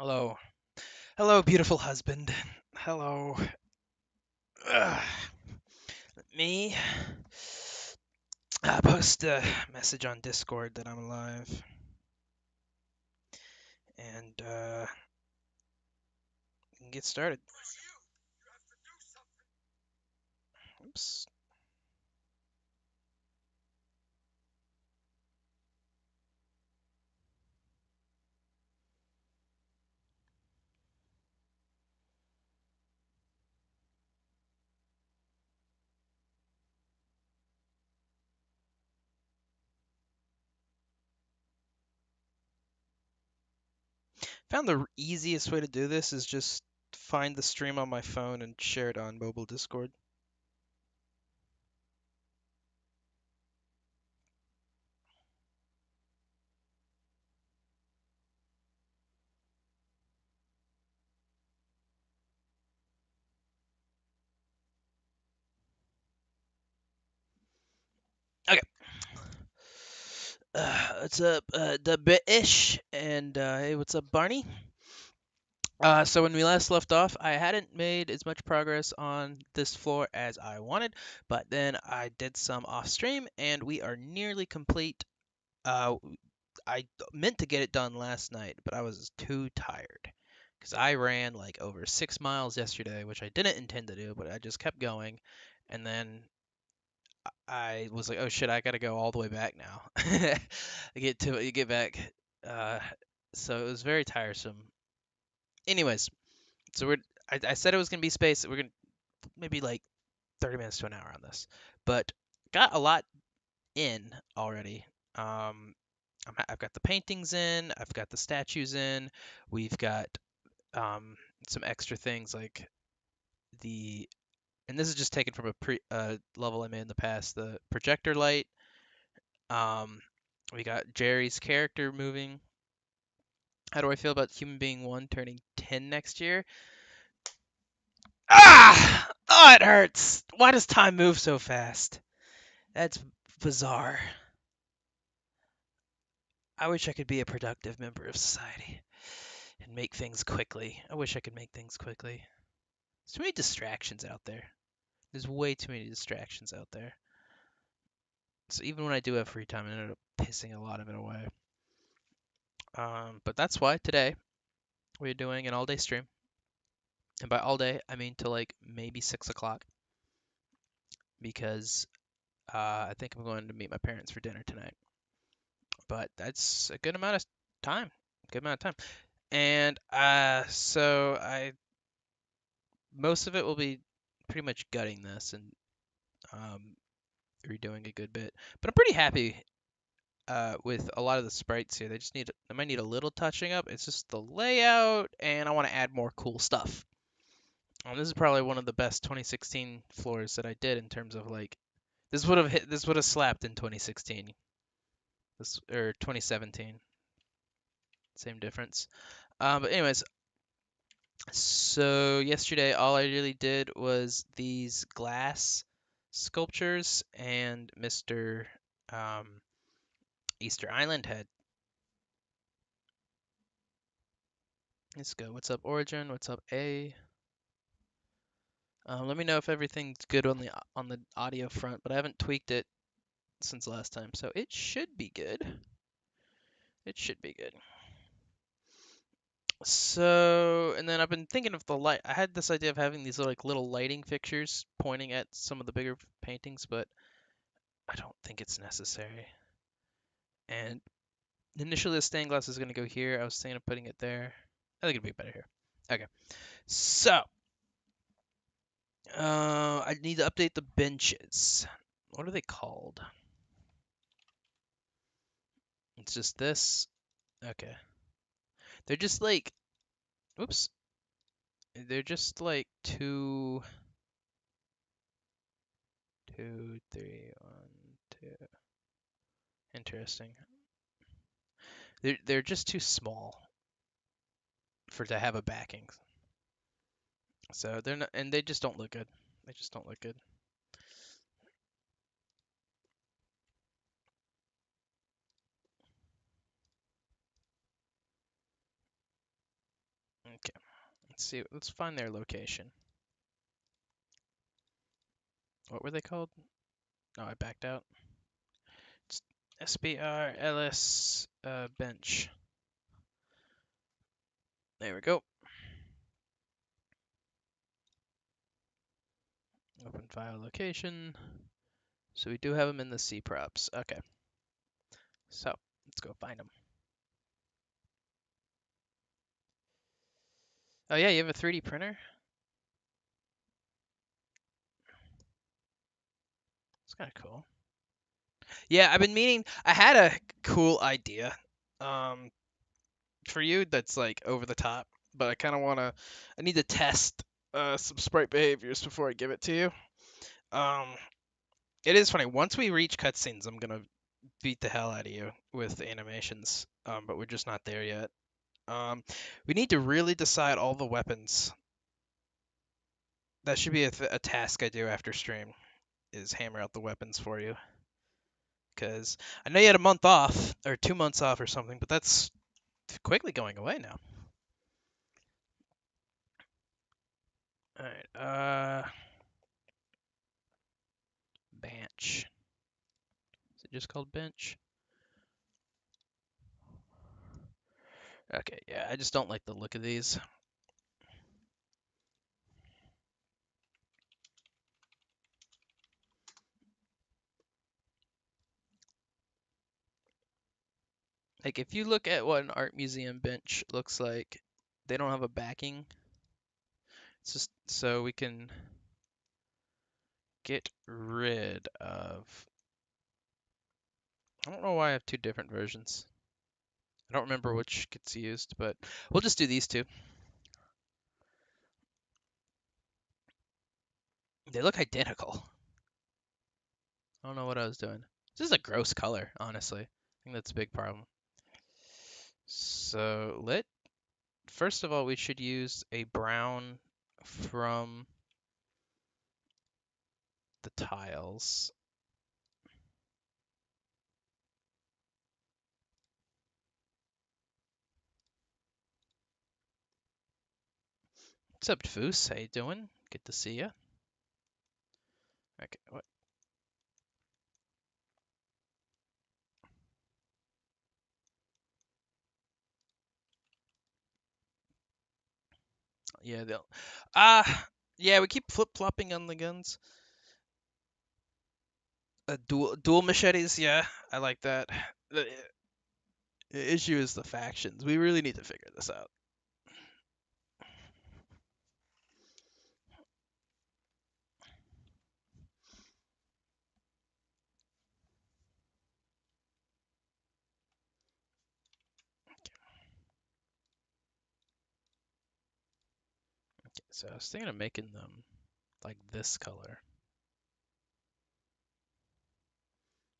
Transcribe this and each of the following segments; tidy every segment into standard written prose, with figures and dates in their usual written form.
Hello. Hello, beautiful husband. Hello. Ugh. Me? Post a message on Discord that I'm alive. And, we can get started. Oops. Found the easiest way to do this is just find the stream on my phone and share it on mobile Discord. Okay. What's up, the British? And, hey, what's up, Barney? So when we last left off, I hadn't made as much progress on this floor as I wanted, but then I did some off stream and we are nearly complete. Uh, I meant to get it done last night, but I was too tired because I ran like over 6 miles yesterday, which I didn't intend to do, but I just kept going, and then I was like, oh shit, I gotta go all the way back now. Get back. Uh, so it was very tiresome. Anyways, so I said it was gonna be space. We're gonna maybe like 30 minutes to an hour on this, but got a lot in already. I've got the paintings in. I've got the statues in. We've got some extra things like the, and this is just taken from a level I made in the past. The projector light. Um, we got Jerry's character moving. How do I feel about Human Being 1 turning 10 next year? Ah! Oh, it hurts. Why does time move so fast? That's bizarre. I wish I could be a productive member of society and make things quickly. I wish I could make things quickly. There's too many distractions out there. There's way too many distractions out there. So even when I do have free time, I end up pissing a lot of it away. But that's why today we're doing an all-day stream. And by all day, I mean till like maybe 6 o'clock because I think I'm going to meet my parents for dinner tonight. But that's a good amount of time. Good amount of time. And so most of it will be pretty much gutting this and um, redoing a good bit. But I'm pretty happy with a lot of the sprites here. They might need a little touching up. It's just the layout, and I want to add more cool stuff. This is probably one of the best 2016 floors that I did in terms of like this would have slapped in 2016. This or 2017. Same difference. But anyways, so yesterday all I really did was these glass sculptures and Mr. Um, Easter Island head. Let's go. What's up, Origin? What's up, A? Let me know if everything's good on the audio front, but I haven't tweaked it since last time, so it should be good. It should be good. So, and then I've been thinking of the light. I had this idea of having these like little lighting fixtures pointing at some of the bigger paintings, but I don't think it's necessary. And initially, the stained glass is going to go here. I was thinking of putting it there. I think it'd be better here. Okay. So, I need to update the benches. What are they called? It's just this. Okay. They're just like, oops. They're just like two, three, one, two. Interesting. They're just too small for to have a backing. So they're not, and they just don't look good. They just don't look good. Let's see. Let's find their location. What were they called? Oh, I backed out. It's SBRLS bench. There we go. Open file location. So we do have them in the C props. Okay. So let's go find them. Oh yeah, you have a 3D printer? It's kind of cool. Yeah, I've been meaning. I had a cool idea, um, for you that's like over the top, but I kind of wanna. I need to test some sprite behaviors before I give it to you. Um, it is funny. Once we reach cutscenes, I'm gonna beat the hell out of you with animations. But we're just not there yet. We need to really decide all the weapons. That should be a task I do after stream. Is hammer out the weapons for you. Because I know you had a month off or 2 months off or something, but that's quickly going away now. All right. Bench. Is it just called bench? Okay. Yeah, I just don't like the look of these. Like if you look at what an art museum bench looks like, they don't have a backing. It's just so we can get rid of. I don't know why I have two different versions. I don't remember which gets used, but we'll just do these two. They look identical. I don't know what I was doing. This is a gross color, honestly. I think that's a big problem. So first of all, we should use a brown from the tiles. What's up, Foos? How you doing? Good to see you. Okay, what? Yeah, they'll. Yeah, we keep flip-flopping on the guns. Dual machetes, yeah, I like that. The issue is the factions. We really need to figure this out. Okay, so I was thinking of making them like this color.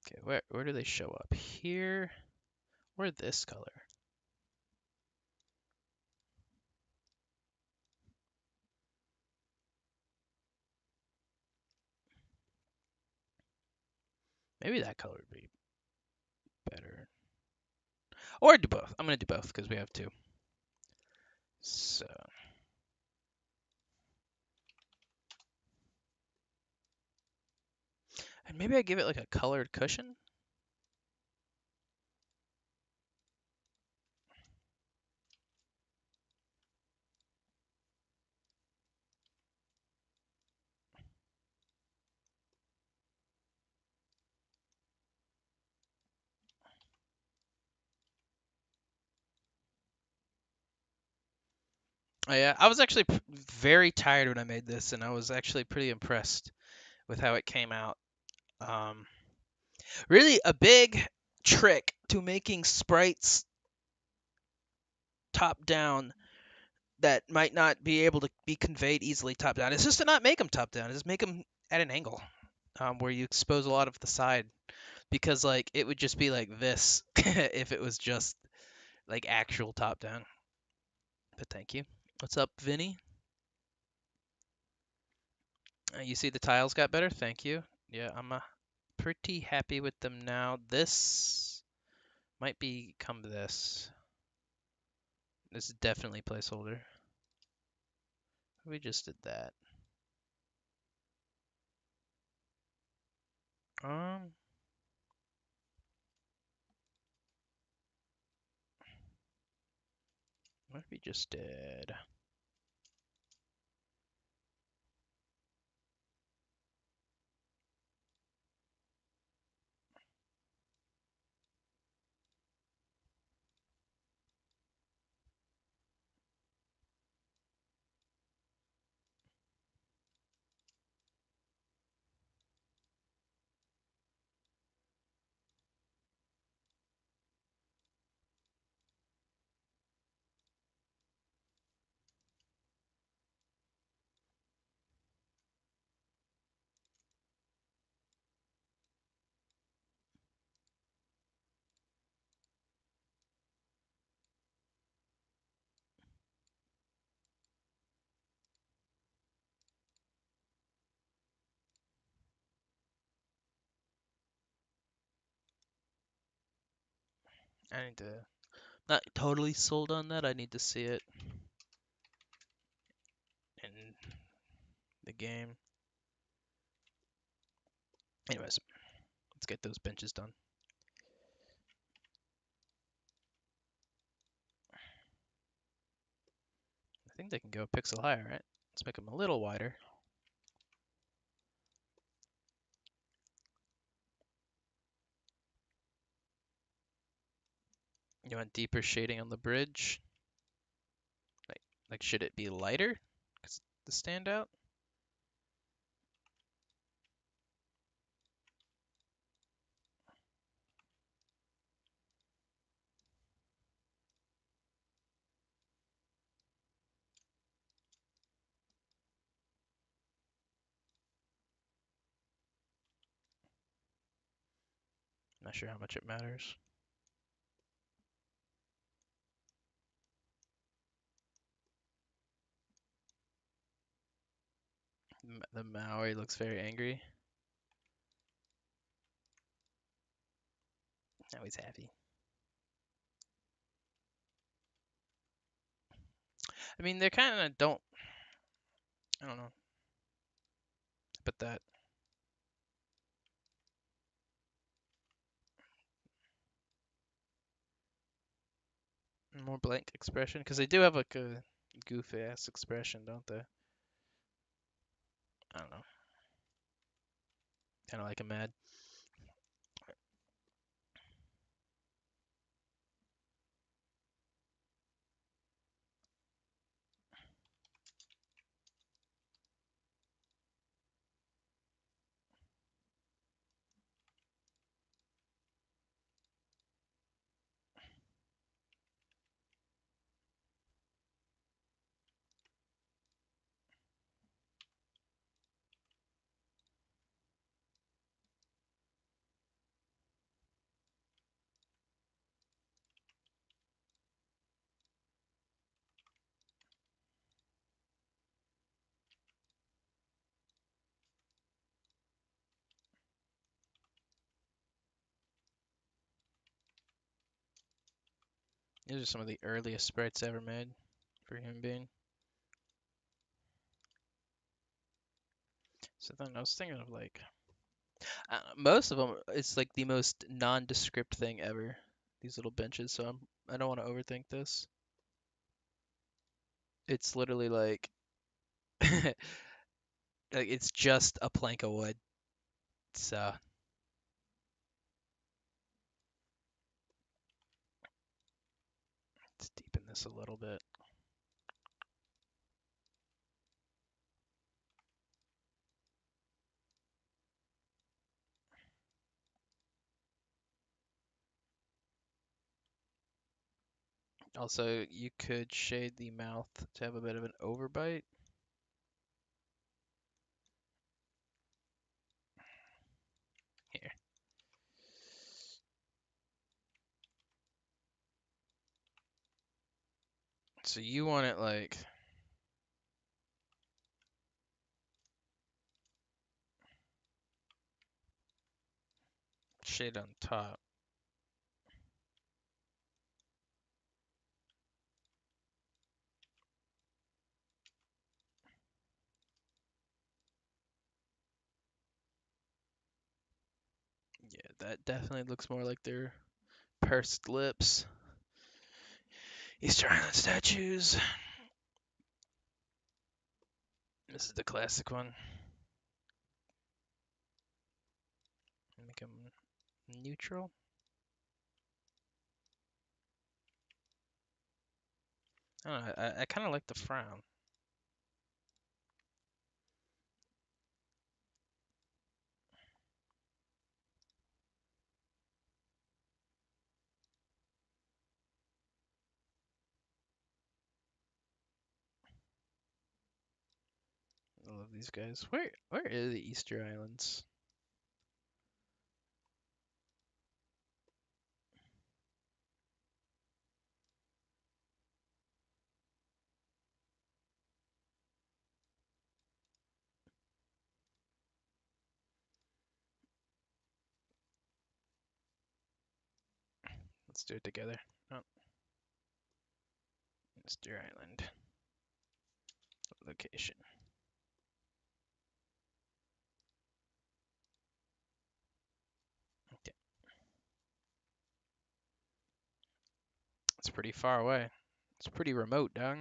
Okay, where do they show up? Here or this color? Maybe that color would be better. Or do both. I'm gonna do both because we have two. So and maybe I give it like a colored cushion. Oh, yeah, I was actually very tired when I made this, and I was actually pretty impressed with how it came out. Um, Really, a big trick to making sprites top down that might not be able to be conveyed easily top down is just to not make them top down. Just make them at an angle, where you expose a lot of the side, because like it would just be like this if it was just like actual top down. But thank you. What's up, Vinny? You see the tiles got better? Thank you. Yeah, I'm pretty happy with them now. This might become this. This is definitely placeholder. We just did that. Um, what if we just did? I need to. Not totally sold on that. I need to see it in the game. Anyways, let's get those benches done. I think they can go a pixel higher, right? Let's make them a little wider. You want deeper shading on the bridge? Like should it be lighter? 'Cause the standout? Not sure how much it matters. The Maori looks very angry. Now he's happy. I mean, they kind of don't. I don't know. But that more blank expression, because they do have like a goofy ass expression, don't they? I don't know. Kind of like a mad. These are some of the earliest sprites ever made for a human being. So then I was thinking of like most of them. It's like the most nondescript thing ever. These little benches. So I don't want to overthink this. It's literally like like it's just a plank of wood. So let's deepen this a little bit. Also, you could shade the mouth to have a bit of an overbite. Here. So you want it like shade on top. Yeah, that definitely looks more like their pursed lips. Easter Island statues. This is the classic one. Make them neutral. I don't know. I kind of like the frown. I love these guys. Where are the Easter Islands? Let's do it together. Oh, Easter Island location. Okay, it's pretty far away. It's pretty remote, dog.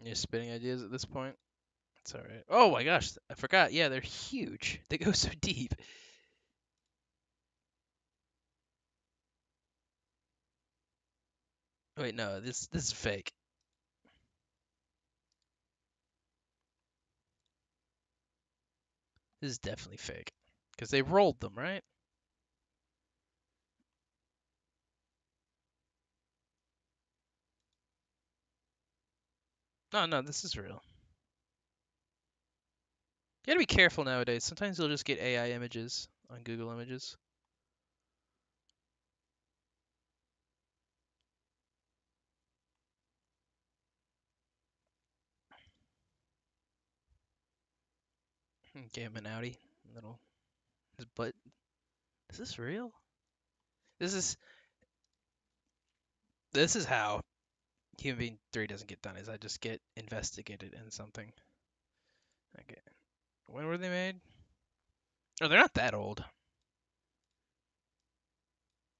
You're spitting ideas at this point. It's all right. Oh my gosh, I forgot. Yeah, they're huge. They go so deep. Wait, no, this is fake. This is definitely fake. Because they rolled them, right? No, no, this is real. You gotta be careful nowadays. Sometimes you'll just get AI images on Google Images. Gave him an Audi. Little his butt. Is this real? This is this is how Human Being 3 doesn't get done. Is I just get investigated in something. Okay. When were they made? Oh, they're not that old.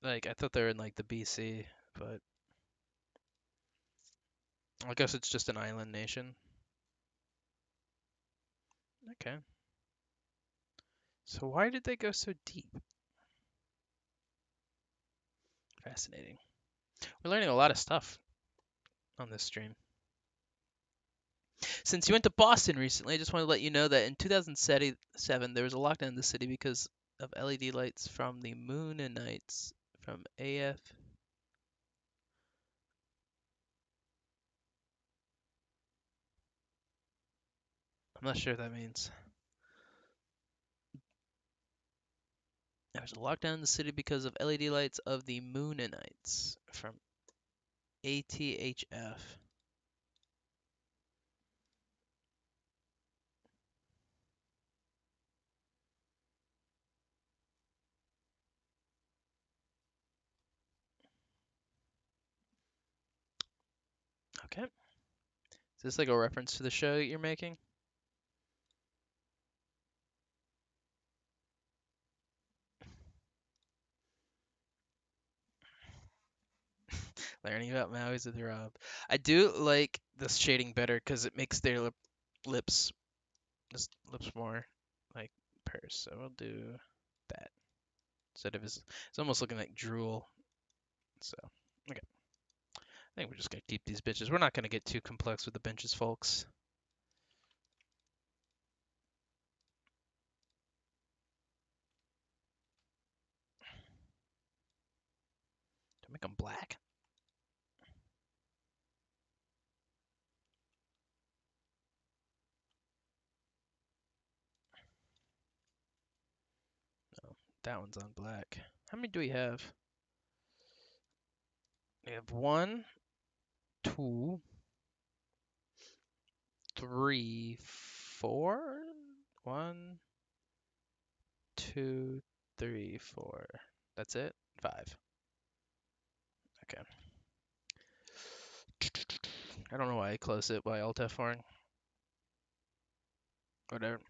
Like I thought they were in like the BC, but I guess it's just an island nation. Okay. So why did they go so deep? Fascinating. We're learning a lot of stuff on this stream. Since you went to Boston recently, I just want to let you know that in 2007 there was a lockdown in the city because of LED lights from the moon and nights from AF. I'm not sure what that means. There was a lockdown in the city because of LED lights of the moon and nights from ATHF. Okay. Is this like a reference to the show you're making? Learning about Maui's with Rob. I do like this shading better because it makes their lips lips more like pursed. So we'll do that instead of his. It's almost looking like drool. So okay, I think we're just gonna keep these bitches. We're not gonna get too complex with the benches, folks. To make them black. No, that one's on black. How many do we have? We have one, two, three, four. One, two, three, four. That's it. 5. Okay. I don't know why I closed it by Alt F4. Whatever.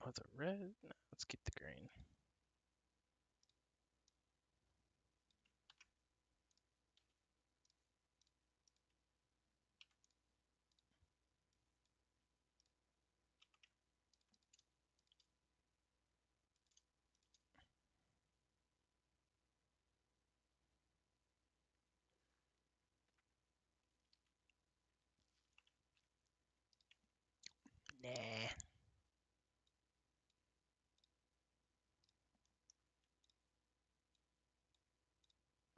Oh, it's a red. No, let's keep the green. Nah.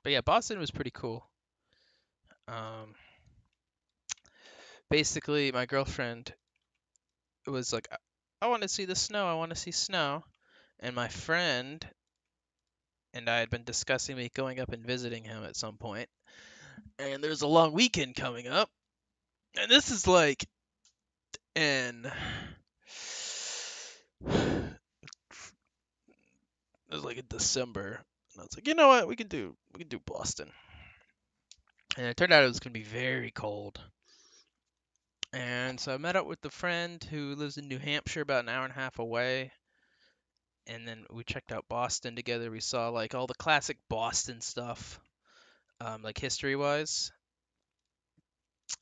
But yeah, Boston was pretty cool. Um, Basically, my girlfriend was like, I want to see the snow. I want to see snow. And my friend and I had been discussing me going up and visiting him at some point. And there's a long weekend coming up. And this is like in it was like in December. And I was like, you know what, we can do Boston. And it turned out it was gonna be very cold. And so I met up with a friend who lives in New Hampshire, about an hour and a half away. And then we checked out Boston together. We saw like all the classic Boston stuff, like history wise,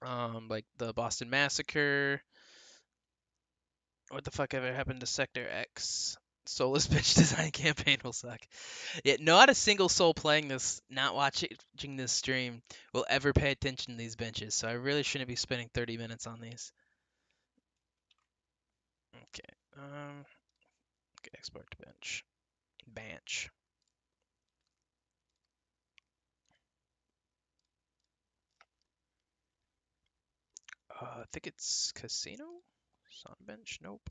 like the Boston Massacre. What the fuck ever happened to Sector X? Soulless bitch design campaign will suck. Yeah, not a single soul playing this, not watching this stream, will ever pay attention to these benches. So I really shouldn't be spending 30 minutes on these. Okay. Okay, export to bench. Bench. I think it's casino. Sun bench. Nope.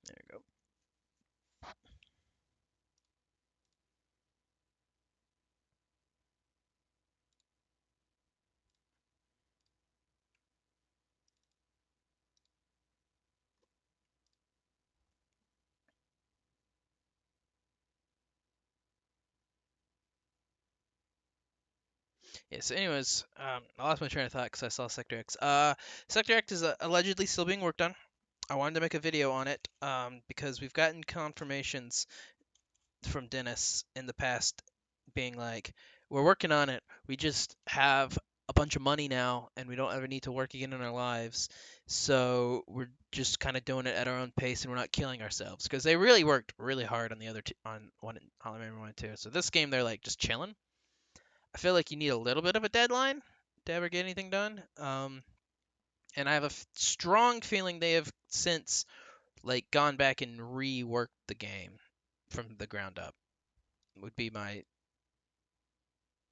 There we go. Yeah, so anyways, I lost my train of thought because I saw Sector X. Sector X is allegedly still being worked on. I wanted to make a video on it because we've gotten confirmations from Dennis in the past being like, we're working on it. We just have a bunch of money now and we don't ever need to work again in our lives. So we're just kind of doing it at our own pace and we're not killing ourselves because they really worked really hard on the other on Hotline 1 and 2. So this game they're like just chilling. I feel like you need a little bit of a deadline to ever get anything done. And I have a strong feeling they have since like gone back and reworked the game from the ground up. Would be my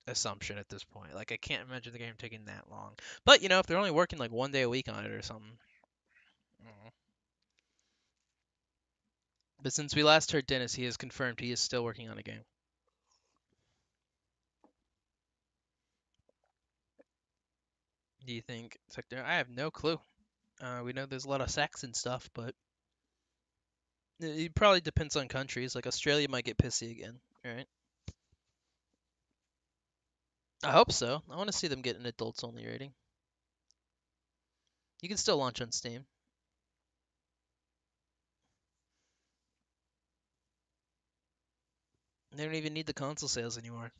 assumption at this point. Like I can't imagine the game taking that long. But you know, if they're only working like 1 day a week on it or something. I don't know. But since we last heard Dennis, he has confirmed he is still working on a game. Do you think Sector? I have no clue. We know there's a lot of Saxon stuff, but it probably depends on countries. Like Australia might get pissy again, right? I hope so. I want to see them get an adults only rating. You can still launch on Steam. They don't even need the console sales anymore.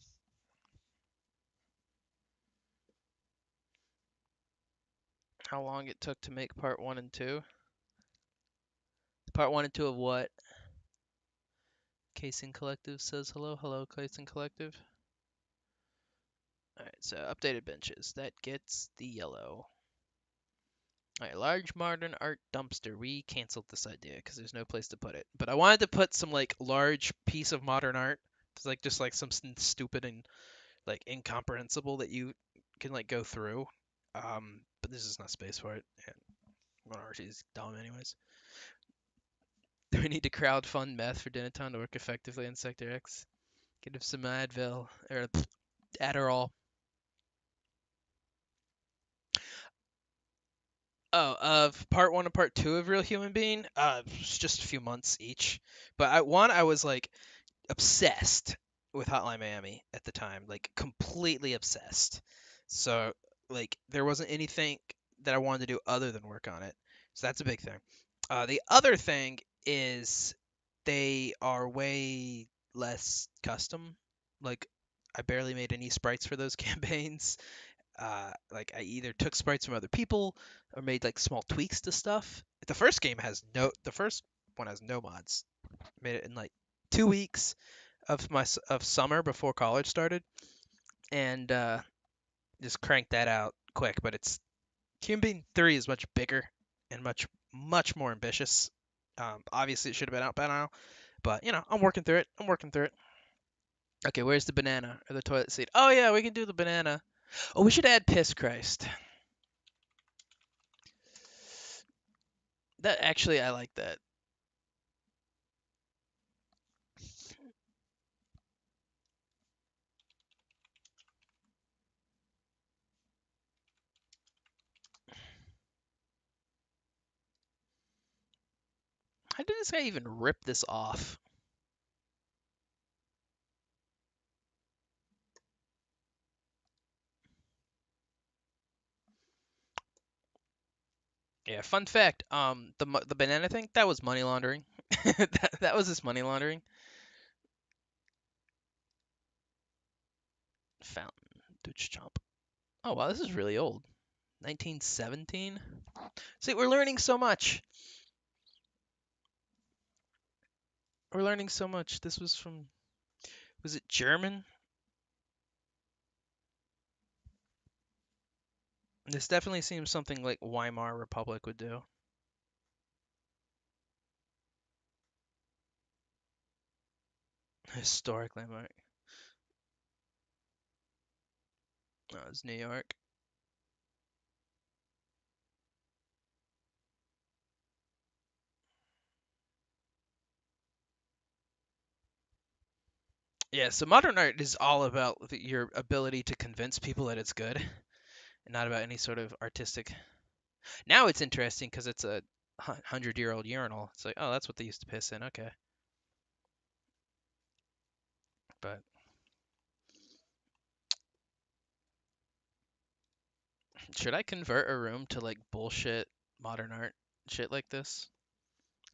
How long it took to make part 1 and 2? Part 1 and 2 of what? Casing Collective says hello. Hello, Casing Collective. Alright, so updated benches. That gets the yellow. Alright, large modern art dumpster. We canceled this idea because there's no place to put it. But I wanted to put some like large piece of modern art. It's like just like something stupid and like incomprehensible that you can like go through. But there's just not space for it. And Monarchy is dumb anyways. We need to crowdfund meth for Dinaton to work effectively in Sector X. Get him some Advil or Adderall. Oh, of part 1 and part 2 of Real Human Being, just a few months each. But I was like obsessed with Hotline Miami at the time, like completely obsessed. So like there wasn't anything that I wanted to do other than work on it. So that's a big thing. The other thing is they are way less custom. Like I barely made any sprites for those campaigns. Like I either took sprites from other people or made like small tweaks to stuff. The first one has no mods. Made it in like 2 weeks of summer before college started, and just cranked that out quick. But it's Human Being 3 is much bigger and much more ambitious. Obviously, it should have been out by now, but I'm working through it. I'm working through it. Okay, where's the banana or the toilet seat? Oh yeah, we can do the banana. Oh, we should add Piss Christ. That actually, I like that. How did this guy even rip this off? Yeah, fun fact. The banana thing that was money laundering. that was just money laundering. Fountain, Dutch Chomp. Oh wow, this is really old. 1917. See, we're learning so much. We're learning so much. This was from. Was it German? This definitely seems something like Weimar Republic would do. Historic landmark. Oh, it's New York. Yeah, so modern art is all about your ability to convince people that it's good, and not about any sort of artistic. Now it's interesting because it's a 100-year-old urinal. It's like, oh, that's what they used to piss in. Okay, but should I convert a room to like bullshit modern art shit like this?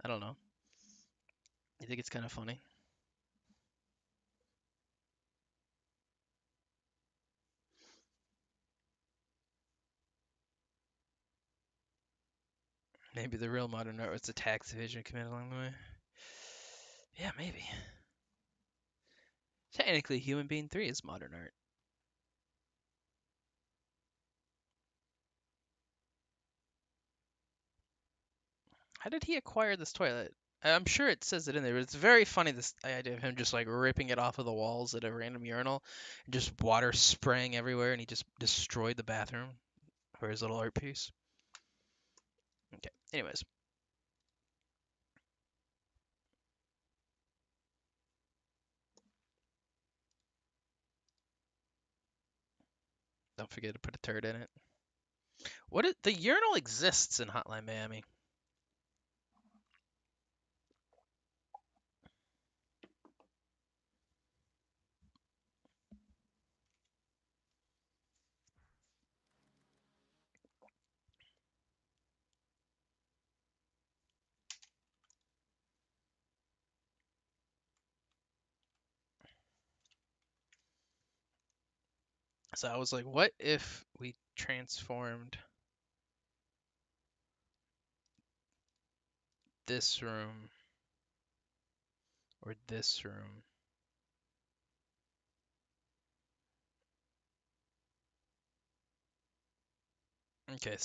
I don't know. You think it's kind of funny? Maybe the real modern art was the tax evasion committed along the way. Yeah, maybe. Technically, Human Being 3 is modern art. How did he acquire this toilet? I'm sure it says it in there, but it's very funny this idea of him just like ripping it off of the walls at a random urinal and just water spraying everywhere, and he just destroyed the bathroom for his little art piece. Okay, anyways. Don't forget to put a turd in it. The urinal exists in Hotline Miami. So I was like, what if we transformed this room or this room? Okay,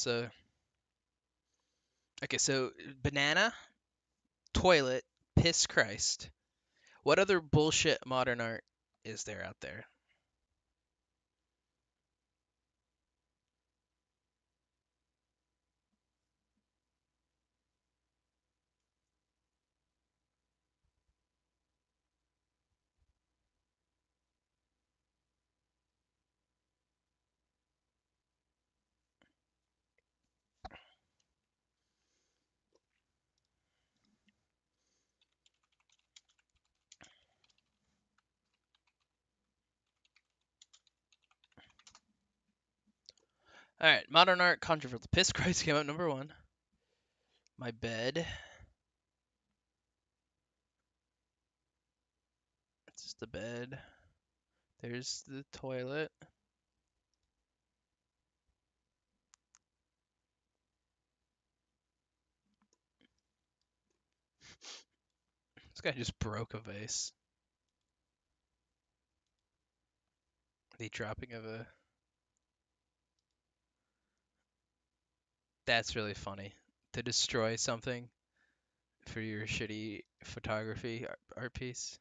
so banana, toilet, piss Christ. What other bullshit modern art is there out there? All right, modern art controversial. Piss Christ came out number one. My bed. It's just the bed. There's the toilet. This guy just broke a vase. The dropping of a. That's really funny. To destroy something for your shitty photography art piece.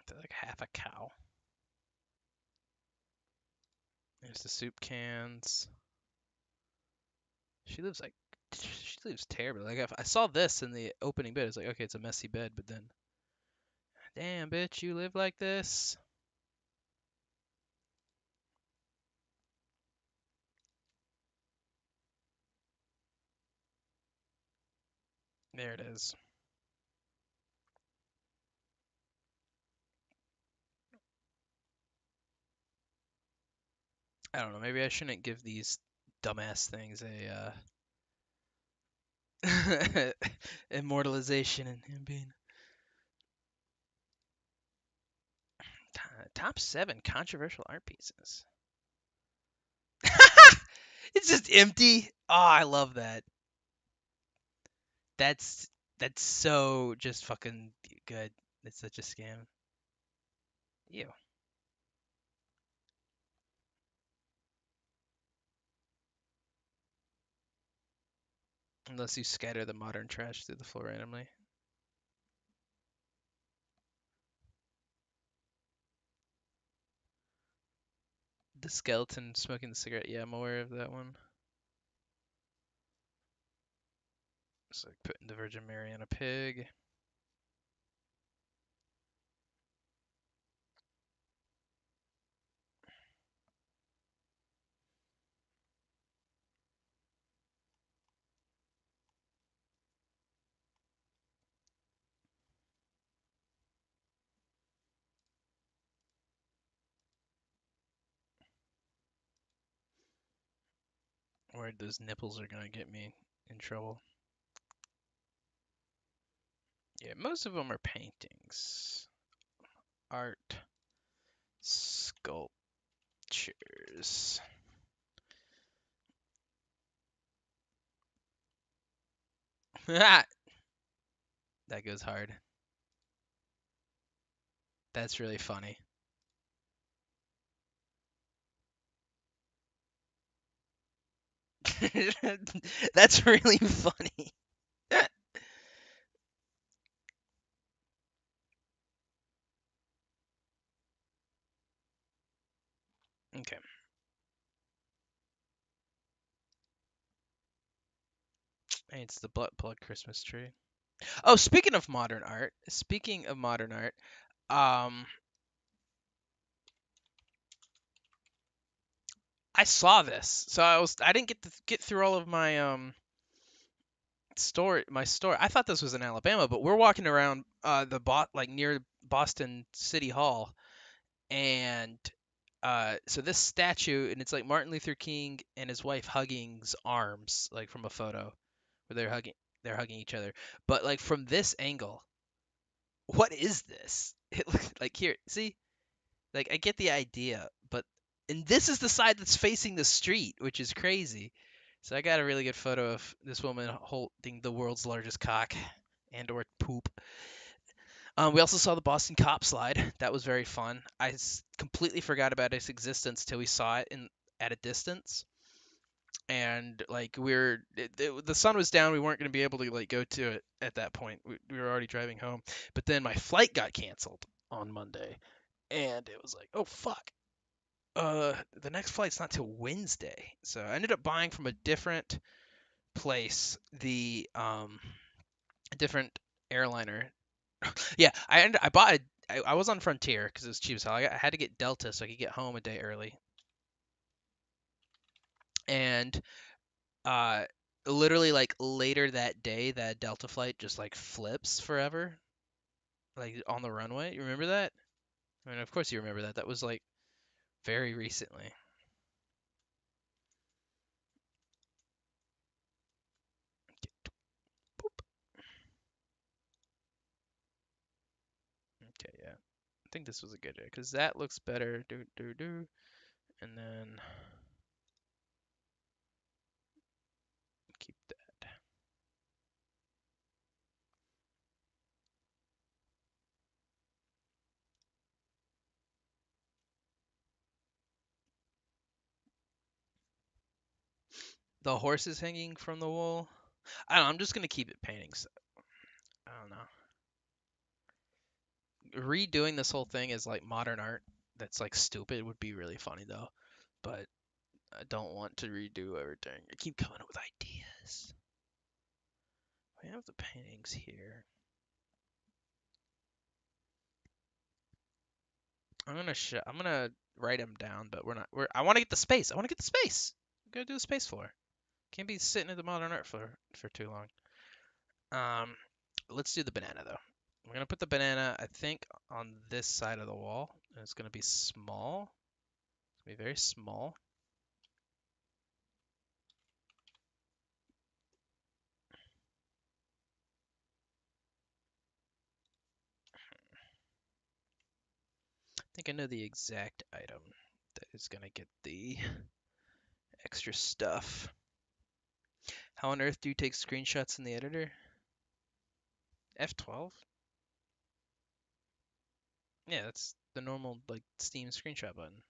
They're like half a cow. There's the soup cans. She lives terribly. Like if I saw this in the opening bit, it's like okay, it's a messy bed, but then, damn bitch, you live like this. There it is. I don't know. Maybe I shouldn't give these dumbass things a immortalization and him being top 7 controversial art pieces. It's just empty. Oh, I love that. That's that's so just fucking good. It's such a scam. Ew. Unless you scatter the modern trash through the floor randomly. The skeleton smoking the cigarette. Yeah, I'm aware of that one. It's like putting the Virgin Mary on a pig. Worried those nipples are gonna get me in trouble. Yeah, most of them are paintings. Art. Sculptures. That goes hard. That's really funny. That's really funny. Okay. Hey, it's the blood plug Christmas tree. Oh, speaking of modern art, um, I saw this. So I didn't get through all of my store. I thought this was in Alabama, but we're walking around the bot like near Boston City Hall, and so this statue, and it's like Martin Luther King and his wife hugging's arms, like from a photo where they're hugging each other. But like from this angle, what is this? It looks like here, see, like I get the idea, but and this is the side that's facing the street, which is crazy. So I got a really good photo of this woman holding the world's largest cock and or poop. We also saw the Boston Cop Slide. That was very fun. Completely forgot about its existence till we saw it in at a distance, and like the sun was down. We weren't going to be able to like go to it at that point. We were already driving home, but then my flight got canceled on Monday, and it was like, oh fuck. The next flight's not till Wednesday, so I ended up buying from a different place a different airliner. Yeah, I bought I was on Frontier because it was cheap as hell. I had to get Delta so I could get home a day early. And uh, literally like later that day, that Delta flight just like flips forever, like on the runway. You remember that? I mean, of course you remember that. That was like very recently. Boop. Okay, yeah. I think this was a good day because that looks better. Do do do, and then keep that. The horse is hanging from the wall. I don't know. I'm just gonna keep it paintings. I don't know. Redoing this whole thing as like modern art that's like stupid would be really funny though. But I don't want to redo everything. I keep coming up with ideas. We have the paintings here. I'm gonna write them down, but we're not. I want to get the space. I want to get the space. I'm gonna do the space floor. Can't be sitting at the modern art for too long. Um, let's do the banana though. We're gonna put the banana, I think, on this side of the wall, and it's gonna be small. It's gonna be very small. I think I know the exact item that is gonna get the extra stuff. How on earth do you take screenshots in the editor? F12? Yeah, that's the normal like Steam screenshot button.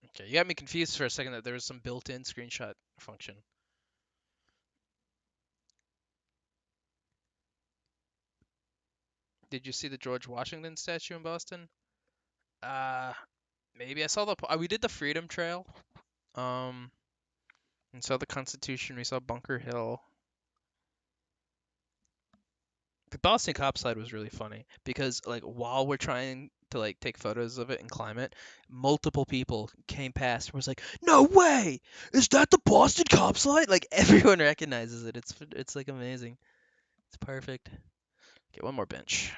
Okay, you got me confused for a second that there was some built-in screenshot function. Did you see the George Washington statue in Boston? Uh, maybe I saw we did the Freedom Trail. Um, and saw the Constitution. We saw Bunker Hill. The Boston Cop slide was really funny because like while we're trying to like take photos of it and climb it, multiple people came past and was like, "No way! Is that the Boston Cop slide?" Like everyone recognizes it. It's like amazing. It's perfect. Get one more bench.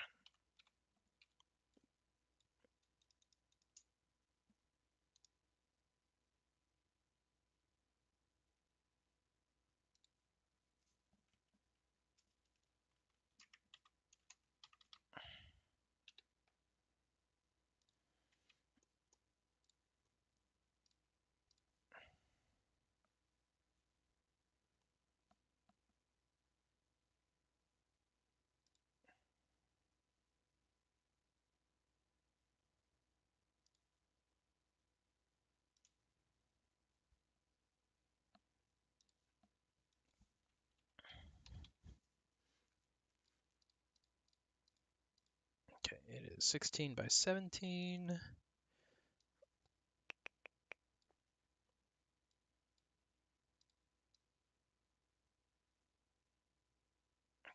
Okay, it is 16 by 17.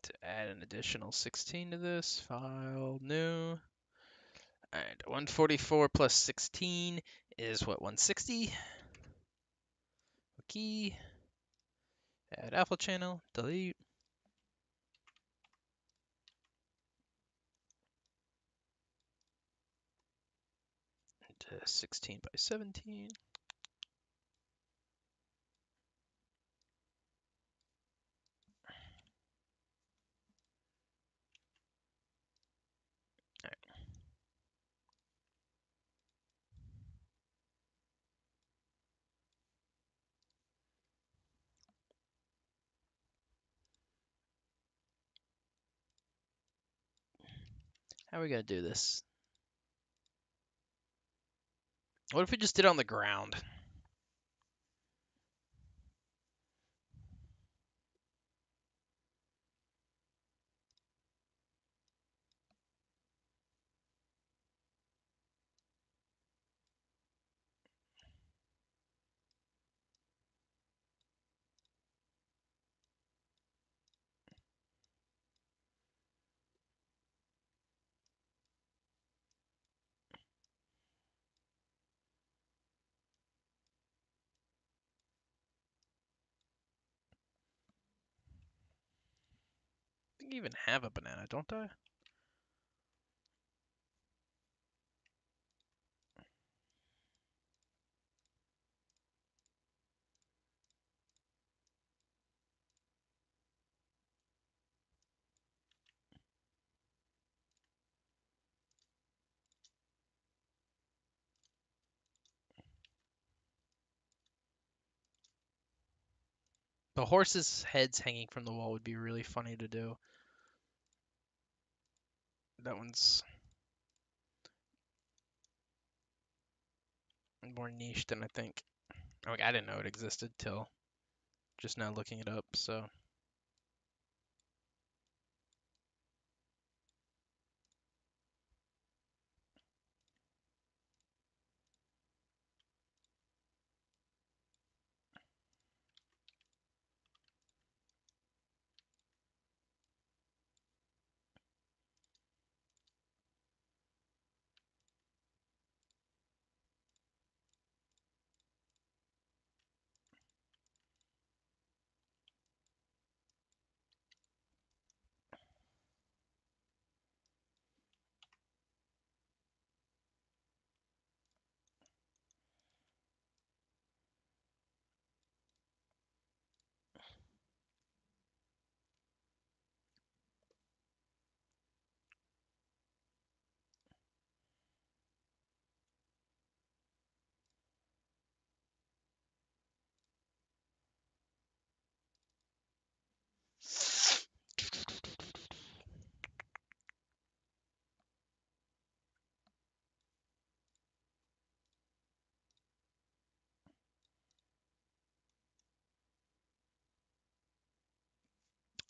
To add an additional 16 to this, file, new. Alright, 144 plus 16 is what, 160? Key. Add alpha channel, delete. . 16 by 17. All right. How are we gonna do this? What if we just did it on the ground? I think I even have a banana, don't I? The horse's heads hanging from the wall would be really funny to do. That one's more niche than I think. Like, I didn't know it existed till just now looking it up, so.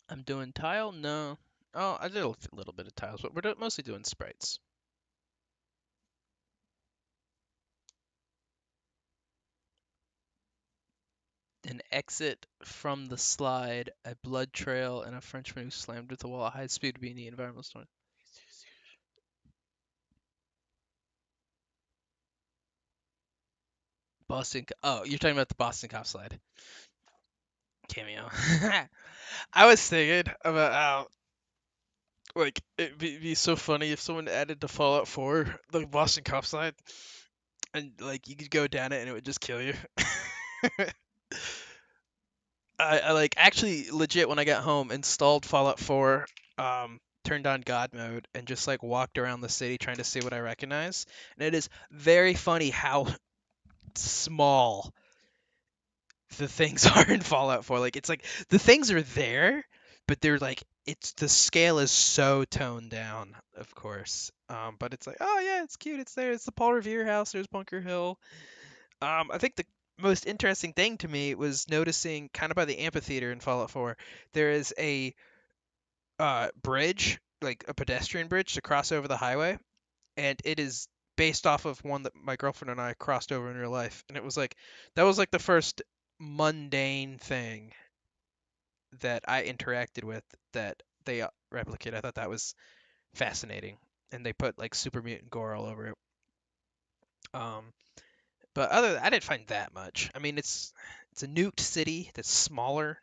I'm doing tile? No. Oh, I did a little bit of tiles, but we're mostly doing sprites. An exit from the slide, a blood trail, and a Frenchman who slammed into the wall at high speed would be in the environmental storm. Boston. Oh, you're talking about the Boston Cop slide cameo. I was thinking about how, like, it'd be so funny if someone added to Fallout 4 the Boston Cop slide, and like you could go down it and it would just kill you. I like actually legit when I got home installed Fallout 4, turned on God mode and just like walked around the city trying to see what I recognize. And it is very funny how small the things are in Fallout 4. Like it's like the things are there, but they're like it's the scale is so toned down, of course. But it's like, oh yeah, it's cute, it's there. It's the Paul Revere house, there's Bunker Hill. I think the most interesting thing to me was noticing kind of by the amphitheater in Fallout 4, there is a bridge, like a pedestrian bridge to cross over the highway, and it is based off of one that my girlfriend and I crossed over in real life. And it was like that was like the first mundane thing that I interacted with that they replicate. I thought that was fascinating, and they put like super mutant gore all over it. Um, but I didn't find that much. I mean, it's a nuked city that's smaller,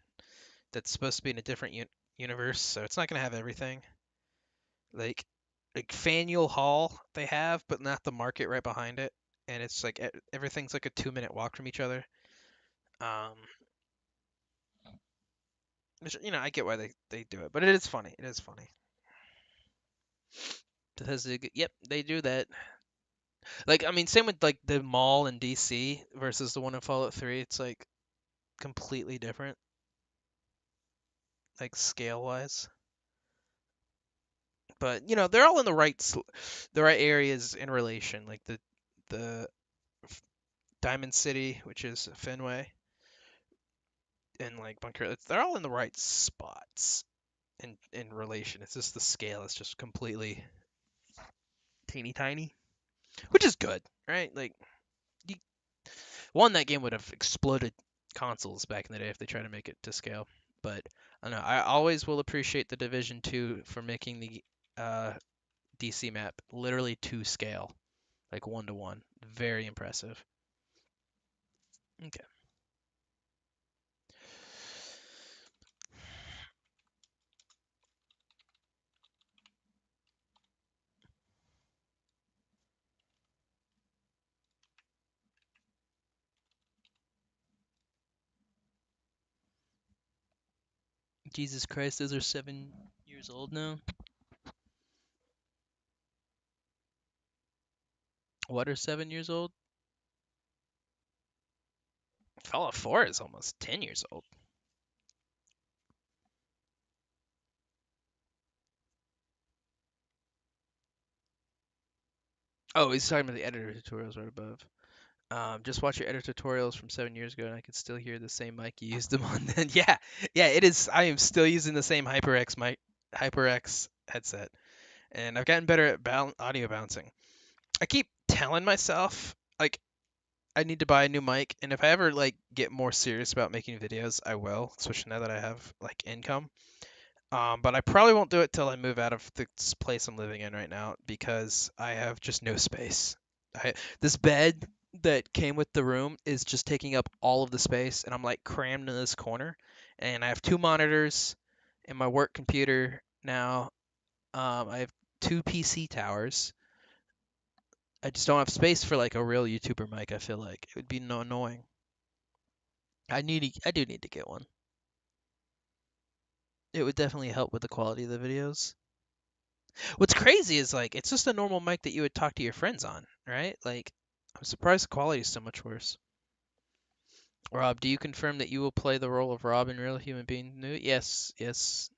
that's supposed to be in a different universe, so it's not gonna have everything. Like like Faneuil Hall they have, but not the market right behind it. and it's like everything's like a 2-minute walk from each other. Um, which, I get why they do it, but it is funny. It is funny. Yep, they do that. Like, I mean, same with like the mall in DC versus the one in Fallout 3. It's like completely different, like scale wise. But they're all in the right areas in relation. Like the Diamond City, which is Fenway, and like Bunker. They're all in the right spots in relation. It's just the scale is just completely teeny tiny, which is good, right? Like, you, one, that game would have exploded consoles back in the day if they try to make it to scale. But I don't know. I always will appreciate the Division 2 for making the DC map literally to scale, like 1-to-1. Very impressive. Okay. Jesus Christ, those are 7 years old now. What are 7 years old? Fallout 4 is almost 10 years old. Oh, he's talking about the editor tutorials right above. Just watch your editor tutorials from 7 years ago, and I can still hear the same mic you used them on then. Yeah, yeah, it is. I am still using the same HyperX headset, and I've gotten better at audio bouncing. I keep telling myself like I need to buy a new mic, and if I ever like get more serious about making videos, I will, especially now that I have like income. But I probably won't do it till I move out of this place I'm living in right now because I have just no space. This bed that came with the room is just taking up all of the space, and I'm like crammed in this corner. And I have 2 monitors and my work computer now. I have 2 PC towers. I just don't have space for like a real YouTuber mic. I feel like it would be no annoying. I do need to get one. It would definitely help with the quality of the videos. What's crazy is like it's just a normal mic that you would talk to your friends on, right? Like I'm surprised the quality is so much worse. Rob, do you confirm that you will play the role of Rob in Real Human Being New? Yes, yes.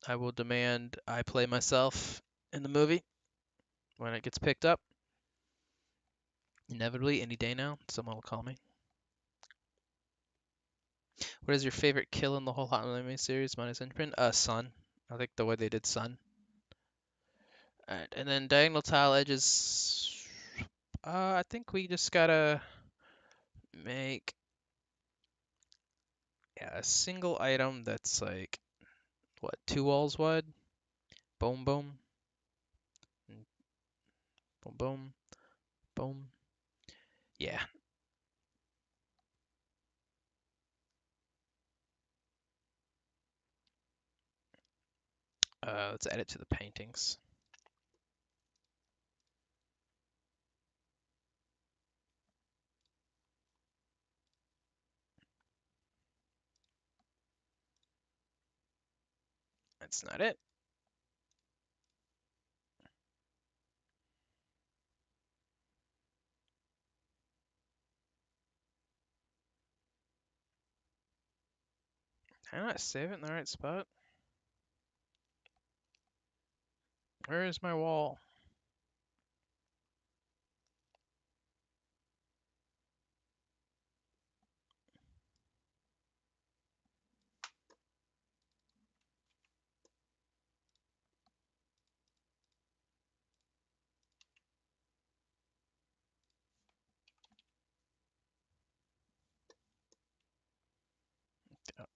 I will demand I play myself in the movie when it gets picked up. Inevitably, any day now, someone will call me. What is your favorite kill in the whole Hotline series? Mine is Imprint. Sun. I think the way they did Sun. Alright, and then diagonal tile edges. I think we just gotta make a single item that's like what 2 walls wide. Boom, boom, boom, boom, boom. Yeah. Let's add it to the paintings. That's not it. Can I not save it in the right spot? Where is my wall?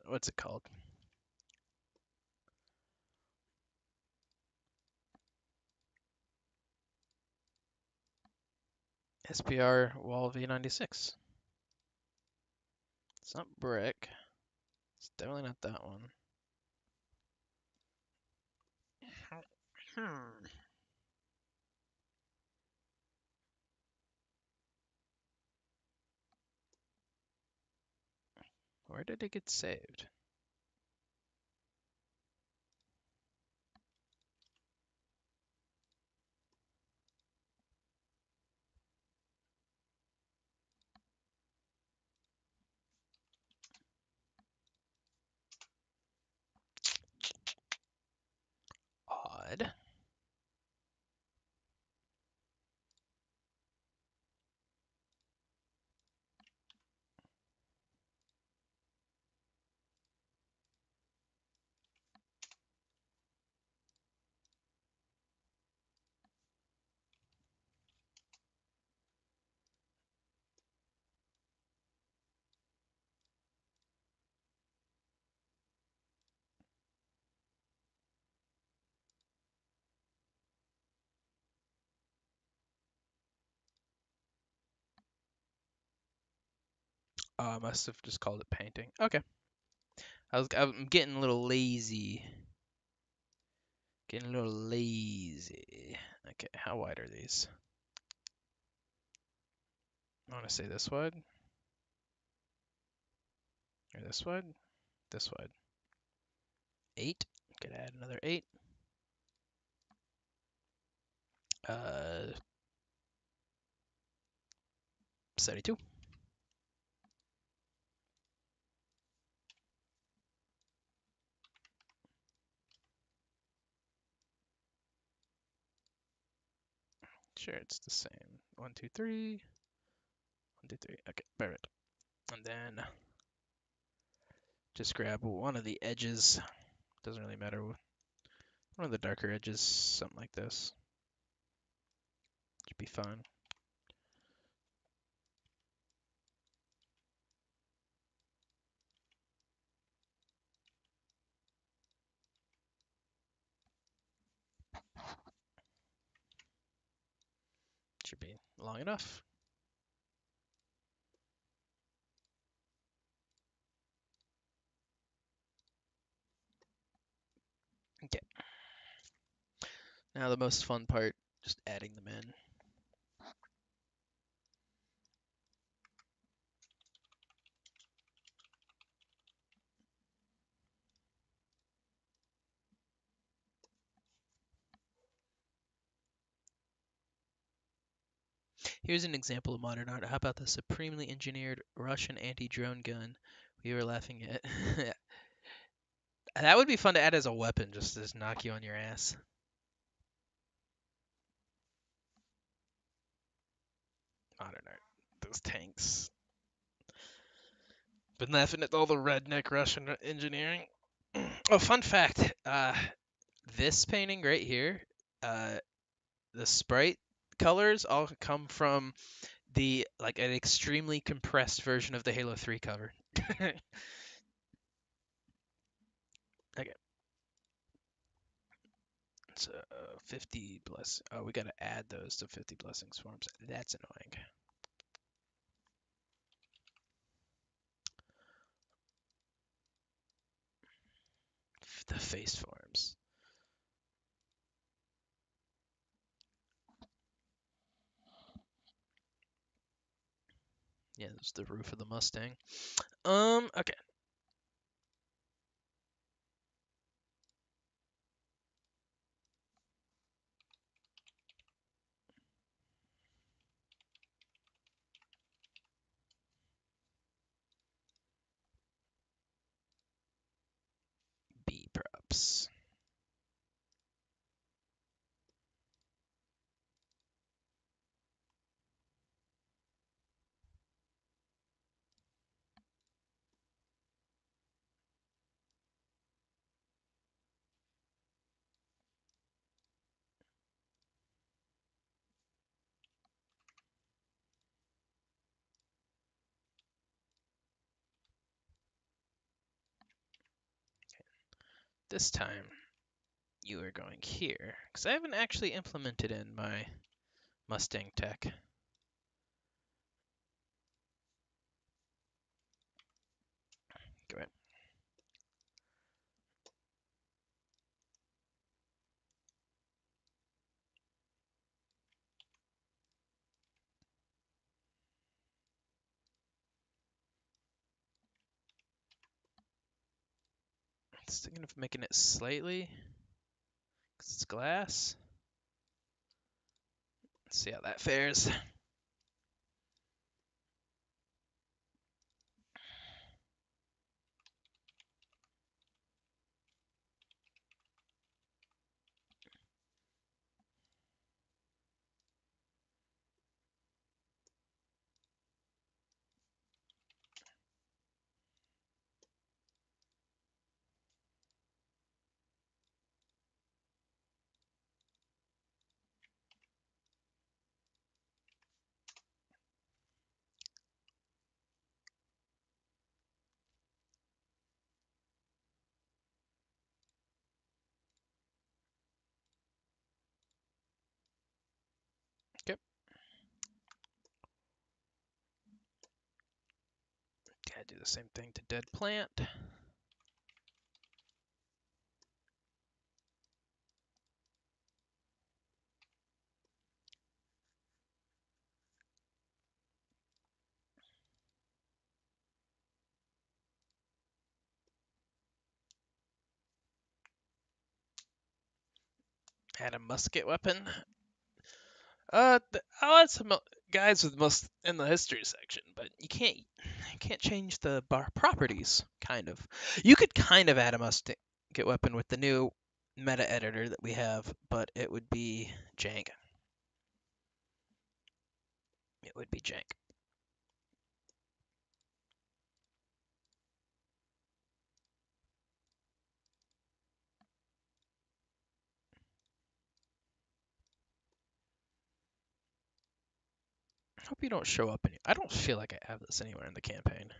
What's it called? SPR wall V96. It's not brick. It's definitely not that one. Hmm. where did it get saved? Odd. Oh, I must have just called it painting. Okay. I'm getting a little lazy. Getting a little lazy. Okay, how wide are these? I want to say this wide. Or this wide. This wide. 8. Could add another 8. 72. Sure, it's the same. 1, 2, 3. 1, 2, 3. Okay, perfect. And then just grab one of the edges. Doesn't really matter. One of the darker edges, something like this. Should be fine. Should be long enough. Okay. Now the most fun part, just adding them in. Here's an example of modern art. How about the supremely engineered Russian anti-drone gun we were laughing at? That would be fun to add as a weapon, just to knock you on your ass. Modern art. Those tanks. Been laughing at all the redneck Russian engineering. Oh, fun fact. This painting right here, the sprite colors all come from an extremely compressed version of the Halo 3 cover. Okay. So 50 bless. Oh, we gotta add those to 50 blessings forms. That's annoying. The face forms. Yeah, there's the roof of the Mustang. Okay. B props. This time, you are going here, because I haven't actually implemented in my Mustang tech. Go ahead. Thinking of making it slightly, because it's glass. Let's see how that fares. Okay. Gotta do the same thing to dead plant. Add a musket weapon. I'll add some guys with most in the history section, but you can't change the bar properties. Kind of. You could kind of add a musket weapon with the new meta editor that we have, but it would be jank. It would be jank. I hope you don't show up I don't feel like I have this anywhere in the campaign.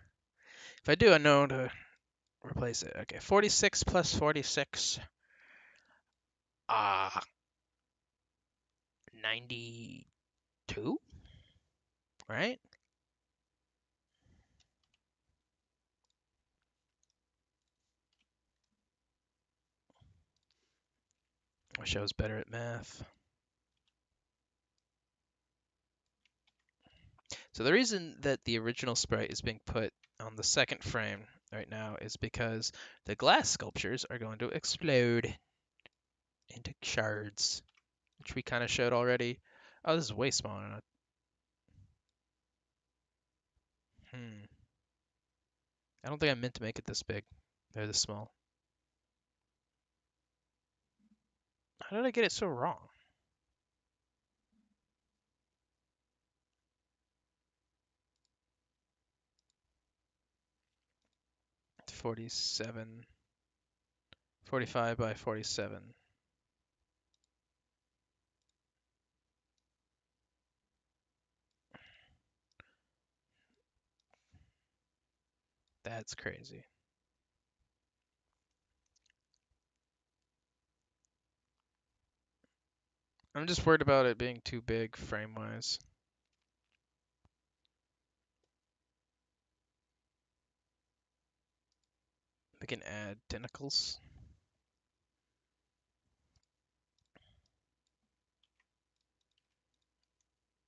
If I do, I know to replace it. Okay, 46 plus 46. Ah, 92, right? Wish I was better at math. So the reason that the original sprite is being put on the second frame right now is because the glass sculptures are going to explode into shards, which we kind of showed already. Oh, this is way smaller. I don't think I meant to make it this big. They're this small. How did I get it so wrong? 47, 45 by 47. That's crazy. I'm just worried about it being too big frame-wise. We can add tentacles.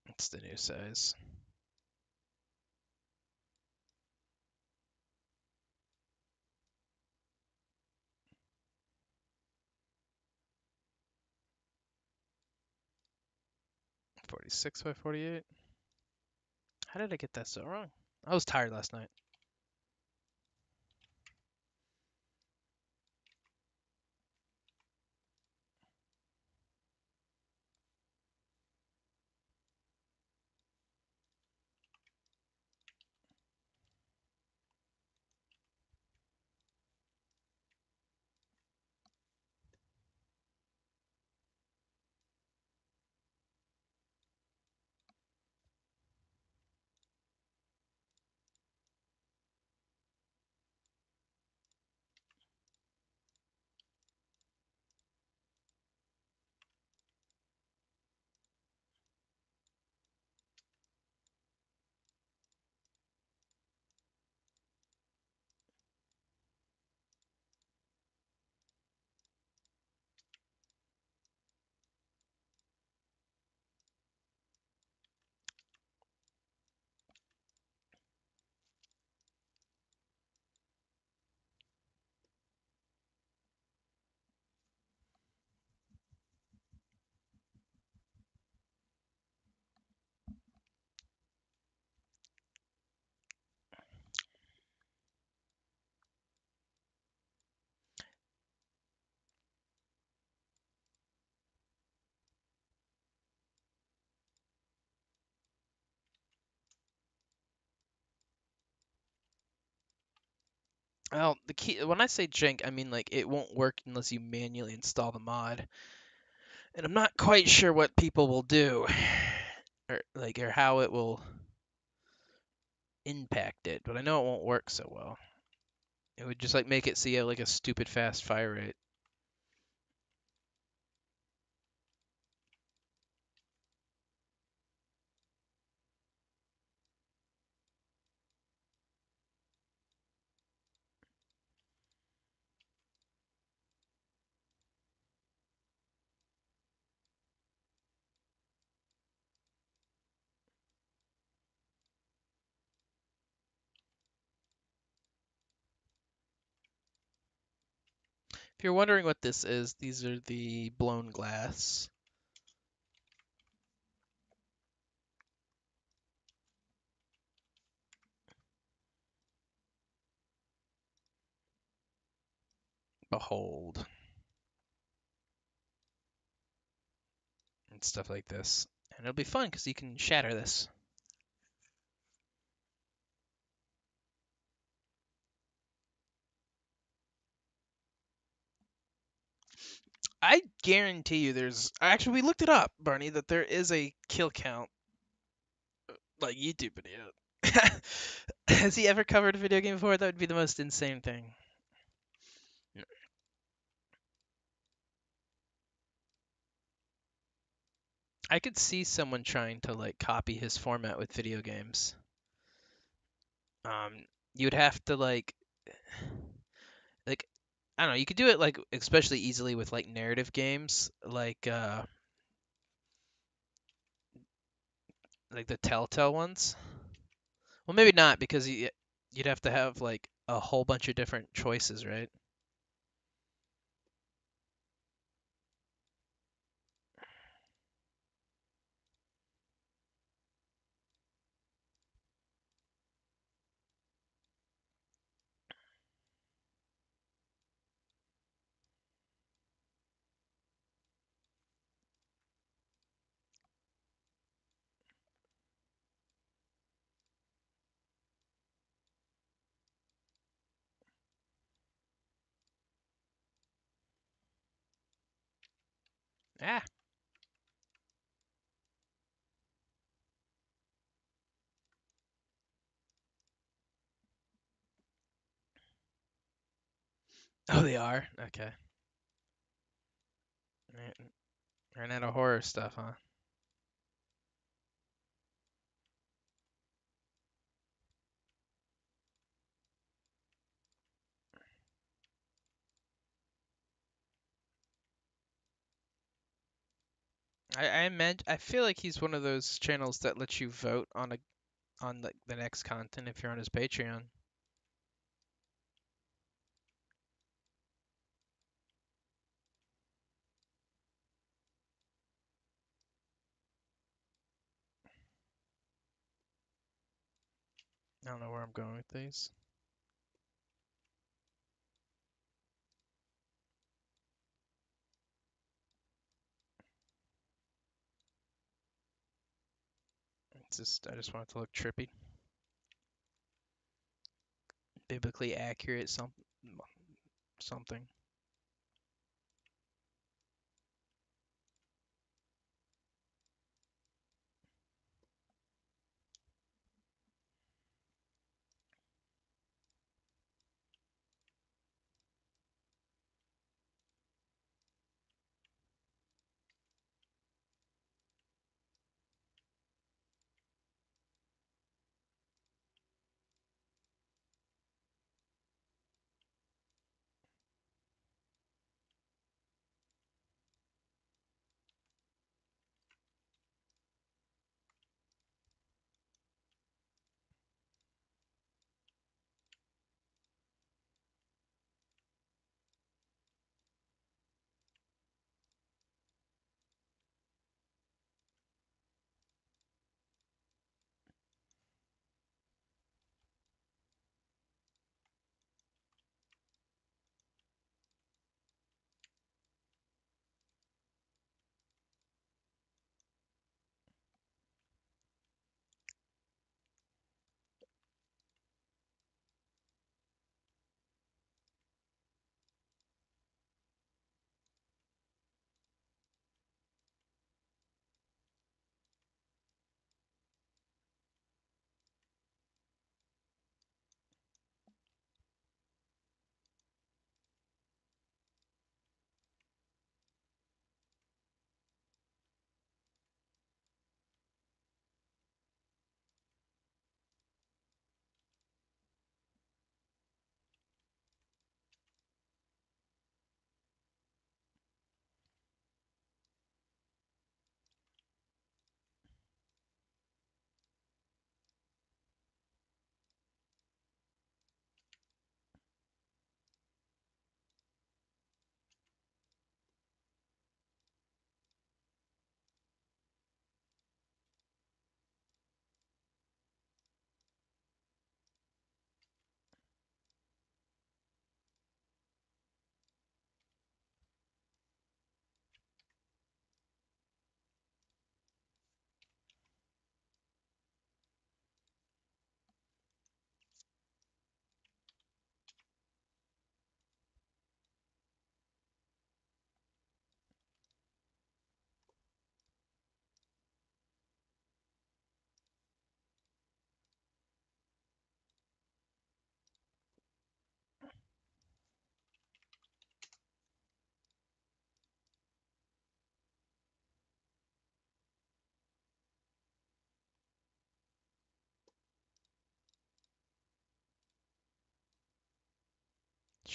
It's the new size. .46 by 48. How did I get that so wrong? I was tired last night. Well, the key when I say jank, I mean like it won't work unless you manually install the mod. And I'm not quite sure what people will do or how it will impact it, but I know it won't work so well. It would just like make it see like a stupid fast fire rate. If you're wondering what this is, these are the blown glass. Behold. And stuff like this. And it'll be fun because you can shatter this. I guarantee you there's actually we looked it up, Barney, that there is a kill count like YouTube video. Has he ever covered a video game before? That would be the most insane thing. I could see someone trying to like copy his format with video games. You'd have to like I don't know, you could do it like especially easily with like narrative games like the Telltale ones. Well, maybe not because you'd have to have like a whole bunch of different choices, right? Ah. Oh, they are? Okay. Right. Ran out of horror stuff, huh? I feel like he's one of those channels that lets you vote on the next content if you're on his Patreon. I don't know where I'm going with these. I just want it to look trippy, biblically accurate, something.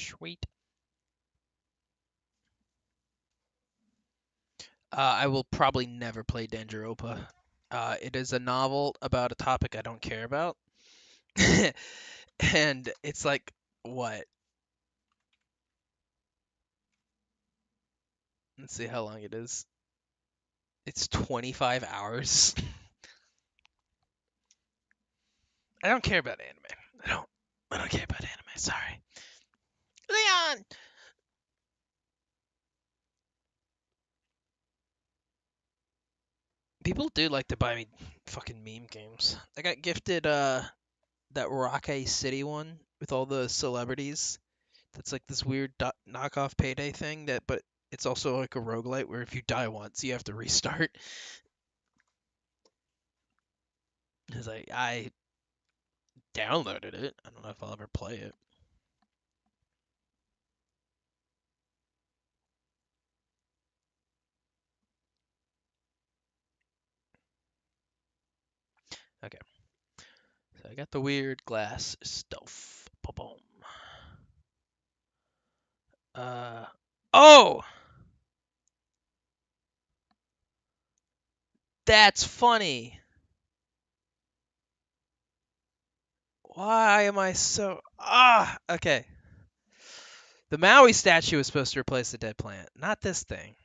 Sweet. I will probably never play Danganronpa. It is a novel about a topic I don't care about. And it's like, what? Let's see how long it is. It's 25 hours. I don't care about anime. I don't. I don't care about anime. Sorry. Leon! People do like to buy me fucking meme games. I got gifted that Rock City one with all the celebrities. That's like this weird knockoff Payday thing that, but it's also like a roguelite where if you die once, you have to restart. It's like I downloaded it. I don't know if I'll ever play it. Okay, so I got the weird glass stuff. Boom. Uh oh, that's funny. Why am I so okay. The Maui statue was supposed to replace the dead plant, not this thing.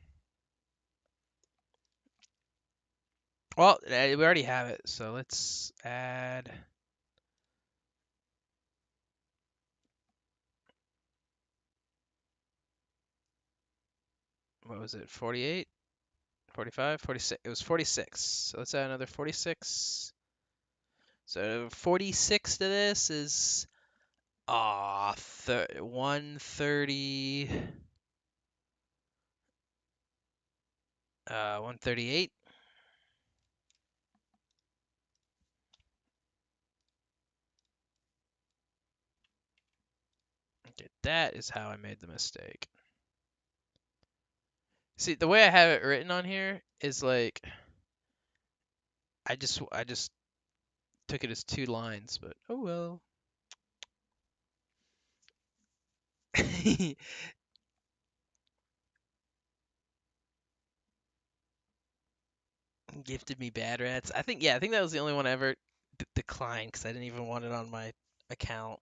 Well, we already have it, so let's add. What was it? 48, 45, 46. It was 46. So let's add another 46. So 46 to this is 130, 138. Okay, that is how I made the mistake. See, the way I have it written on here is like I just took it as 2 lines, but oh well. Gifted me bad rats. I think that was the only one I ever declined because I didn't even want it on my account.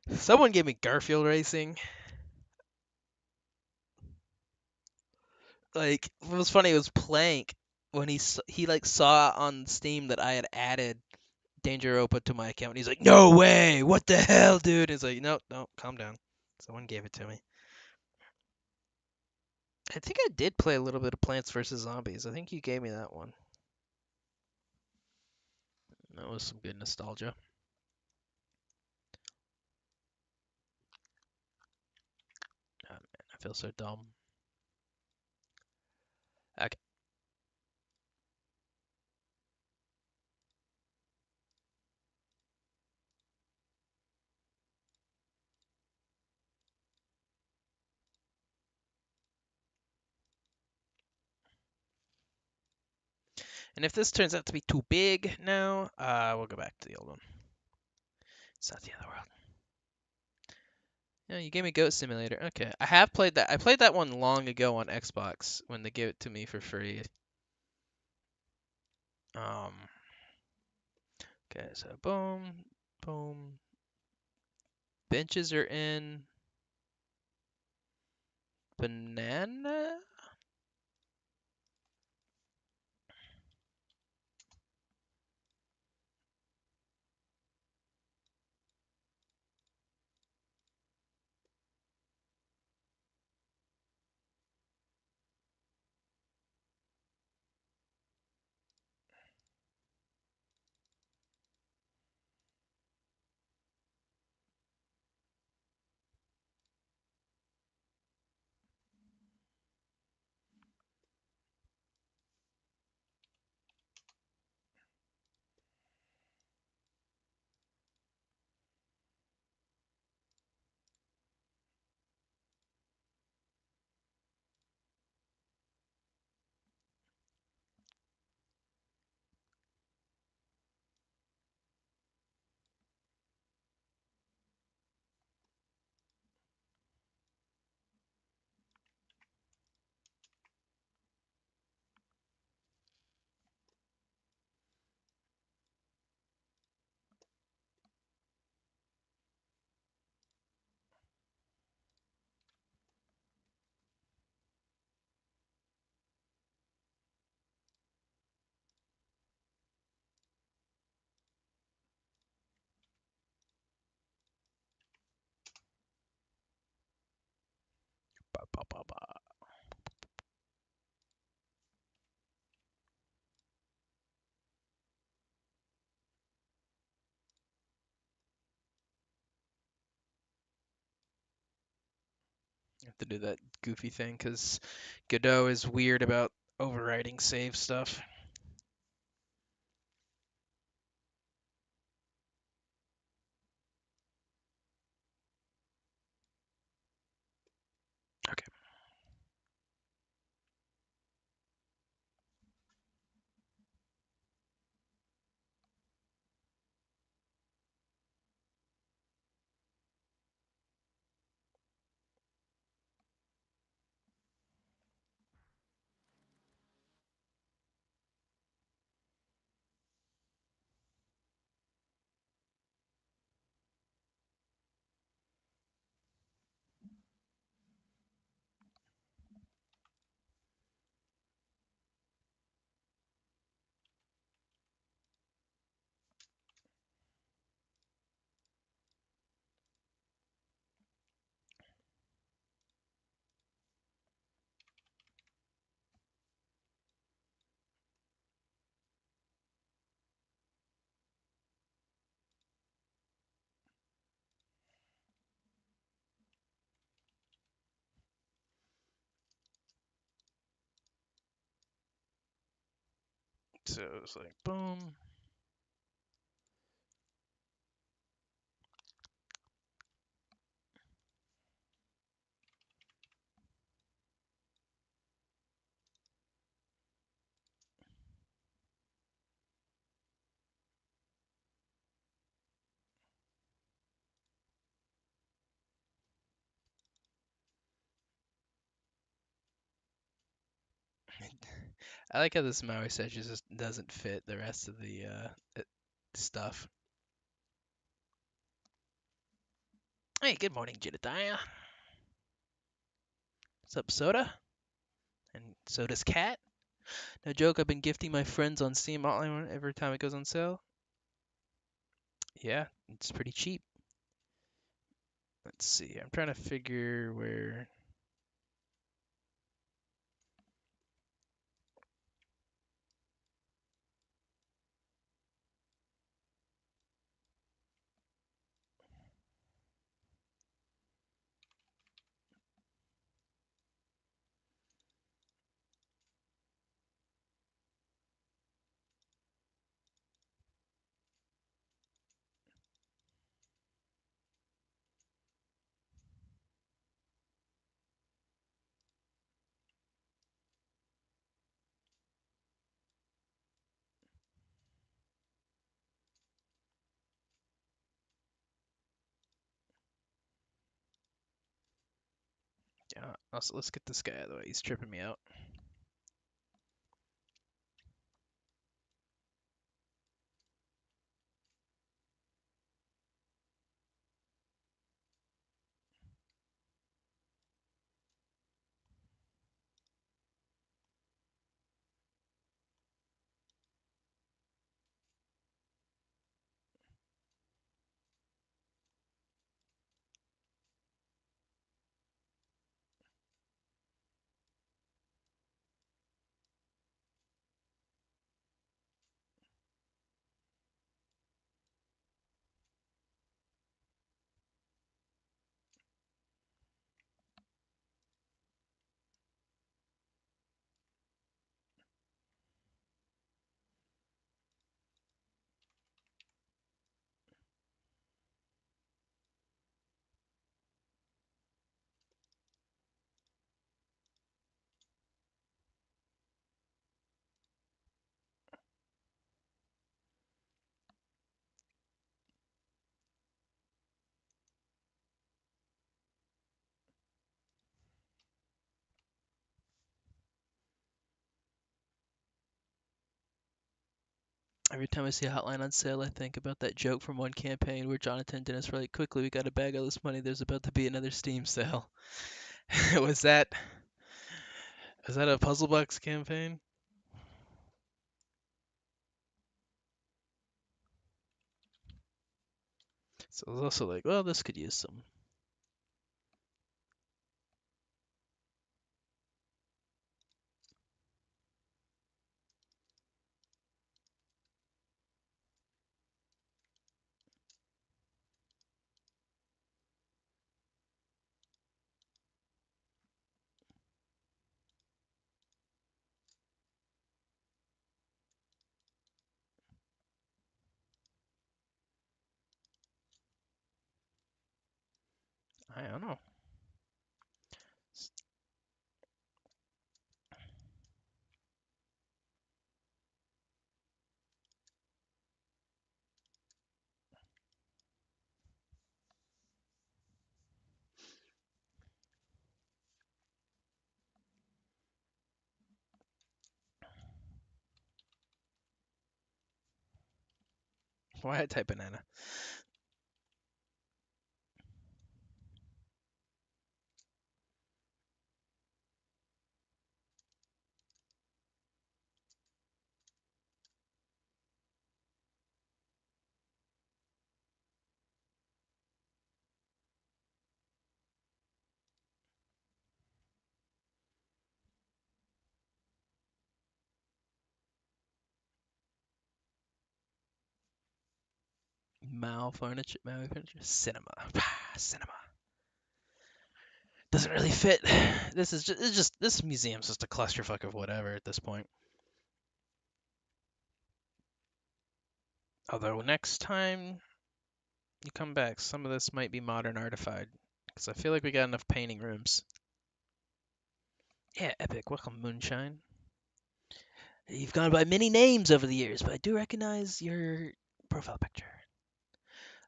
Someone gave me Garfield Racing. Like what was funny was Plank when he like saw on Steam that I had added Danger Opa to my account. And he's like, "No way! What the hell, dude?" He's like, "No, no, calm down." Someone gave it to me. I think I did play a little bit of Plants vs Zombies. I think you gave me that one. That was some good nostalgia. Oh man, I feel so dumb. Okay. And if this turns out to be too big now, we'll go back to the old one. It's not the other world. Yeah, you gave me Goat Simulator. Okay, I have played that. I played that one long ago on Xbox when they gave it to me for free. Um. Okay, so boom, boom. Benches are in. Banana. to do that goofy thing because Godot is weird about overwriting save stuff. Okay. So it's like boom. I like how this Maui set just doesn't fit the rest of the stuff. Hey, good morning, Jedediah. What's up, Soda? And Soda's cat. No joke, I've been gifting my friends on Steam Hotline every time it goes on sale. Yeah, it's pretty cheap. Let's see. I'm trying to figure where. Yeah, also, let's get this guy out of the way. He's tripping me out. Every time I see a Hotline on sale, I think about that joke from one campaign where Jonathan Dennis were like, "Quickly, we got to bag all this money. There's about to be another Steam sale." was that was that a Puzzle Box campaign? So I was also like, well, this could use some. I don't know. Why did I type banana? Maui furniture, cinema, cinema. Doesn't really fit. This museum's just a clusterfuck of whatever at this point. Although next time you come back, some of this might be modern artified, because I feel like we got enough painting rooms. Yeah, epic. Welcome, Moonshine. You've gone by many names over the years, but I do recognize your profile picture.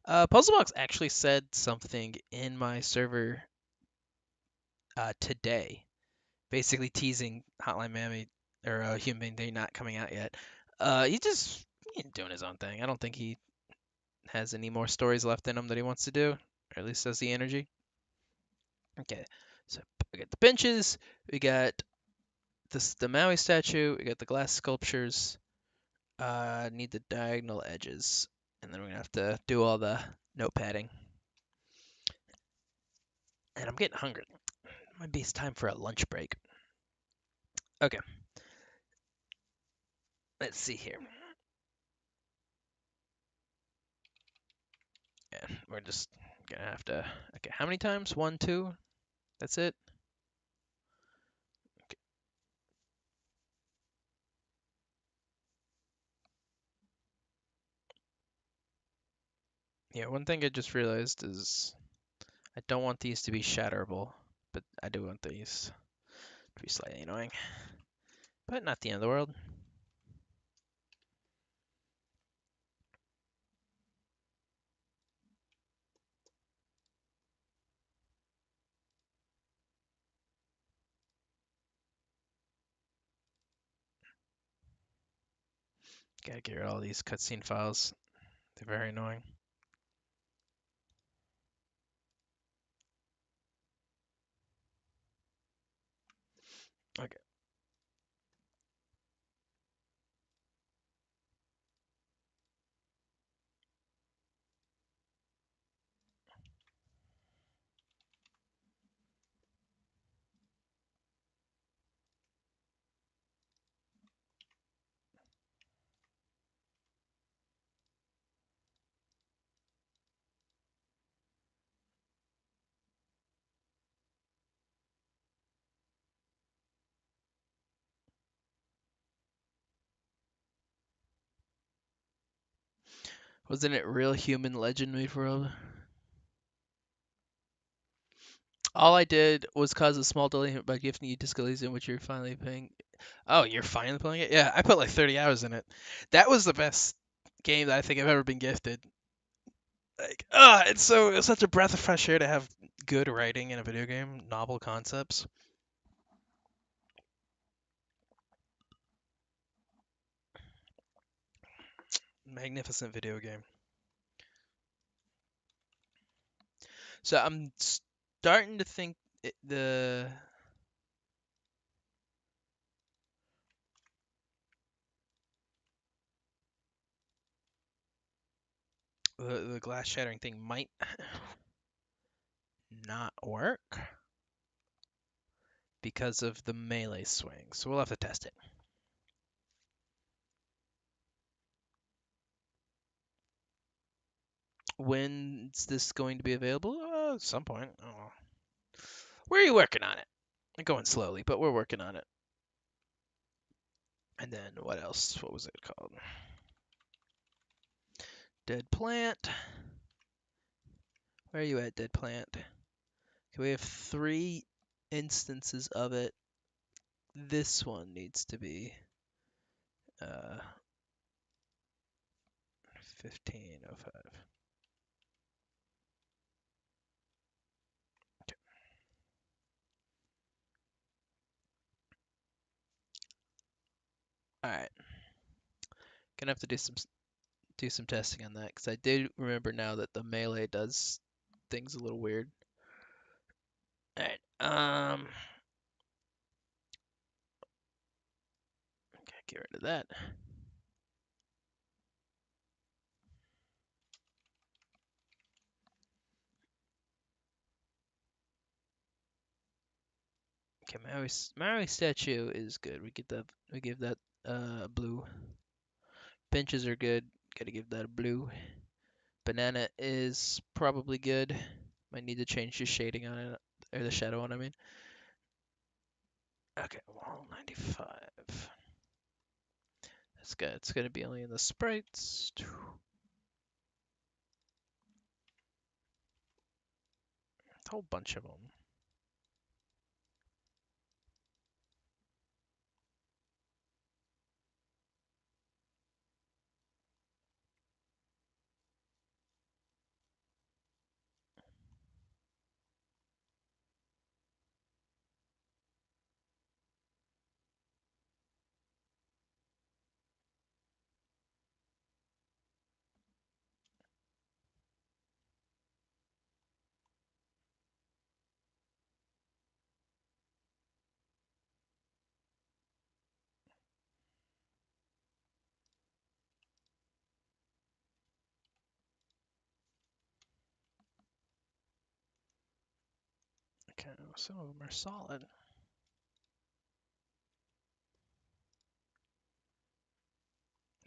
Puzzlebox actually said something in my server today, basically teasing Hotline Miami or Human Day not coming out yet. He's doing his own thing. I don't think he has any more stories left in him that he wants to do, or at least has the energy. Okay, so we got the benches, we got the Maui statue, we got the glass sculptures. Need the diagonal edges, and then we're gonna have to do all the note padding. And I'm getting hungry. Might be time for a lunch break. Okay, let's see here. Yeah, we're just gonna have to. Okay, how many times? One, two. That's it. Okay. Yeah, one thing I just realized is I don't want these to be shatterable, but I do want these to be slightly annoying. But not the end of the world. Gotta get rid of all these cutscene files. They're very annoying. Okay. Wasn't it Real Human Legend made for World? All I did was cause a small delay by gifting you Disco in which you're finally playing. Oh, you're finally playing it? Yeah, I put like 30 hours in it. That was the best game that I think I've ever been gifted. Like, it's such a breath of fresh air to have good writing in a video game, novel concepts. Magnificent video game. So I'm starting to think the glass shattering thing might not work because of the melee swing. So we'll have to test it. When's this going to be available? At some point. Oh. We're working on it. We're going slowly, but we're working on it. And then what else? What was it called? Dead Plant. Where are you at, Dead Plant? So we have 3 instances of it. This one needs to be 1505. All right, gonna have to do some testing on that because I did remember now that the melee does things a little weird. All right, get rid of that. Okay, Maui statue is good. We give that blue. Benches are good. Gotta give that a blue. Banana is probably good. Might need to change the shading on it, or the shadow on, I mean. Okay, wall 95. That's good. It's gonna be only in the sprites. It's a whole bunch of them. Okay, some of them are solid.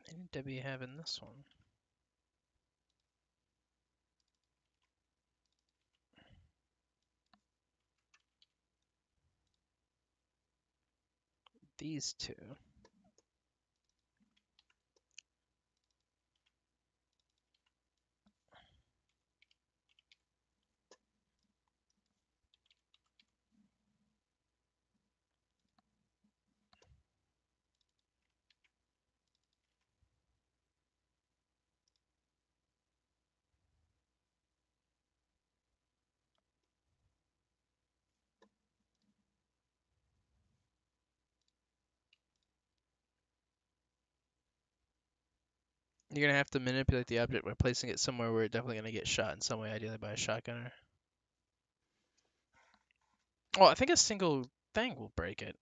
They need to be having this one. These two. You're gonna have to manipulate the object by placing it somewhere where it's definitely gonna get shot in some way, ideally by a shotgunner. Well, I think a single thing will break it.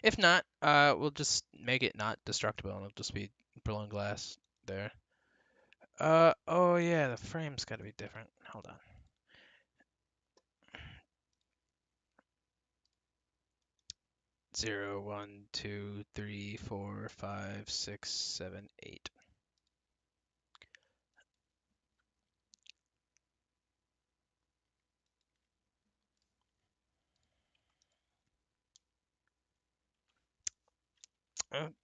If not, we'll just make it not destructible and it'll just be blown glass there. Oh yeah, the frame's gotta be different. Hold on. 0, 1, 2, 3, 4, 5, 6, 7, 8.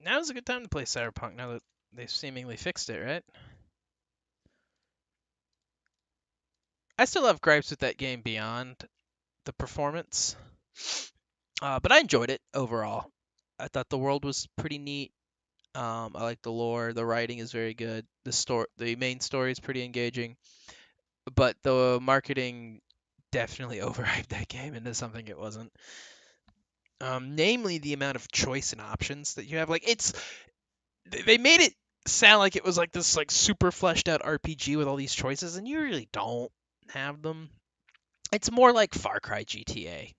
Now's a good time to play Cyberpunk now that they've seemingly fixed it, right? I still have gripes with that game beyond the performance, but I enjoyed it overall. I thought the world was pretty neat. I like the lore. The writing is very good. The main story is pretty engaging, but the marketing definitely overhyped that game into something it wasn't. Namely, the amount of choice and options that you have. Like they made it sound like it was like this like super fleshed out RPG with all these choices, and you really don't have them. It's more like Far Cry GTA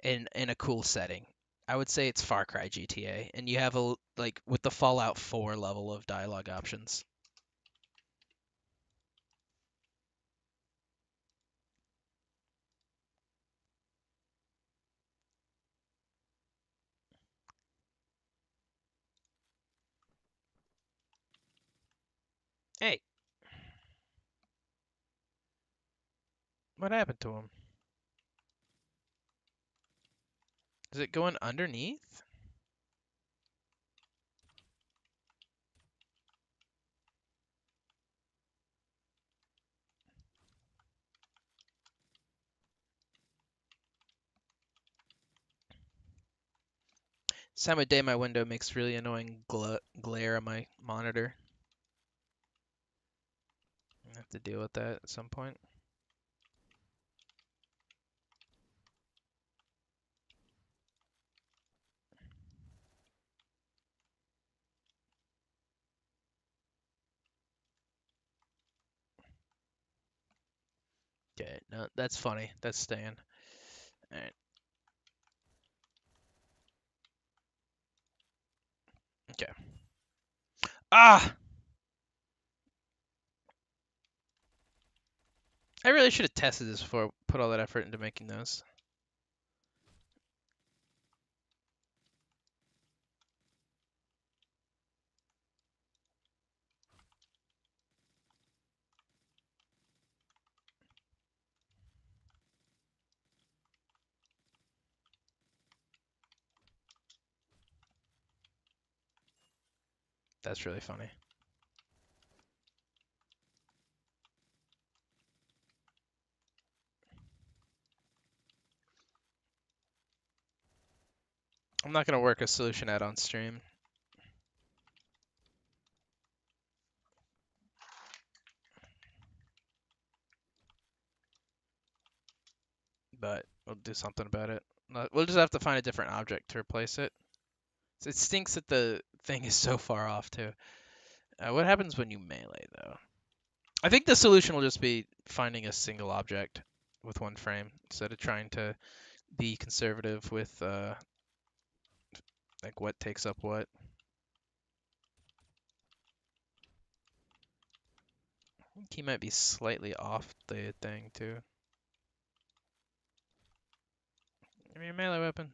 in a cool setting. I would say it's Far Cry GTA, and you have a like with the Fallout 4 level of dialogue options. Hey, what happened to him? Is it going underneath? This time of day, my window makes really annoying glare on my monitor. I have to deal with that at some point. Okay, no, that's funny. That's staying. All right. Okay. Ah! I really should have tested this before I put all that effort into making those. That's really funny. I'm not gonna work a solution out on stream, but we'll do something about it. We'll just have to find a different object to replace it. It stinks that the thing is so far off too. What happens when you melee though? I think the solution will just be finding a single object with one frame instead of trying to be conservative with like what takes up what. I think he might be slightly off the thing too. Give me a melee weapon.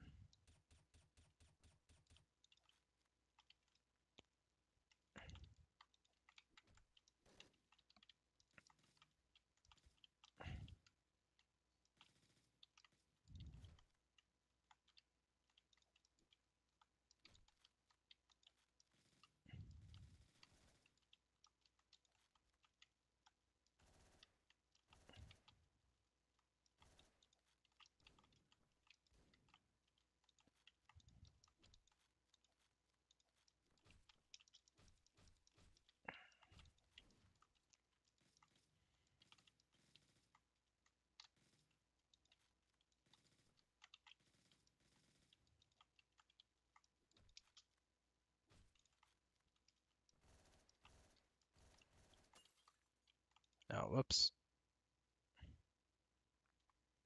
Oh, whoops.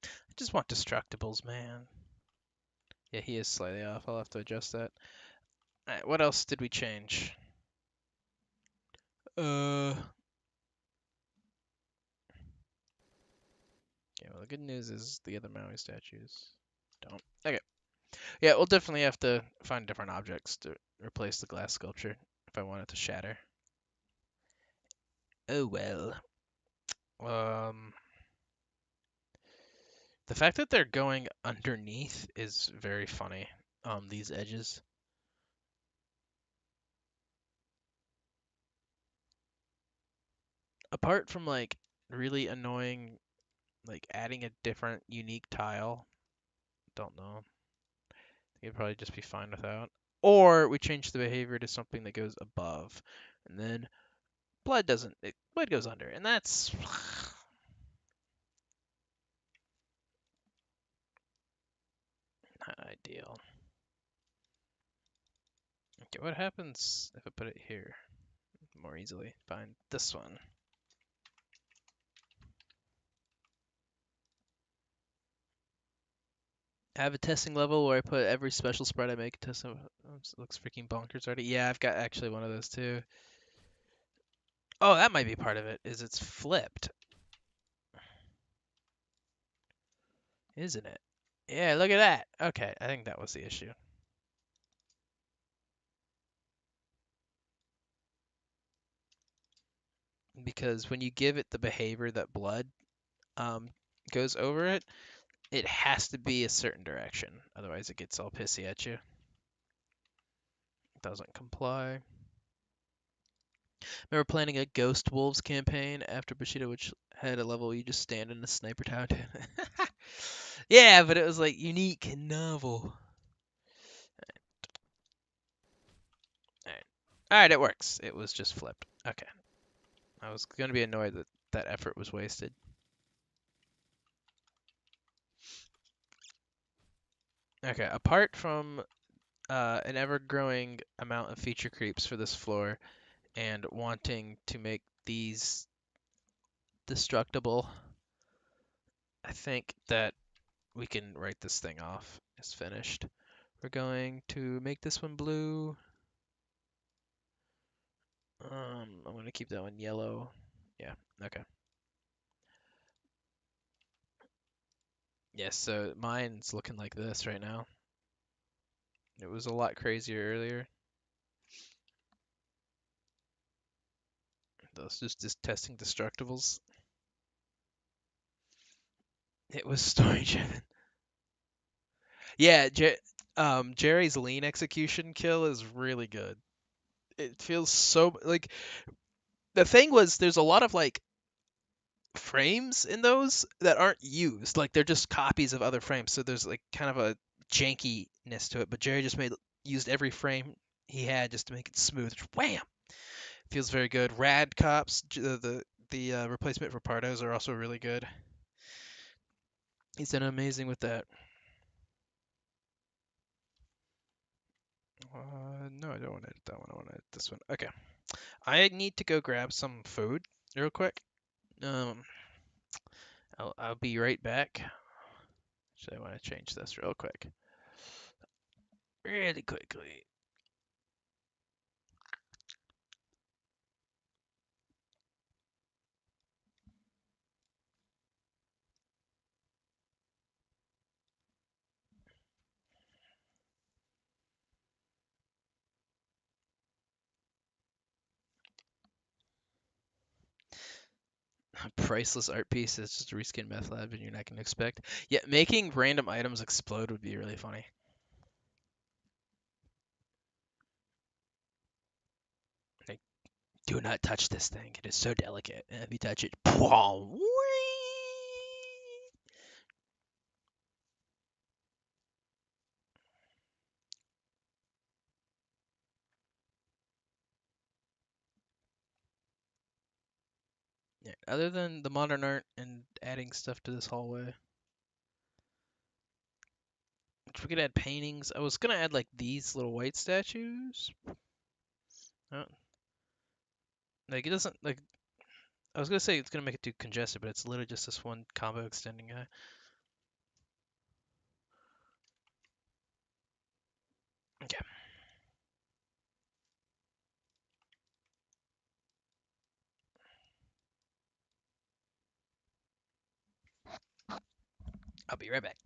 I just want destructibles, man. Yeah, he is slightly off. I'll have to adjust that. Alright, what else did we change? Okay, well, the good news is the other Maui statues don't. Okay. Yeah, we'll definitely have to find different objects to replace the glass sculpture if I want it to shatter. Oh well. Um, the fact that they're going underneath is very funny. These edges. Apart from like really annoying, like adding a different unique tile. Don't know. You'd probably just be fine without. Or we change the behavior to something that goes above, and then blood doesn't. Blood goes under, and that's not ideal. Okay, what happens if I put it here? More easily find this one. I have a testing level where I put every special sprite I make test. It looks freaking bonkers already. Yeah, I've got actually one of those too. Oh, that might be part of it. Is it's flipped, isn't it? Yeah, look at that. Okay, I think that was the issue. Because when you give it the behavior that blood um, goes over it, it has to be a certain direction. Otherwise, it gets all pissy at you. It doesn't comply. Remember planning a Ghost Wolves campaign after Bushido, which had a level where you just stand in a sniper tower. Yeah, but it was like unique and novel. All right, it works. It was just flipped. Okay. I was gonna be annoyed that that effort was wasted. Okay, apart from an ever-growing amount of feature creeps for this floor and wanting to make these destructible, I think that we can write this thing off as finished. We're going to make this one blue. I'm going to keep that one yellow. Yeah, okay. Yes, so mine's looking like this right now. It was a lot crazier earlier. Those just testing destructibles. It was story driven. Yeah, Jerry's lean execution kill is really good. It feels so like the thing was there's a lot of like frames in those that aren't used. Like they're just copies of other frames. So there's like kind of a jankiness to it. But Jerry just used every frame he had just to make it smooth. Wham! Feels very good. Rad cops, the replacement for Pardos are also really good. He's done amazing with that. No, I don't want to edit that one. I want to edit this one. Okay. I need to go grab some food real quick. Um, I'll be right back. Actually, I want to change this real quick. Really quickly. A priceless art piece is just a reskin meth lab and you're not going to expect. Yeah, making random items explode would be really funny. Like, do not touch this thing. It is so delicate. And if you touch it, yeah, other than the modern art and adding stuff to this hallway, which we could add paintings. I was gonna add like these little white statues. Uh, Like it doesn't like I was gonna say it's gonna make it too congested, but it's literally just this one combo extending guy. Okay, I'll be right back.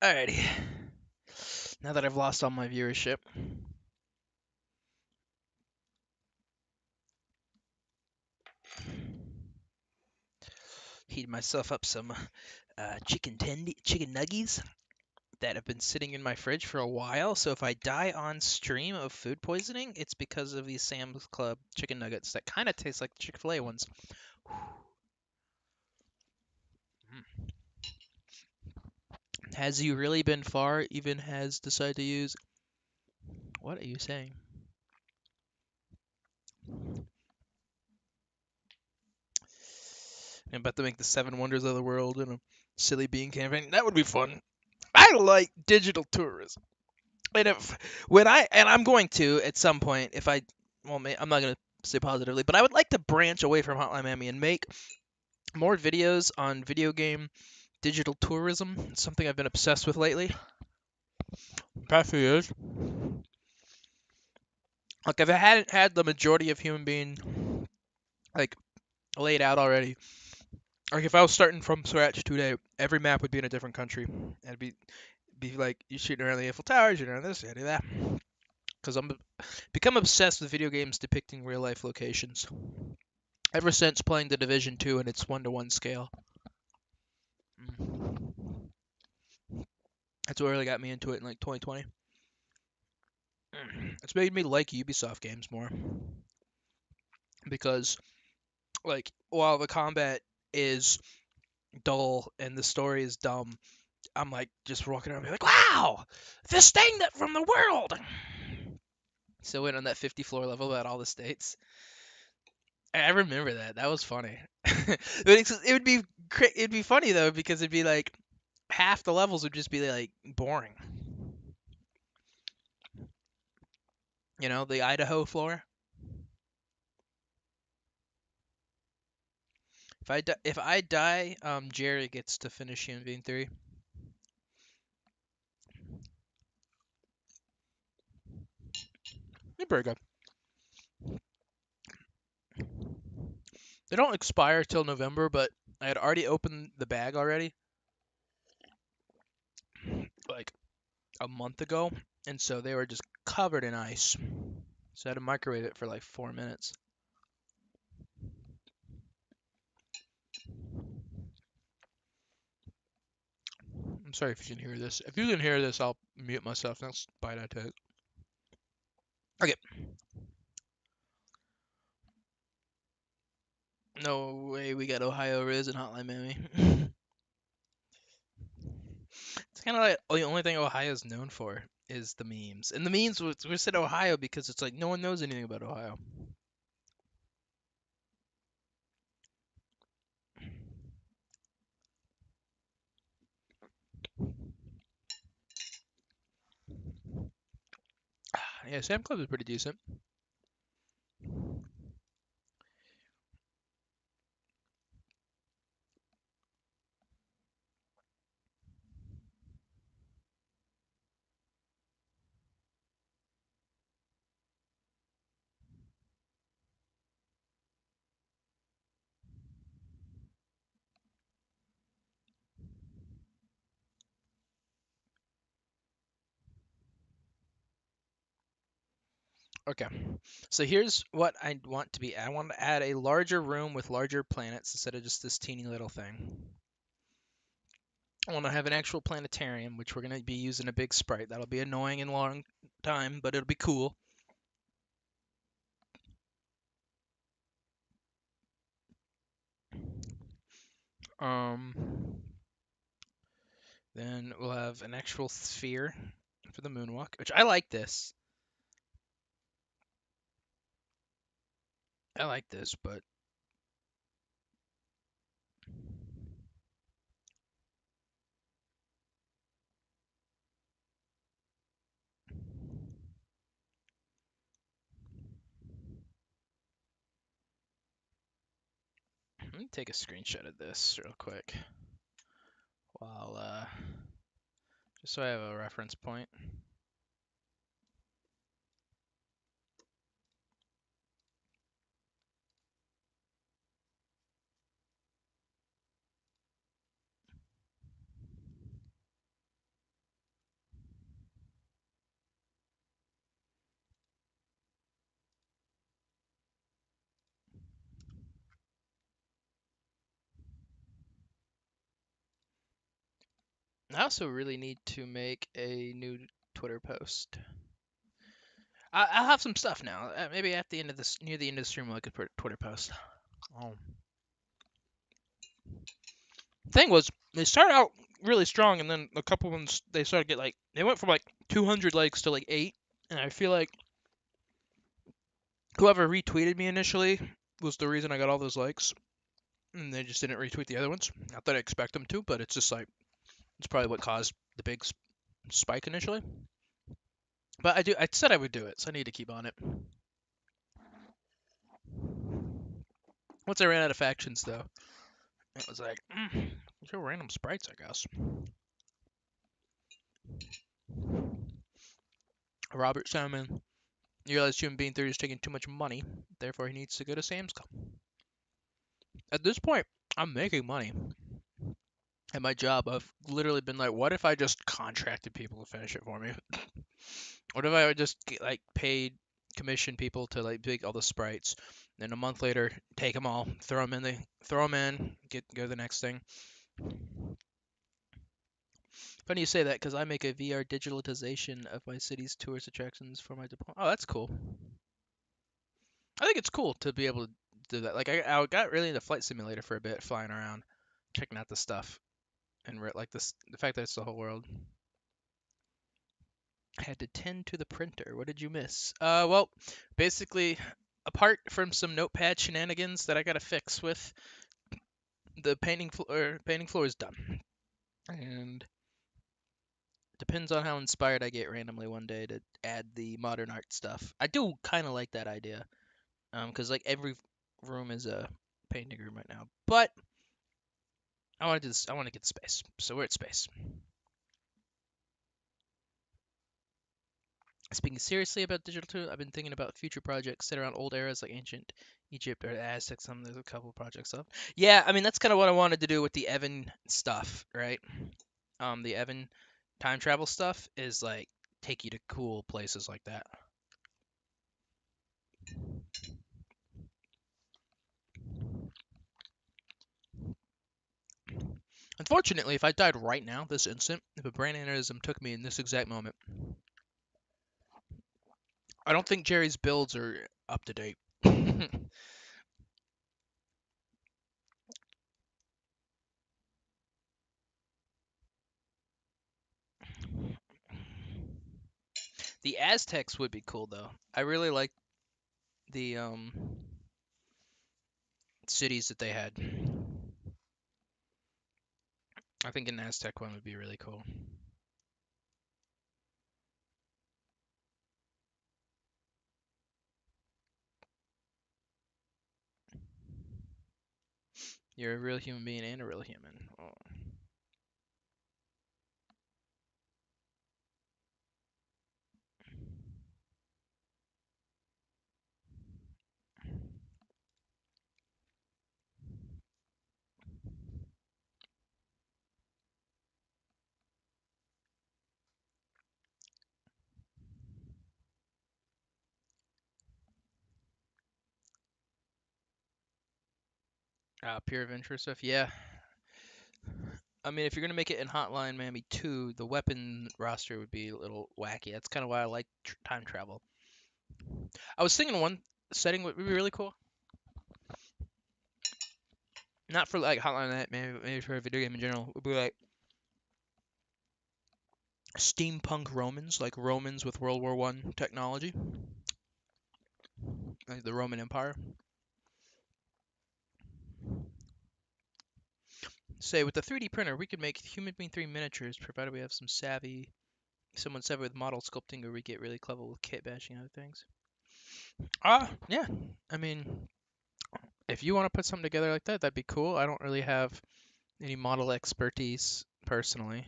Alrighty. Now that I've lost all my viewership, heat myself up some chicken nuggies that have been sitting in my fridge for a while. So if I die on stream of food poisoning, it's because of these Sam's Club chicken nuggets that kind of taste like the Chick-fil-A ones. Has you really been far? Even has decided to use. What are you saying? I'm about to make the Seven Wonders of the World in a silly bean campaign. That would be fun. I like digital tourism. And if when I'm going to at some point if I well I'm not gonna say positively, but I would like to branch away from Hotline Miami and make more videos on video game digital tourism. It's something I've been obsessed with lately. The past few years. Like if I hadn't had the majority of human being like laid out already, like if I was starting from scratch today, every map would be in a different country. It'd be like you shooting around the Eiffel Tower, shooting around this, shooting that. Because I'm become obsessed with video games depicting real life locations. Ever since playing The Division 2 in its 1-to-1 scale. That's what really got me into it in like 2020. It's made me like Ubisoft games more. Because, like, while the combat is dull and the story is dumb, I'm like just walking around and be like, wow, this thing that from the world. So went on that 50 floor level about all the states. I remember that. That was funny. It'd be funny though because it'd be like half the levels would just be like boring. You know, the Idaho floor. If I die, Jerry gets to finish Human Being 3. They're pretty good. They don't expire till November, but I had already opened the bag already, like a month ago, and so they were just covered in ice. So I had to microwave it for like 4 minutes. I'm sorry if you can hear this. If you can hear this, I'll mute myself. Next bite I take. Okay. No way we got Ohio Riz and Hotline Miami. It's kind of like the only thing Ohio's known for is the memes. And the memes we said Ohio because it's like no one knows anything about Ohio. Yeah, Sam Club is pretty decent. Okay, so here's what I want to be. I want to add a larger room with larger planets instead of just this teeny little thing. I want to have an actual planetarium, which we're going to be using a big sprite. That'll be annoying in a long time, but it'll be cool. Um, then we'll have an actual sphere for the moonwalk, which I like this. I like this, but let me take a screenshot of this real quick. While just so I have a reference point. I also really need to make a new Twitter post. I'll have some stuff now. Maybe at the end of this, near the end of the stream, I could put a Twitter post. Oh. Thing was, they started out really strong, and then a couple ones they started to get like they went from like 200 likes to like 8, and I feel like whoever retweeted me initially was the reason I got all those likes, and they just didn't retweet the other ones. Not that I expect them to, but it's just like it's probably what caused the big spike initially. But I said I would do it, so I need to keep on it. Once I ran out of factions, though, it was like, these are random sprites, I guess. Robert Salmon realized Human Being 30 is taking too much money, therefore he needs to go to Sam's Club. At this point, I'm making money at my job. I've literally been like, what if I just contracted people to finish it for me? What if I would just get, like paid commission people to like make all the sprites, then a month later take them all, throw them in, go to the next thing. Funny you say that because I make a VR digitalization of my city's tourist attractions for my deployment. Oh, that's cool. I think it's cool to be able to do that. Like I got really into Flight Simulator for a bit, flying around, checking out the stuff, and like the fact that it's the whole world. I had to tend to the printer. What did you miss? Well, basically, apart from some notepad shenanigans that I gotta fix with the painting floor is done, and depends on how inspired I get randomly one day to add the modern art stuff. I do kind of like that idea, because like every room is a painting room right now, but I want to do this. I want to get space, so we're at space. Speaking seriously about digital too, I've been thinking about future projects set around old eras like ancient Egypt or the Aztecs. There's a couple projects up. Yeah, I mean that's kind of what I wanted to do with the Evan stuff, right? The Evan time travel stuff is like take you to cool places like that. Unfortunately, if I died right now, this instant, if a brain aneurysm took me in this exact moment, I don't think Jerry's builds are up to date. The Aztecs would be cool though. I really like the cities that they had. I think an Aztec one would be really cool. You're a real human being and a real human. Oh. Pure adventure stuff. Yeah. I mean, if you're gonna make it in Hotline Miami 2, the weapon roster would be a little wacky. That's kind of why I like time travel. I was thinking one setting would be really cool. Not for like Hotline Miami, maybe for a video game in general. Would be like steampunk Romans, like Romans with World War One technology, like the Roman Empire. Say with the 3D printer, we could make human being 3 miniatures, provided we have someone savvy with model sculpting, or we get really clever with kit bashing and other things. Yeah. I mean, if you want to put something together like that, that'd be cool. I don't really have any model expertise personally.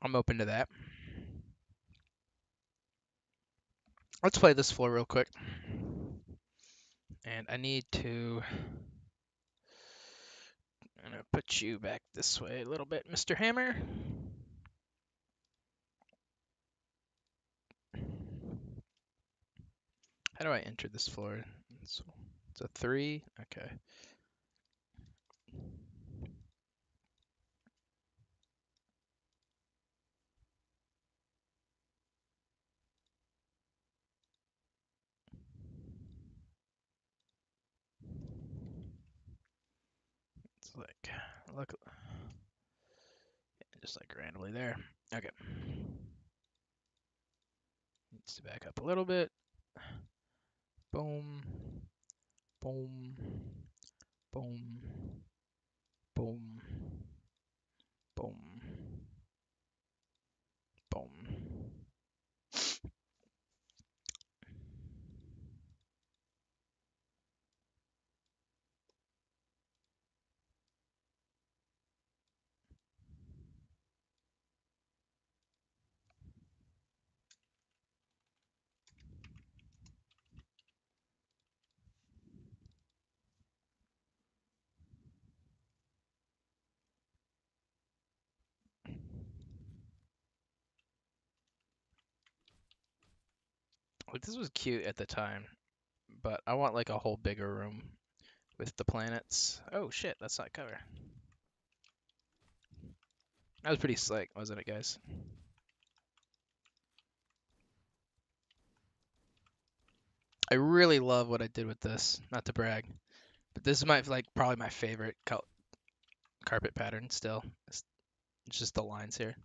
I'm open to that. Let's play this floor real quick. And I need to. I'm gonna put you back this way a little bit, Mr. Hammer. How do I enter this floor? It's a 3. Okay. like, look, just like randomly there. Okay. Needs to back up a little bit. Boom, boom, boom, boom, boom, boom. Like, this was cute at the time, but I want like a whole bigger room with the planets. Oh shit, that's not cover. That was pretty slick, wasn't it, guys? I really love what I did with this. Not to brag, but this is my like probably my favorite carpet pattern still. It's just the lines here.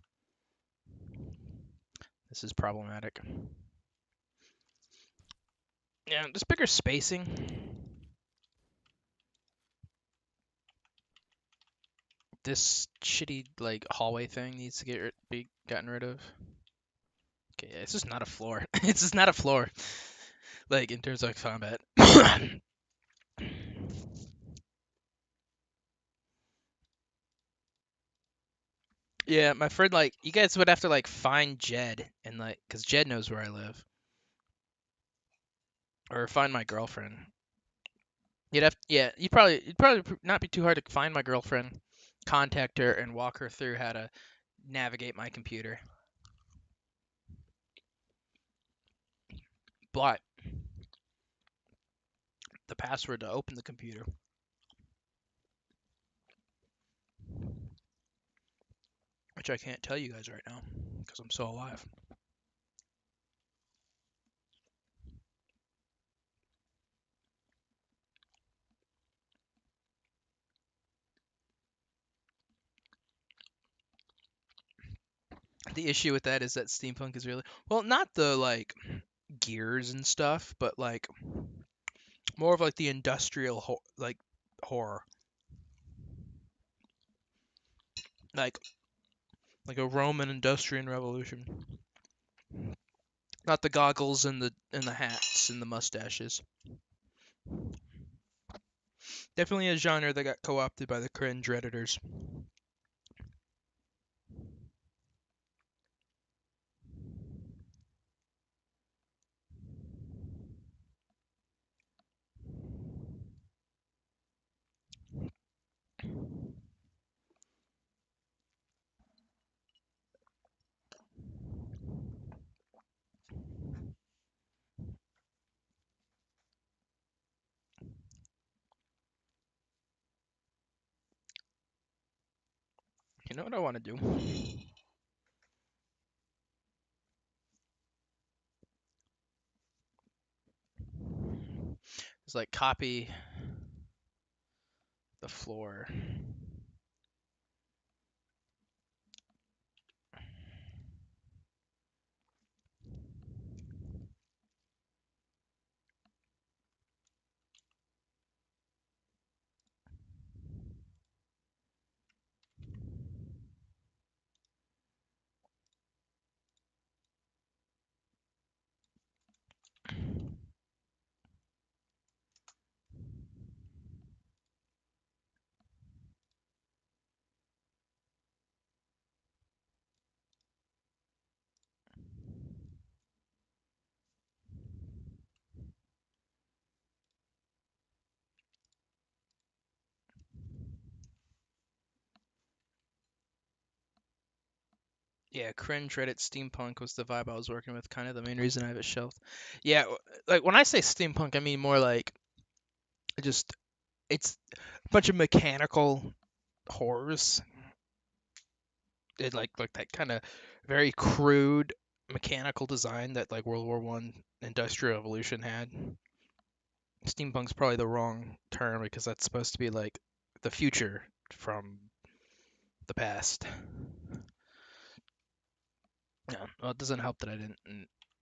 This is problematic. Yeah, just bigger spacing. This shitty like hallway thing needs to be gotten rid of. Okay, yeah, it's just not a floor. It's just not a floor. Like in terms of combat. Yeah, my friend, like, you guys would have to like find Jed and like, cause Jed knows where I live, or find my girlfriend. Yeah, it'd probably not be too hard to find my girlfriend, contact her, and walk her through how to navigate my computer. But the password to open the computer, which I can't tell you guys right now, cause I'm still alive. The issue with that is that steampunk is really well, not the like gears and stuff, but like more of like the industrial like horror, like a Roman industrial revolution. Not the goggles and the hats and the mustaches. Definitely a genre that got co-opted by the cringe redditors. You know what I want to do? It's like copy the floor. Yeah, cringe Reddit steampunk was the vibe I was working with. Kind of the main reason I have it shelved. Yeah, like when I say steampunk, I mean more like just it's a bunch of mechanical horrors. It like that kind of very crude mechanical design that like World War One Industrial Revolution had. Steampunk's probably the wrong term because that's supposed to be like the future from the past. Yeah, well, it doesn't help that I didn't.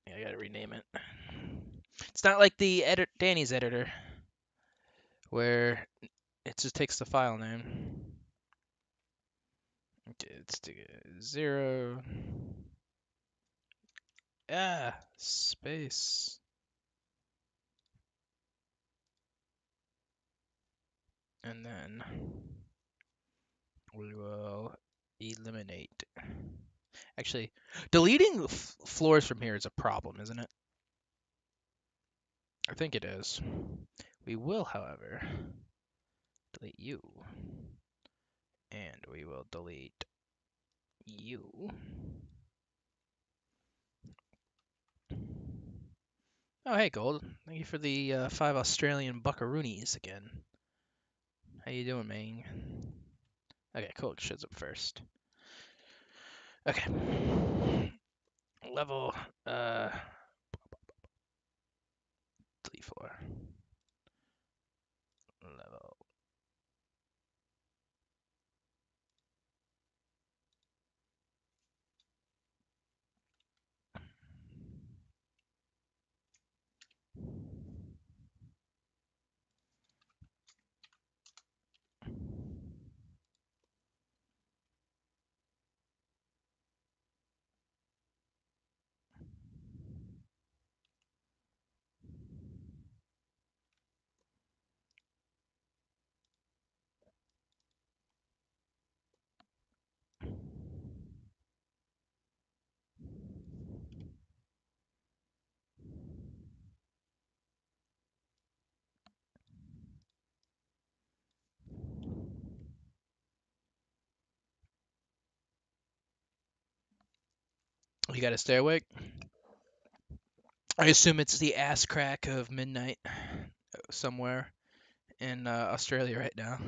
Yeah, I gotta rename it. It's not like the Danny's editor, where it just takes the file name. Okay, let's do 0. Space. And then we will eliminate. Actually, deleting floors from here is a problem, isn't it? I think it is. We will, however, delete you. And we will delete you. Oh, hey, Gold. Thank you for the 5 Australian buckaroonies again. How you doing, man? Okay, cool. It shows up first. Okay. Level, delete floor. Level. You gotta stay awake. I assume it's the ass crack of midnight somewhere in Australia right now.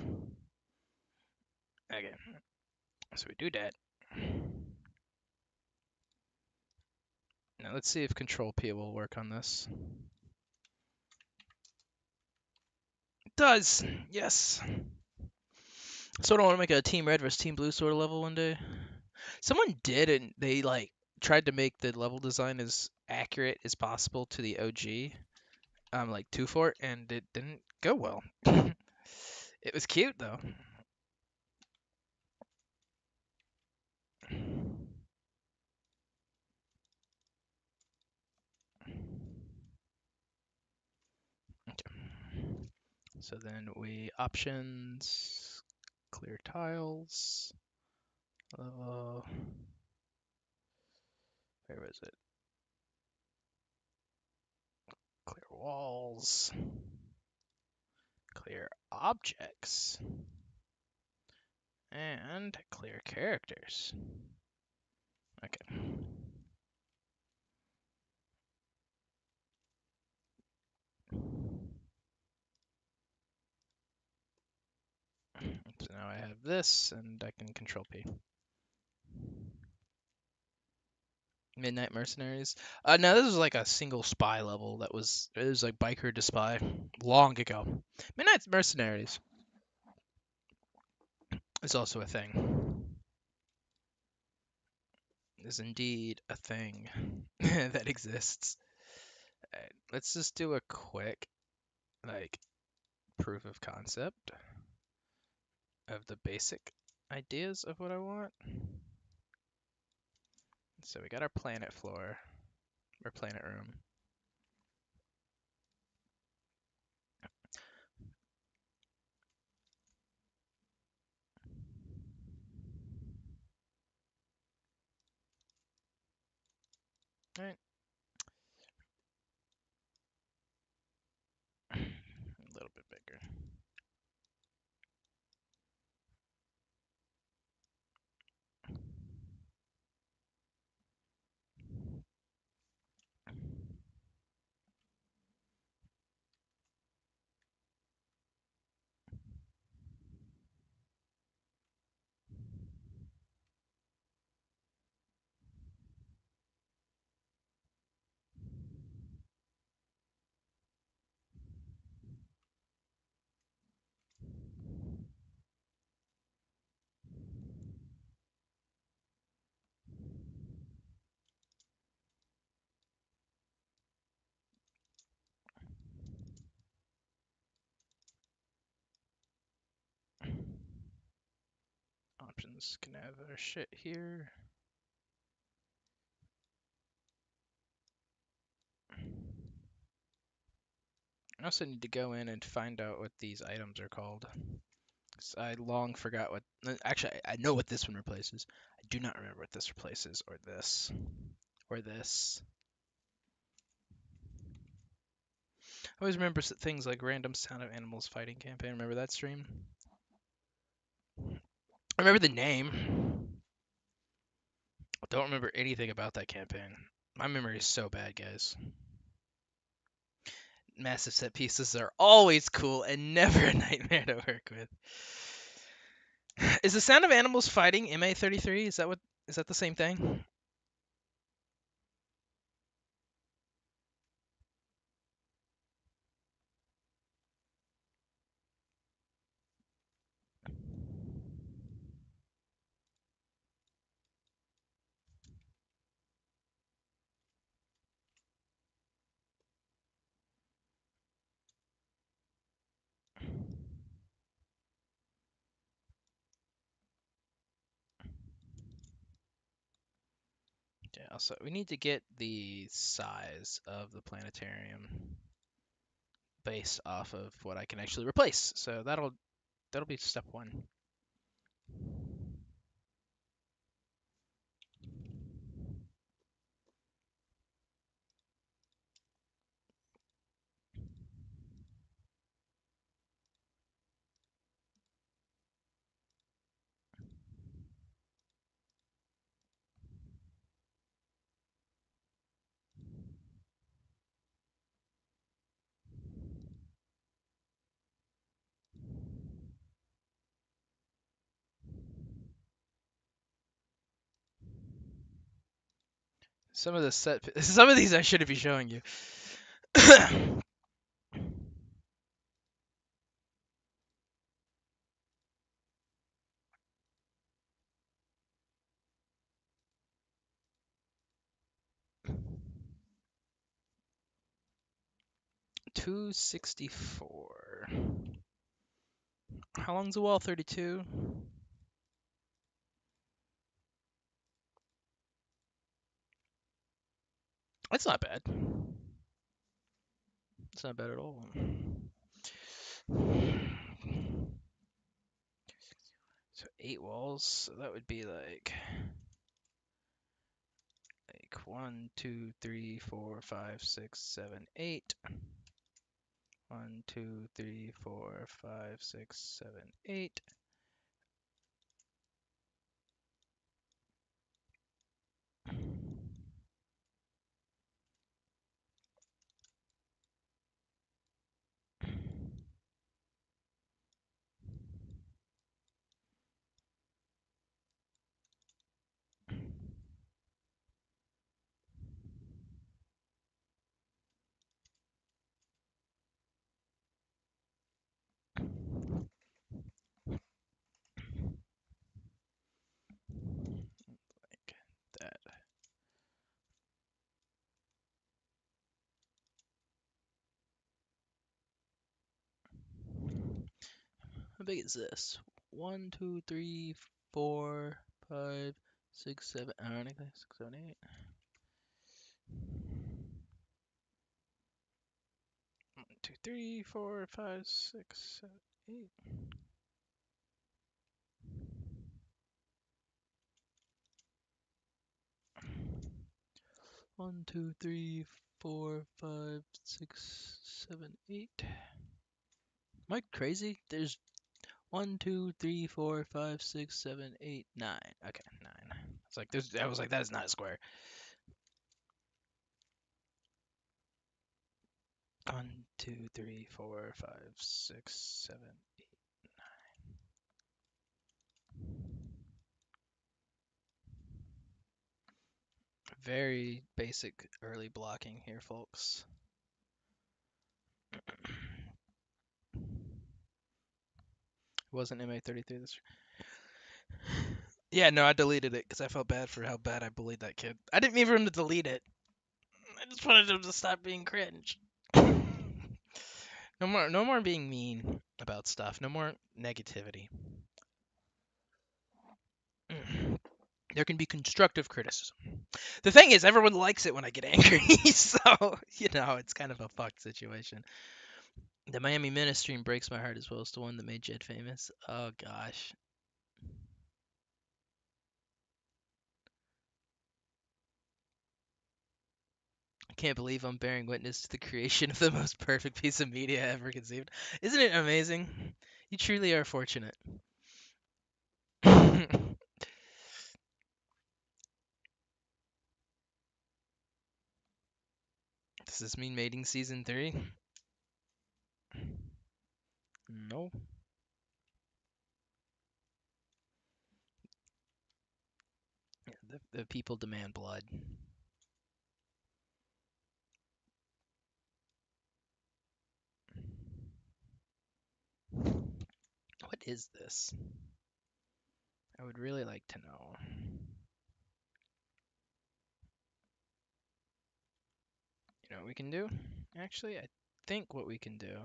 Okay, so we do that. Now let's see if Control P will work on this. It does! Yes! So I don't want to make a Team Red versus Team Blue sort of level one day. Someone did, and they like tried to make the level design as accurate as possible to the OG, like 2 Fort, and it didn't go well. It was cute though. Okay. So then we options, clear tiles, level. Where was it? Clear walls, clear objects, and clear characters. Okay. So now I have this, and I can Control P. Midnight Mercenaries. No, this was like a single spy level that was, it was like Biker to Spy long ago. Midnight Mercenaries is also a thing. Is indeed a thing that exists. Alright, let's just do a quick, like, proof of concept of the basic ideas of what I want. So we got our planet floor, or planet room. Alright. A little bit bigger. just gonna have our shit here. I also need to go in and find out what these items are called. 'Cause I long forgot what. Actually, I know what this one replaces. I do not remember what this replaces, or this, or this. I always remember things like random sound of animals fighting campaign. Remember that stream? I remember the name. I don't remember anything about that campaign. My memory is so bad, guys. Massive set pieces are always cool and never a nightmare to work with. Is the sound of animals fighting MA33? Is that the same thing? Yeah, also we need to get the size of the planetarium based off of what I can actually replace. So that'll be step one. Some of these I shouldn't be showing you. 264. How long's the wall? 32. That's not bad. It's not bad at all. So 8 walls. So that would be like 1, 2, 3, 4, 5, 6, 7, 8. 1, 2, 3, 4, 5, 6, 7, 8. Like that. How big is this? 1, 2, 3, 4, 5, 6, 7. Ironically, 6, 7, 8. 1, 2, 3, 4, 5, 6, 7, 8. 1, 2, 3, 4, 5, 6, 7, 8. Am I crazy? There's 1, 2, 3, 4, 5, 6, 7, 8, 9. Okay, 9. It's like I was like, that is not a square. 1, 2, 3, 4, 5, 6, 7, 8. Very basic early blocking here, folks. It wasn't MA33 this. Yeah, no, I deleted it because I felt bad for how bad I bullied that kid. I didn't mean for him to delete it. I just wanted him to stop being cringe. No more being mean about stuff. No more negativity. There can be constructive criticism. The thing is, everyone likes it when I get angry, so it's kind of a fucked situation. The Miami Ministry breaks my heart as well as the one that made Jed famous. Oh gosh. I can't believe I'm bearing witness to the creation of the most perfect piece of media ever conceived. Isn't it amazing? You truly are fortunate. Does this mean mating season 3? No. Yeah, the people demand blood. What is this? I would really like to know. You know what we can do? Actually, I think what we can do.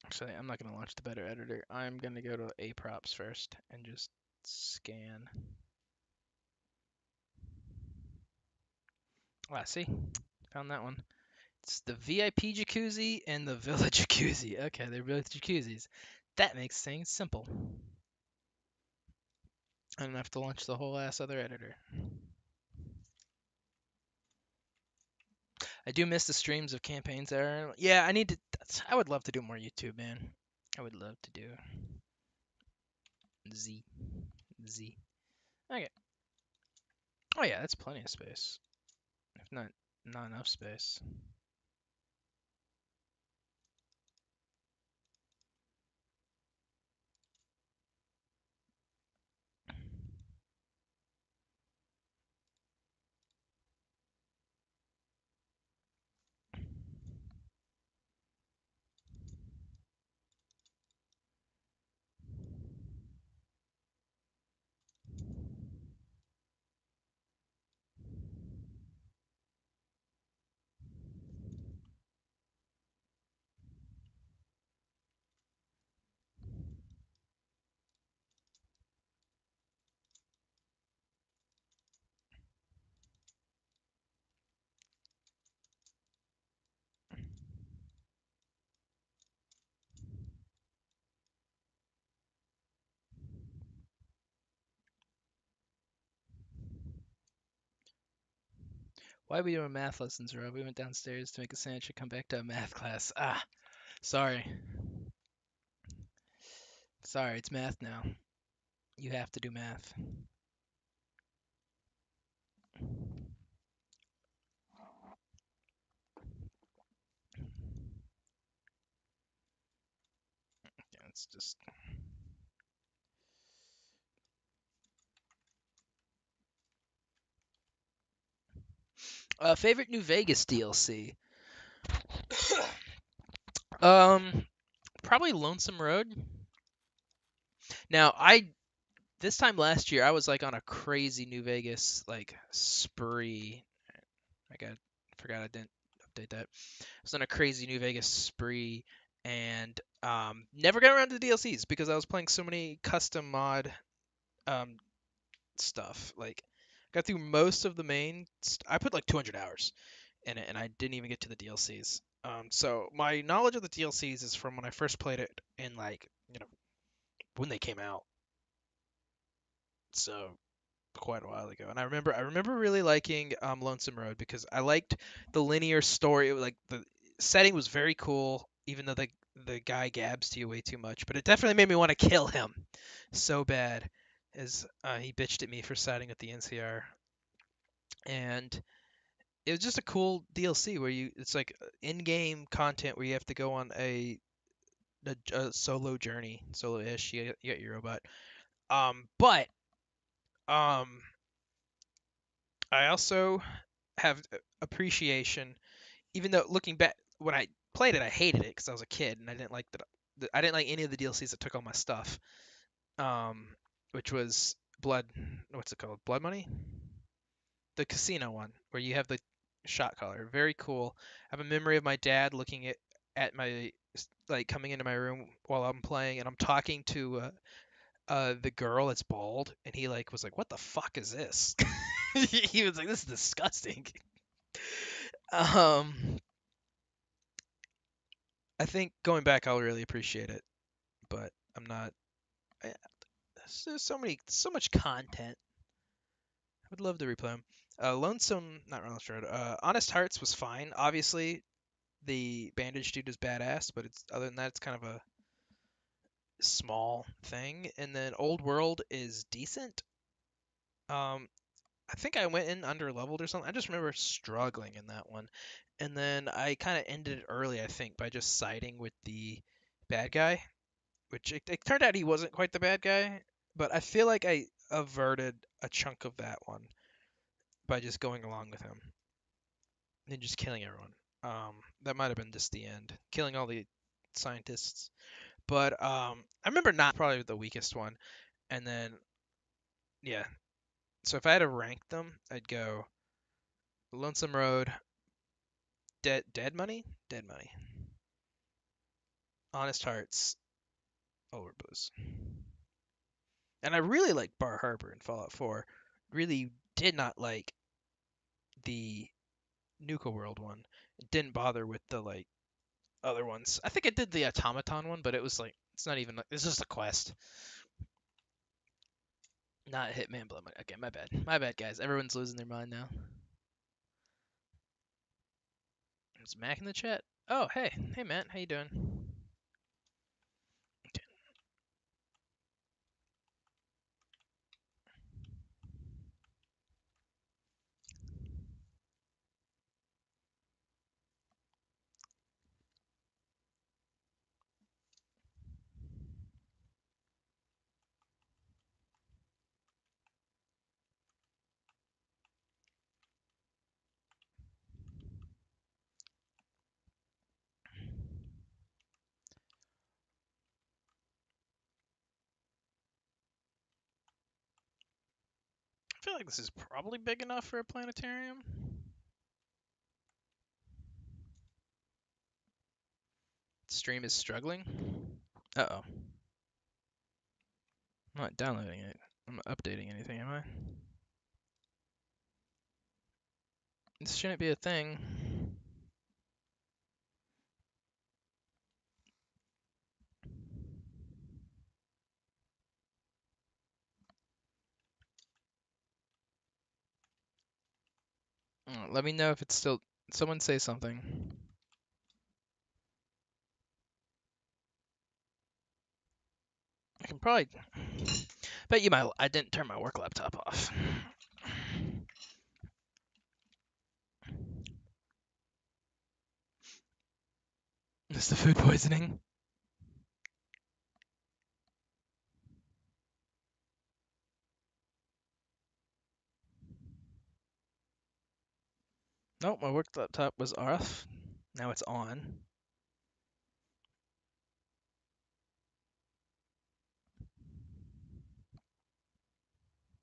Actually, I'm not going to launch the better editor. I'm going to go to A props first and just scan. Ah, see? Found that one. It's the VIP jacuzzi and the villa jacuzzi. Okay, they're both jacuzzis. That makes things simple. I don't have to launch the whole ass other editor. I do miss the streams of campaigns there. Yeah, I need to. I would love to do more YouTube, man. I would love to do Z. Z. Okay. Oh yeah, that's plenty of space. If not enough space. Why are we doing math lessons, Rob? We went downstairs to make a sandwich and come back to a math class. Ah, sorry. Sorry, it's math now. You have to do math. Yeah, it's just. Favorite New Vegas DLC? um, Probably Lonesome Road. Now, this time last year I was like on a crazy New Vegas like spree. I forgot I didn't update that. I was on a crazy New Vegas spree and never got around to the DLCs because I was playing so many custom mod um stuff. Like got through most of the main. I put like 200 hours in it, and I didn't even get to the DLCs. So my knowledge of the DLCs is from when I first played it in like when they came out. So quite a while ago. And I remember really liking Lonesome Road because I liked the linear story. Like the setting was very cool, even though the guy gabs to you way too much. But it definitely made me want to kill him so bad, as he bitched at me for siding with the NCR. And it was just a cool DLC where it's like in-game content where you have to go on a solo journey, solo-ish. You got your robot. But um, I also have appreciation, even though looking back when I played it, I hated it because I was a kid and I didn't like that. I didn't like any of the DLCs that took all my stuff. Um, which was Blood. What's it called? Blood Money. the casino one where you have the shot collar. Very cool. I have a memory of my dad looking at my like coming into my room while I'm playing, and I'm talking to the girl that's bald, and he like was like, "What the fuck is this?" He was like, "This is disgusting." Um, I think going back, I'll really appreciate it, but I'm not. I, there's so much content. I would love to replay them. Lonesome, not Lonesome Road. Honest Hearts was fine. Obviously, the bandage dude is badass, but it's other than that, it's kind of a small thing. And then Old World is decent. Um, I think I went in under leveled or something. I just remember struggling in that one. And then I kind of ended it early, I think, by just siding with the bad guy, which it turned out he wasn't quite the bad guy, but I feel like I averted a chunk of that one by just going along with him and just killing everyone. That might have been just the end, killing all the scientists. But I remember not probably the weakest one. And then yeah, so if I had to rank them, I'd go Lonesome Road, Dead Money, Honest Hearts, Overbooze. And I really like Bar Harbor in Fallout 4. Really did not like the Nuka World one. It didn't bother with the like other ones. I think I did the Automaton one, but it was like it's not even like it's just a quest. Not Hitman Blood Money. Okay, my bad. My bad, guys. Everyone's losing their mind now. Is Mac in the chat? Oh, hey. Hey, Matt. How you doing? Okay. I feel like this is probably big enough for a planetarium. Stream is struggling. Uh-oh. I'm not downloading it. I'm not updating anything, am I? This shouldn't be a thing. Let me know if it's still. Someone say something. I can probably. Bet you I didn't turn my work laptop off. Is the food poisoning? Nope, my work laptop was off. Now it's on.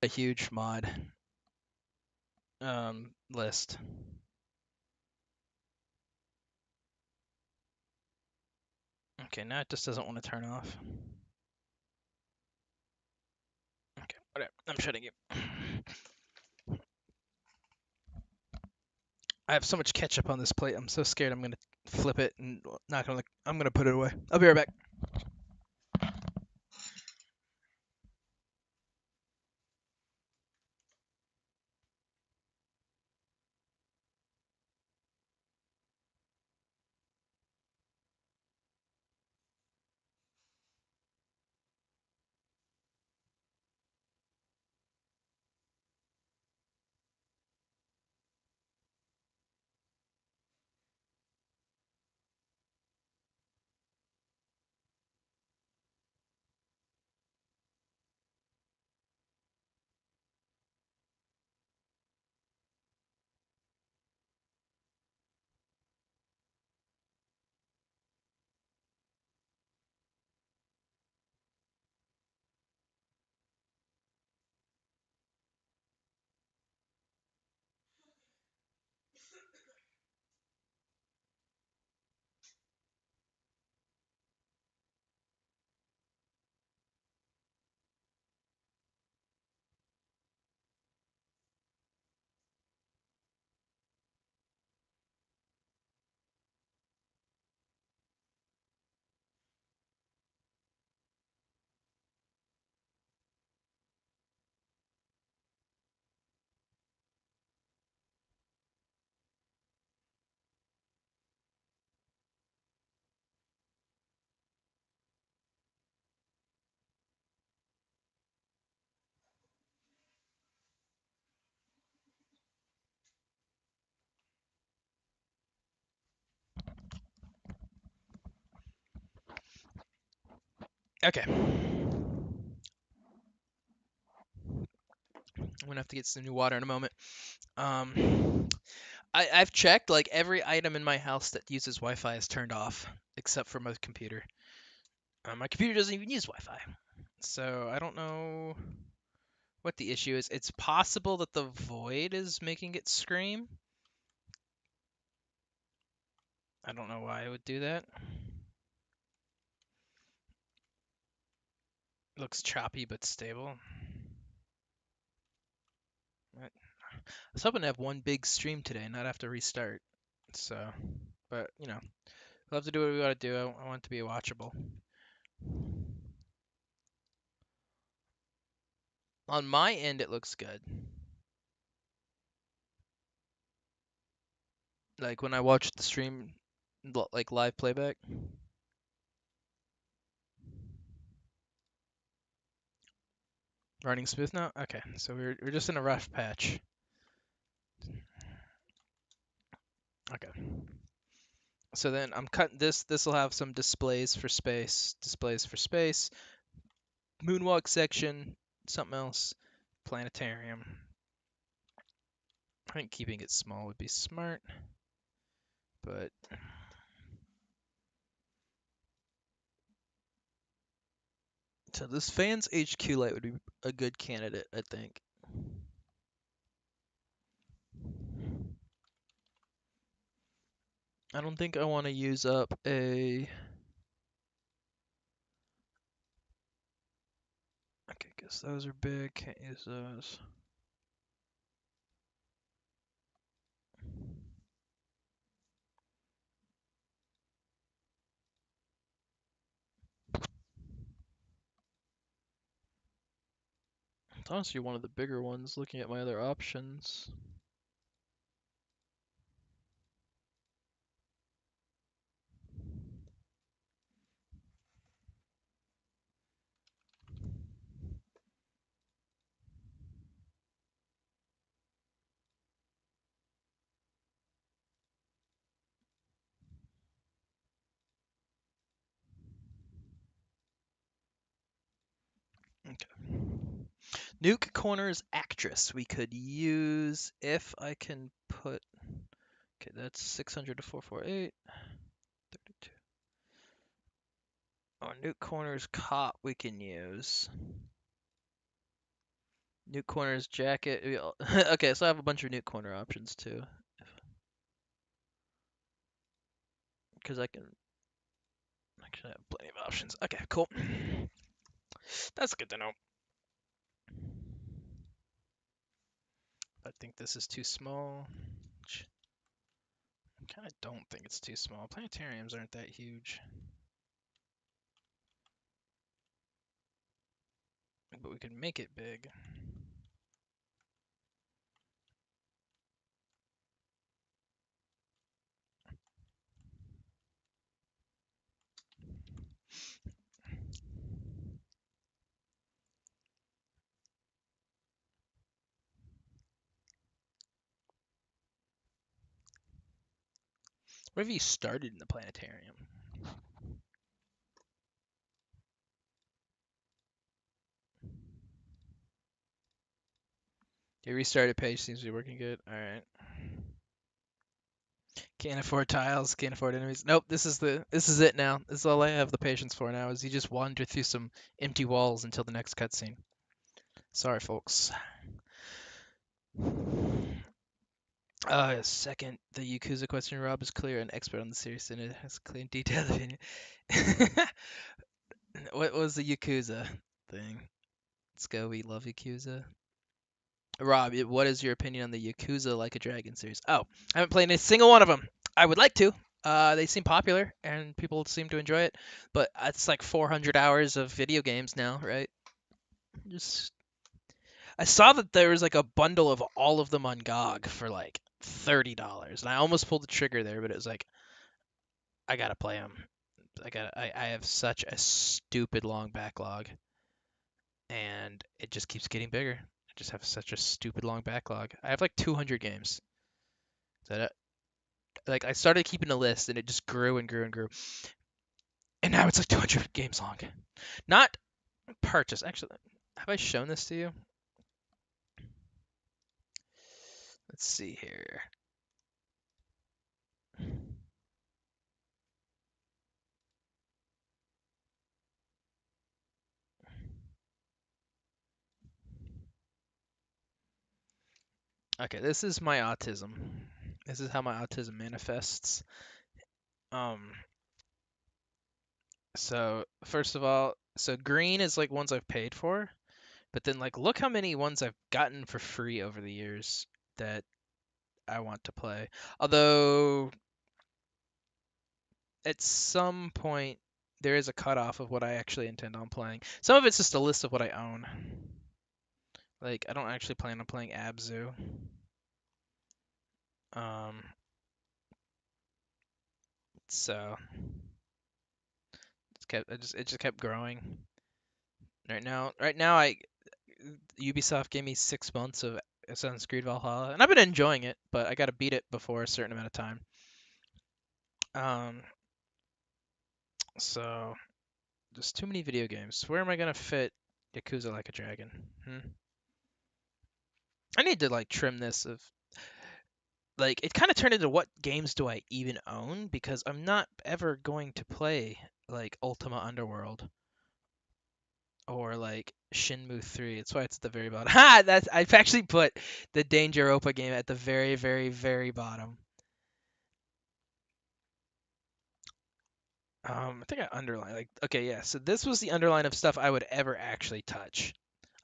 A huge mod list. Okay, now it just doesn't want to turn off. Okay, whatever. I'm shutting you. I have so much ketchup on this plate. I'm so scared I'm gonna flip it and not gonna. I'm gonna put it away. I'll be right back. Okay. I'm gonna have to get some new water in a moment. Um, I've checked, like every item in my house that uses Wi-Fi is turned off, except for my computer. My computer doesn't even use Wi-Fi, so I don't know what the issue is. It's possible that the void is making it scream. I don't know why it would do that. Looks choppy but stable. I was hoping to have one big stream today and not have to restart. So, but you know, we'll have to do what we gotta do. I want it to be watchable. On my end, it looks good. Like when I watch the stream, like live playback. Running smooth now? Okay, so we're just in a rough patch. Okay. So then I'm cutting this. This will have some displays for space. Displays for space. Moonwalk section. Something else. Planetarium. I think keeping it small would be smart. But so this fans HQ light would be a good candidate, I think. I don't think I want to use up a. Okay, guess those are big. Can't use those. It's honestly one of the bigger ones. Looking at my other options. Okay. Nuke Corners Actress. We could use if I can put. Okay, that's 600 to 448. 32. Oh, Nuke Corners Cop we can use. Nuke Corners Jacket. Okay, so I have a bunch of Nuke Corner options too. Because I can actually have plenty of options. Okay, cool. That's good to know. I think this is too small. I kind of don't think it's too small. Planetariums aren't that huge. But we can make it big. What if you started in the planetarium? Your restarted page seems to be working good. Alright. Can't afford tiles, can't afford enemies. Nope, this is it now. This is all I have the patience for now, is you just wander through some empty walls until the next cutscene. Sorry, folks. Second, the Yakuza question. Rob is clear and expert on the series, and it has clear and detailed opinion. What was the Yakuza thing? Let's go, we love Yakuza. Rob, what is your opinion on the Yakuza Like a Dragon series? Oh, I haven't played a single one of them. I would like to. They seem popular and people seem to enjoy it, but it's like 400 hours of video games now, right? Just I saw that there was like a bundle of all of them on GOG for like $30, and I almost pulled the trigger there, but it was like I gotta play them. I have such a stupid long backlog, and it just keeps getting bigger. I just have such a stupid long backlog. I have like 200 games. That like I started keeping a list and it just grew and grew and grew. And now it's like 200 games long. Not purchase. Actually, have I shown this to you? Let's see here. Okay, this is my autism. This is how my autism manifests. Um, so first of all, so green is like ones I've paid for, but then like look how many ones I've gotten for free over the years that I want to play. Although at some point there is a cutoff of what I actually intend on playing. Some of it's just a list of what I own. Like I don't actually plan on playing Abzu. Um, so it just kept growing. Right now, I Ubisoft gave me 6 months of Assassin's Creed Valhalla, and I've been enjoying it, but I got to beat it before a certain amount of time. Um, so just too many video games. Where am I gonna fit Yakuza Like a Dragon? I need to like trim this of like it kind of turned into what games do I even own because I'm not ever going to play like Ultima Underworld or like Shenmue 3. That's why it's at the very bottom. Ha! That's I've actually put the Danger Opa game at the very, very, very bottom. I think I underlined like okay, yeah. So this was the underline of stuff I would ever actually touch.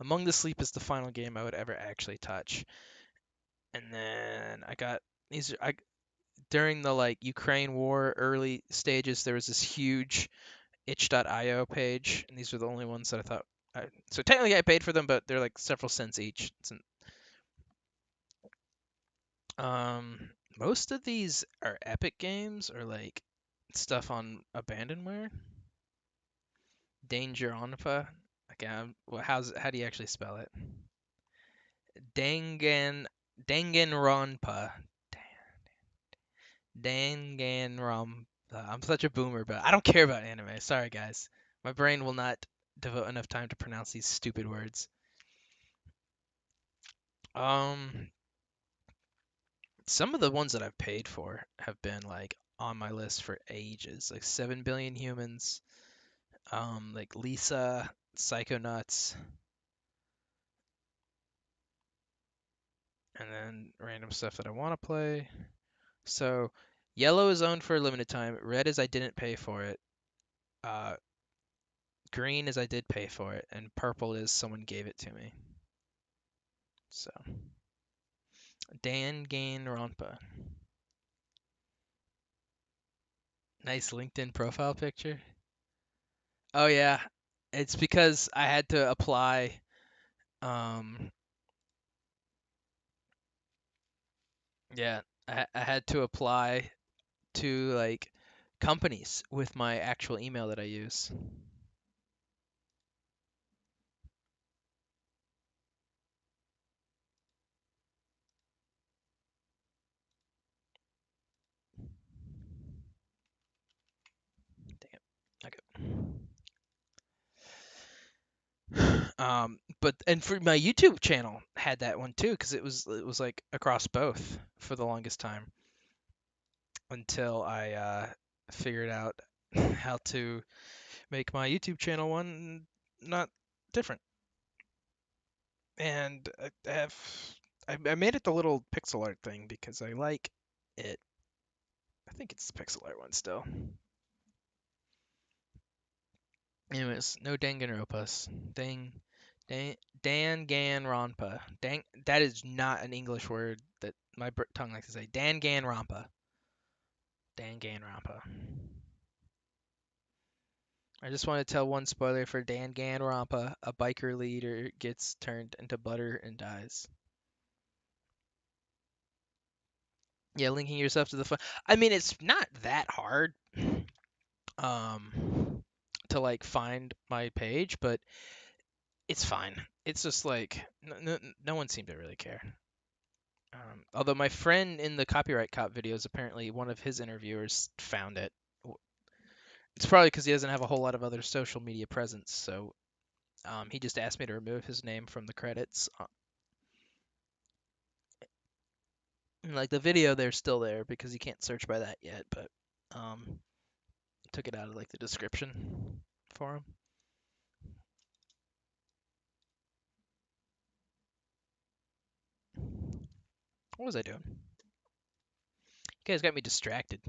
Among the Sleep is the final game I would ever actually touch. And then I got these. I during the like Ukraine war early stages, there was this huge itch.io page, and these were the only ones that I thought. So technically, I paid for them, but they're like several cents each. Um, most of these are Epic games or like stuff on Abandonware. Danger Onpa. Okay, well, how do you actually spell it? Dangan Danganronpa. Danganronpa. I'm such a boomer, but I don't care about anime. Sorry, guys. My brain will not devote enough time to pronounce these stupid words. Um, some of the ones that I've paid for have been like on my list for ages, like 7 Billion Humans, like Lisa, Psychonauts, and then random stuff that I want to play. So, yellow is owned for a limited time. Red is I didn't pay for it. Uh, green is I did pay for it, and purple is someone gave it to me. So, Danganronpa. Nice LinkedIn profile picture. Oh yeah, it's because I had to apply. Um, yeah, I had to apply to like companies with my actual email that I use. Dang it. Okay. But and for my YouTube channel had that one too because it was like across both for the longest time until I figured out how to make my YouTube channel one not different. And I made it the little pixel art thing because I like it. I think it's the pixel art one still. Anyways, no Danganronpas. Danganronpa. That is not an English word that my tongue likes to say. Danganronpa. Danganronpa. I just want to tell one spoiler for Danganronpa. A biker leader gets turned into butter and dies. Yeah, linking yourself to the fun. I mean, it's not that hard to like find my page, but it's fine. It's just like no one seemed to really care. Although my friend in the Copyright Cop videos, apparently one of his interviewers found it. It's probably because he doesn't have a whole lot of other social media presence, so he just asked me to remove his name from the credits. Like the video, they're still there because you can't search by that yet, but um, took it out of like the description for him. What was I doing? You guys got me distracted.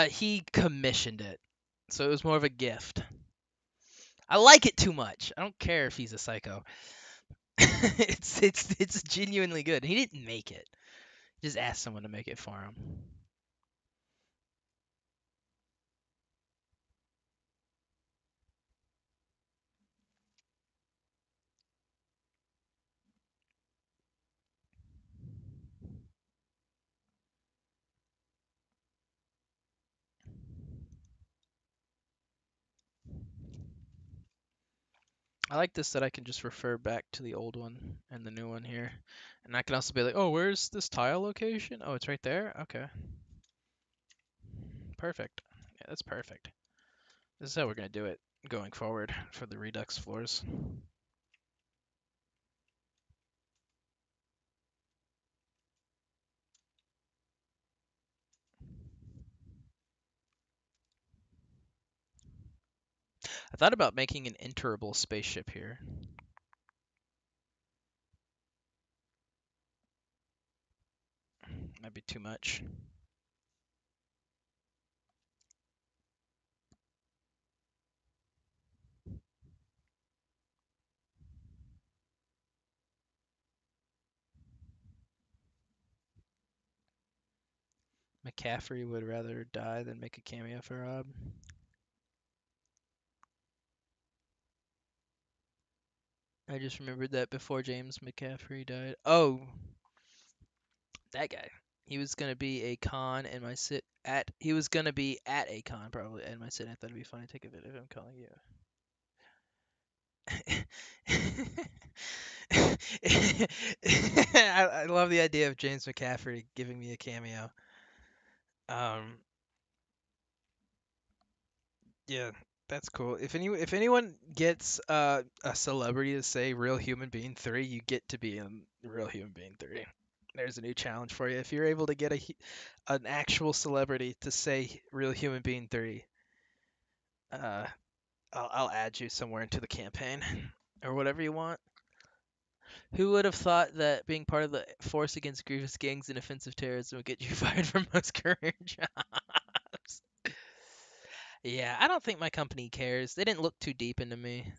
He commissioned it, so it was more of a gift. I like it too much. I don't care if he's a psycho. It's genuinely good. He didn't make it. He just asked someone to make it for him. I like this that I can just refer back to the old one and the new one here. And I can also be like, oh, where's this tile location? Oh, it's right there? Okay. Perfect. Yeah, that's perfect. This is how we're going to do it going forward for the Redux floors. I thought about making an enterable spaceship here. Might be too much. McCaffrey would rather die than make a cameo for Rob. I just remembered that before James McCaffrey died. Oh, that guy. He was gonna be a con in my sit at. He was gonna be at a con probably in my sit. I thought it'd be funny to take a video of him calling you. I love the idea of James McCaffrey giving me a cameo. Um, yeah, that's cool. If anyone gets a celebrity to say "Real Human Being 3," you get to be in "Real Human Being 3." There's a new challenge for you. If you're able to get an actual celebrity to say "Real Human Being 3," uh, I'll add you somewhere into the campaign or whatever you want. Who would have thought that being part of the force against grievous gangs and offensive terrorism would get you fired from most career jobs? Yeah, I don't think my company cares. They didn't look too deep into me.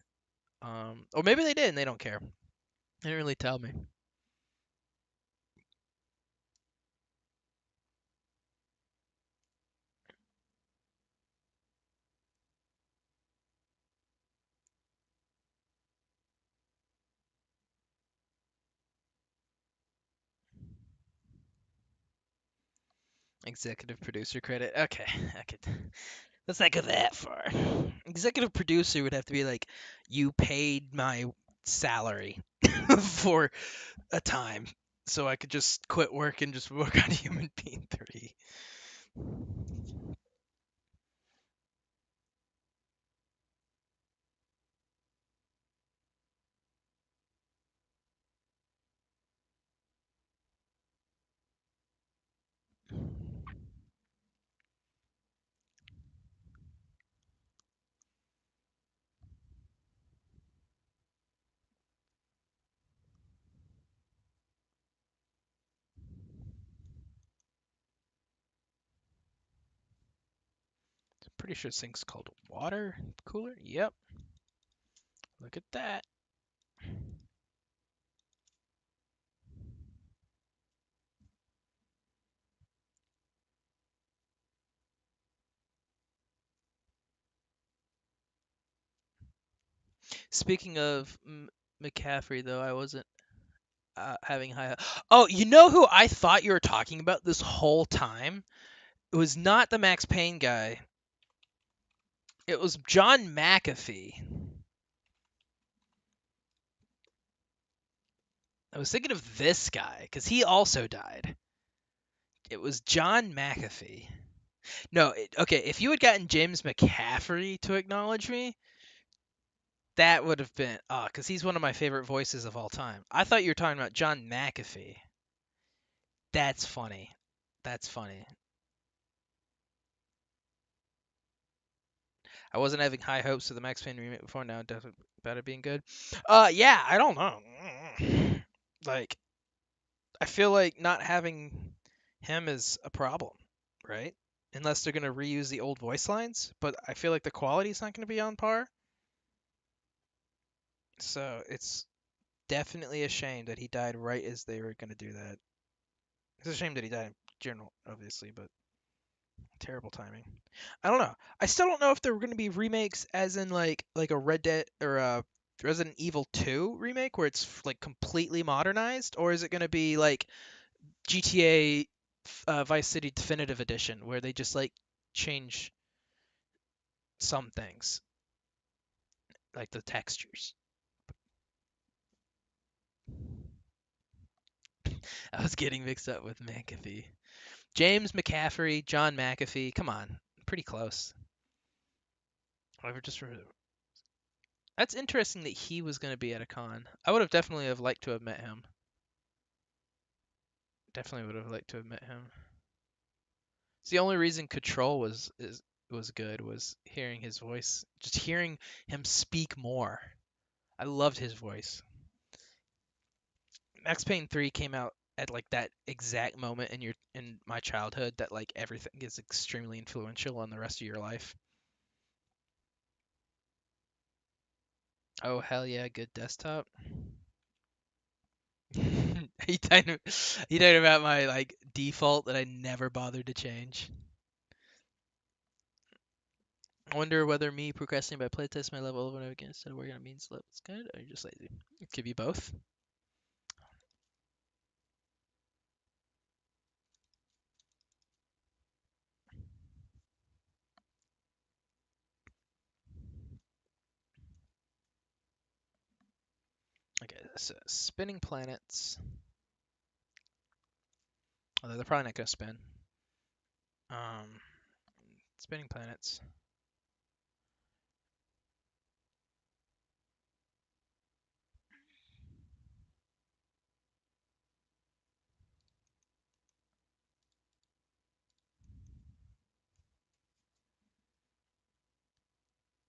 Or maybe they did and they don't care. They didn't really tell me. Executive producer credit. Okay, I could. Let's not go that far. Executive producer would have to be like, you paid my salary for a time, so I could just quit work and just work on Human Being 3. Pretty sure this thing's called water cooler. Yep. Look at that. Speaking of McCaffrey, though, I wasn't having high. Oh, you know who I thought you were talking about this whole time? It was not the Max Payne guy. It was John McAfee. I was thinking of this guy because he also died. It was John McAfee. No, okay, if you had gotten James McCaffrey to acknowledge me, that would have been because he's one of my favorite voices of all time. I thought you were talking about John McAfee. That's funny. That's funny. I wasn't having high hopes for the Max Payne remake before. Now, definitely about it being good. Yeah, I don't know. Like, I feel like not having him is a problem, right? Unless they're gonna reuse the old voice lines, but I feel like the quality's not gonna be on par. So it's definitely a shame that he died right as they were gonna do that. It's a shame that he died in general, obviously, but terrible timing. I don't know. I still don't know if there were gonna be remakes, as in like a Red Dead or a Resident Evil 2 remake where it's like completely modernized, or is it gonna be like GTA Vice City Definitive Edition where they just like change some things, like the textures. I was getting mixed up with McAfee. James McCaffrey, John McAfee. Come on, pretty close. I just remember. That's interesting that he was going to be at a con. I would have definitely have liked to have met him. Definitely would have liked to have met him. It's the only reason Control was good was hearing his voice, just hearing him speak more. I loved his voice. Max Payne 3 came out at like that exact moment in my childhood that like everything is extremely influential on the rest of your life. Oh hell yeah, good desktop. You talking about my like default that I never bothered to change. I wonder whether me procrastinating by playtest my level over and over again instead of working on means levels good or just lazy. It could be both. Okay, so spinning planets. Although they're probably not gonna spin. Um, spinning planets.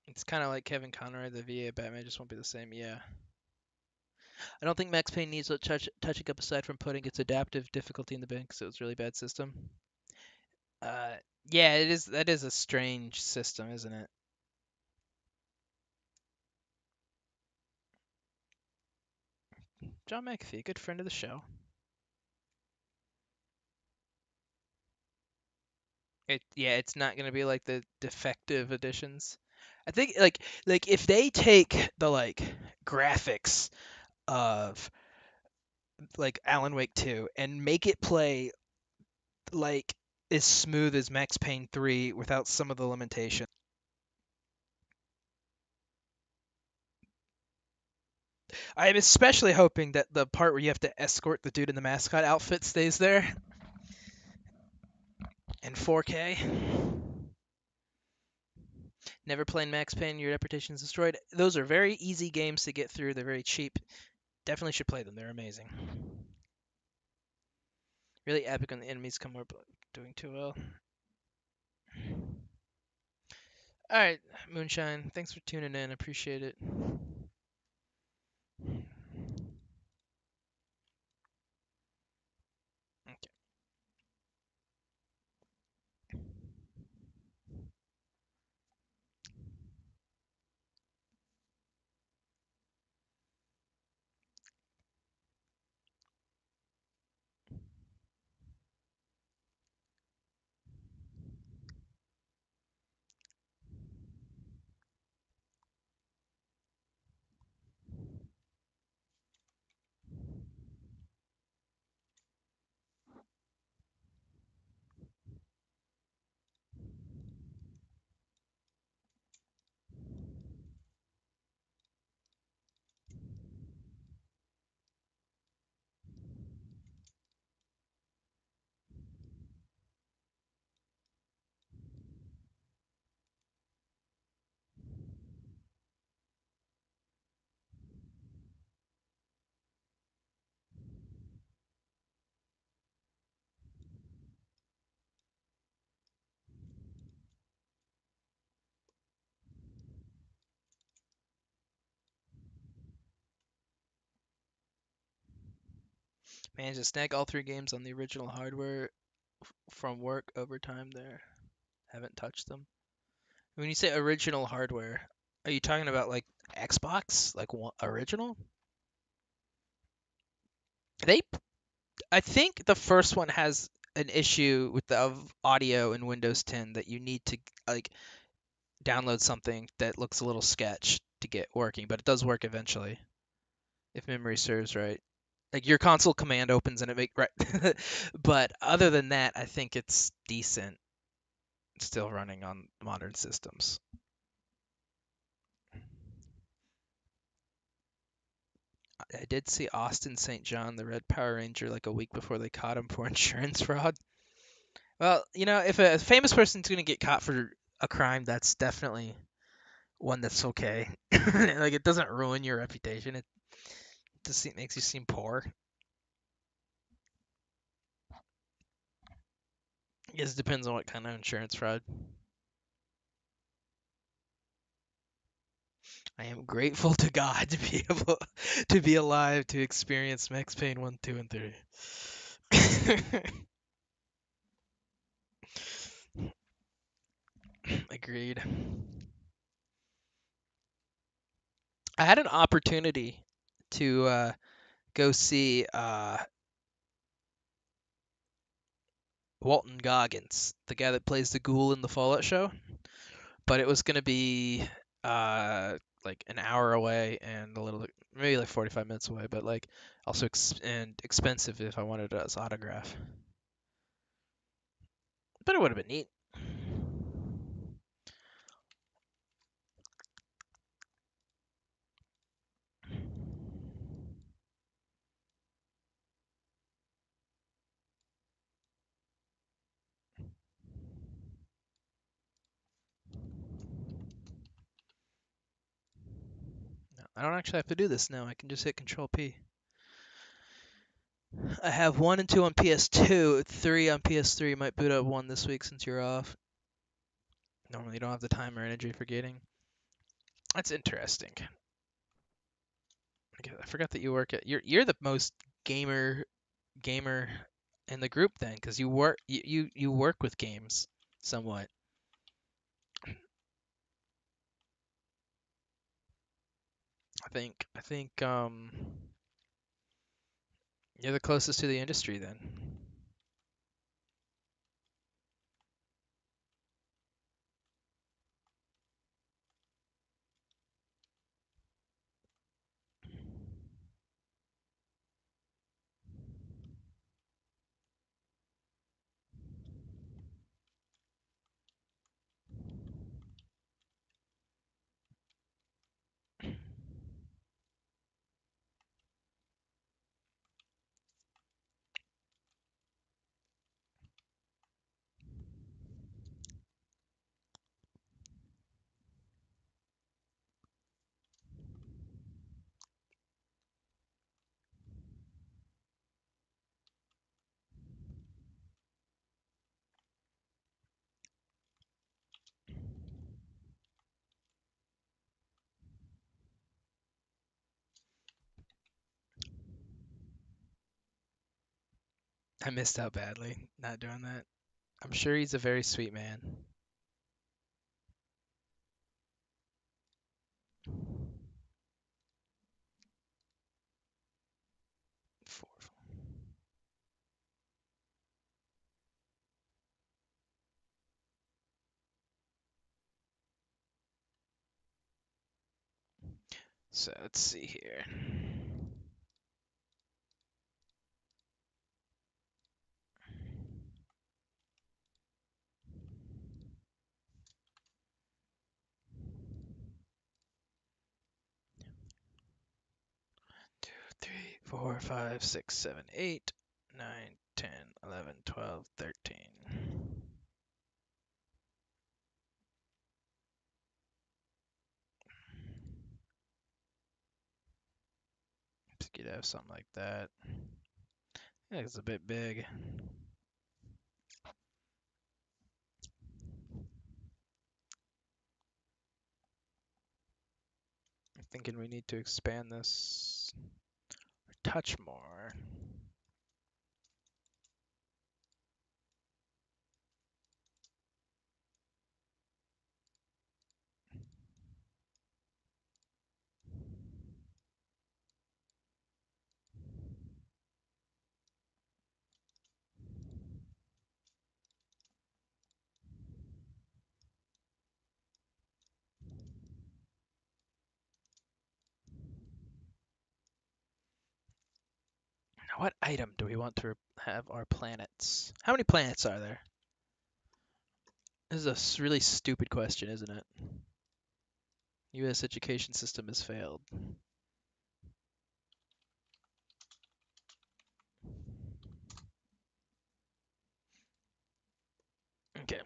It's kind of like Kevin Conroy, the VA Batman just won't be the same. Yeah. I don't think Max Payne needs touching up aside from putting its adaptive difficulty in the bin because it was a really bad system. Uh, yeah, it is. That is a strange system, isn't it? John McAfee, good friend of the show. Yeah, it's not gonna be like the defective editions. I think like if they take the like graphics of like Alan Wake 2 and make it play like as smooth as Max Payne 3 without some of the limitations. I'm especially hoping that the part where you have to escort the dude in the mascot outfit stays there in 4K. Never playing Max Payne, your reputation is destroyed. Those are very easy games to get through. They're very cheap. Definitely should play them. They're amazing. Really epic when the enemies come up doing too well. All right, Moonshine. Thanks for tuning in. Appreciate it. Okay. Managed to snag all 3 games on the original hardware from work overtime there. Haven't touched them. When you say original hardware, are you talking about like Xbox, like original? They, I think the first one has an issue with the audio in Windows 10 that you need to like download something that looks a little sketch to get working, but it does work eventually if memory serves right. Like your console command opens and it make right. But other than that, I think it's decent still running on modern systems. I did see Austin St. John, the Red Power Ranger, like a week before they caught him for insurance fraud. Well, if a famous person's gonna get caught for a crime, that's definitely one that's okay. Like it doesn't ruin your reputation. It just makes you seem poor. I guess it depends on what kind of insurance fraud. I am grateful to God to be able to be alive to experience Max Payne 1, 2, and 3. Agreed. I had an opportunity to go see Walton Goggins, the guy that plays the ghoul in the Fallout show, but it was gonna be like an hour away and a little maybe like 45 minutes away, but like also expensive if I wanted his autograph. But it would have been neat. No, I don't actually have to do this now. I can just hit Control P. I have 1 and 2 on PS2, 3 on PS3. Might boot up 1 this week since you're off. Normally you don't have the time or energy for getting. That's interesting. I forgot that you work at you're the most gamer in the group then, because you work with games somewhat. I think you're the closest to the industry then. I missed out badly not doing that. I'm sure he's a very sweet man. Four. So let's see here. 3, 4, 5, 6, 7, 8, 9, 10, 11, 12, 13. You'd have something like that. Yeah, it's a bit big. I'm thinking we need to expand this a touch more. What item do we want to have our planets? How many planets are there? This is a really stupid question, isn't it? U.S. education system has failed. Okay.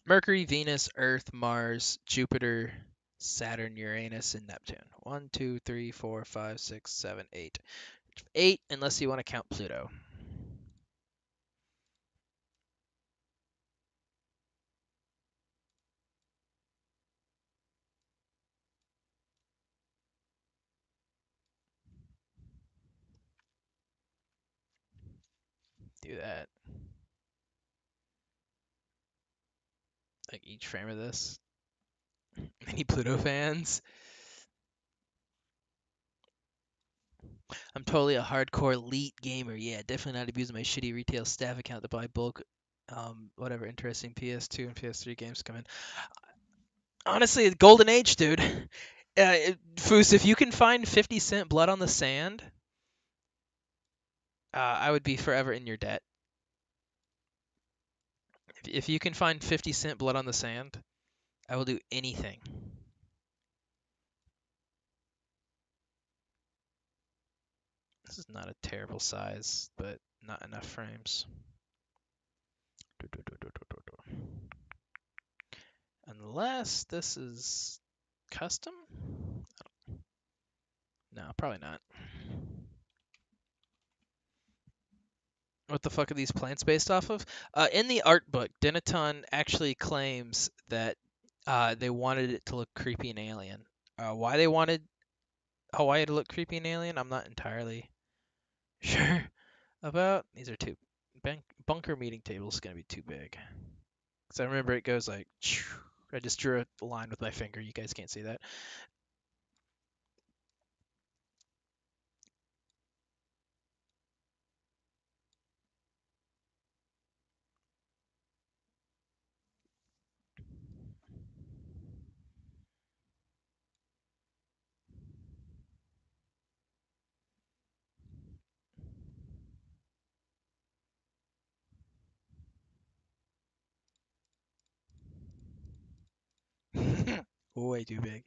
Mercury, Venus, Earth, Mars, Jupiter, Saturn, Uranus, and Neptune. 1, 2, 3, 4, 5, 6, 7, 8. 8, unless you want to count Pluto. Do that. Like each frame of this. Any Pluto fans? I'm totally a hardcore elite gamer. Yeah, definitely not abusing my shitty retail staff account to buy bulk, whatever interesting PS2 and PS3 games come in. Honestly, golden age, dude. Foos, if you can find 50 Cent Blood on the Sand, I would be forever in your debt. If you can find 50 Cent Blood on the Sand, I will do anything. This is not a terrible size, but not enough frames. Unless this is custom? No, probably not. What the fuck are these plants based off of? In the art book, Denaton actually claims that they wanted it to look creepy and alien. Why they wanted Hawaii to look creepy and alien, I'm not entirely sure about. These are too bunker meeting table is gonna be too big. Cause I remember it goes like. I just drew a line with my finger. You guys can't see that. Way too big.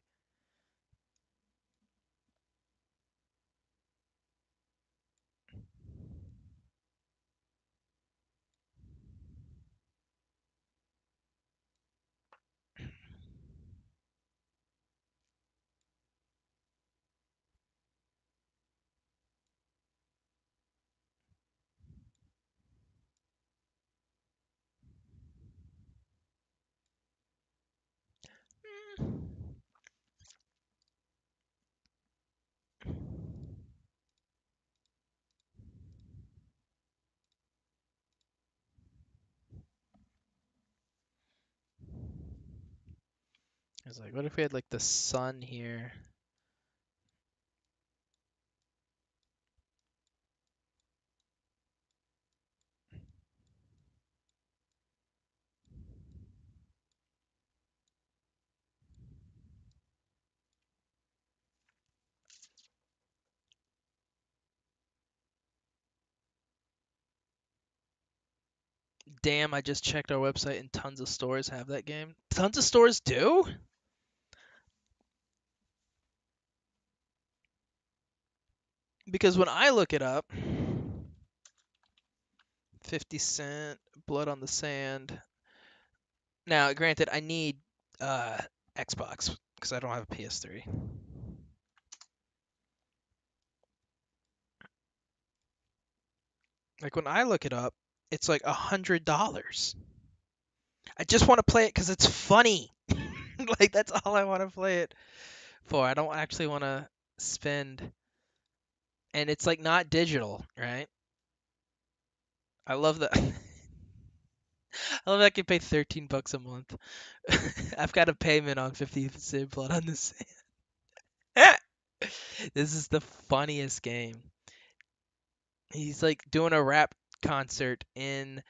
I was like, what if we had like the sun here? Damn, I just checked our website and tons of stores have that game. Tons of stores do? Because when I look it up, 50 Cent, Blood on the Sand. Now, granted, I need Xbox because I don't have a PS3. Like when I look it up, it's like $100. I just want to play it because it's funny. Like that's all I want to play it for. I don't actually want to spend, and it's like not digital, right? I love that. I love that I can pay $13 a month. I've got a payment on 50 Cent Blood on the Sand. This is the funniest game. He's like doing a rap concert in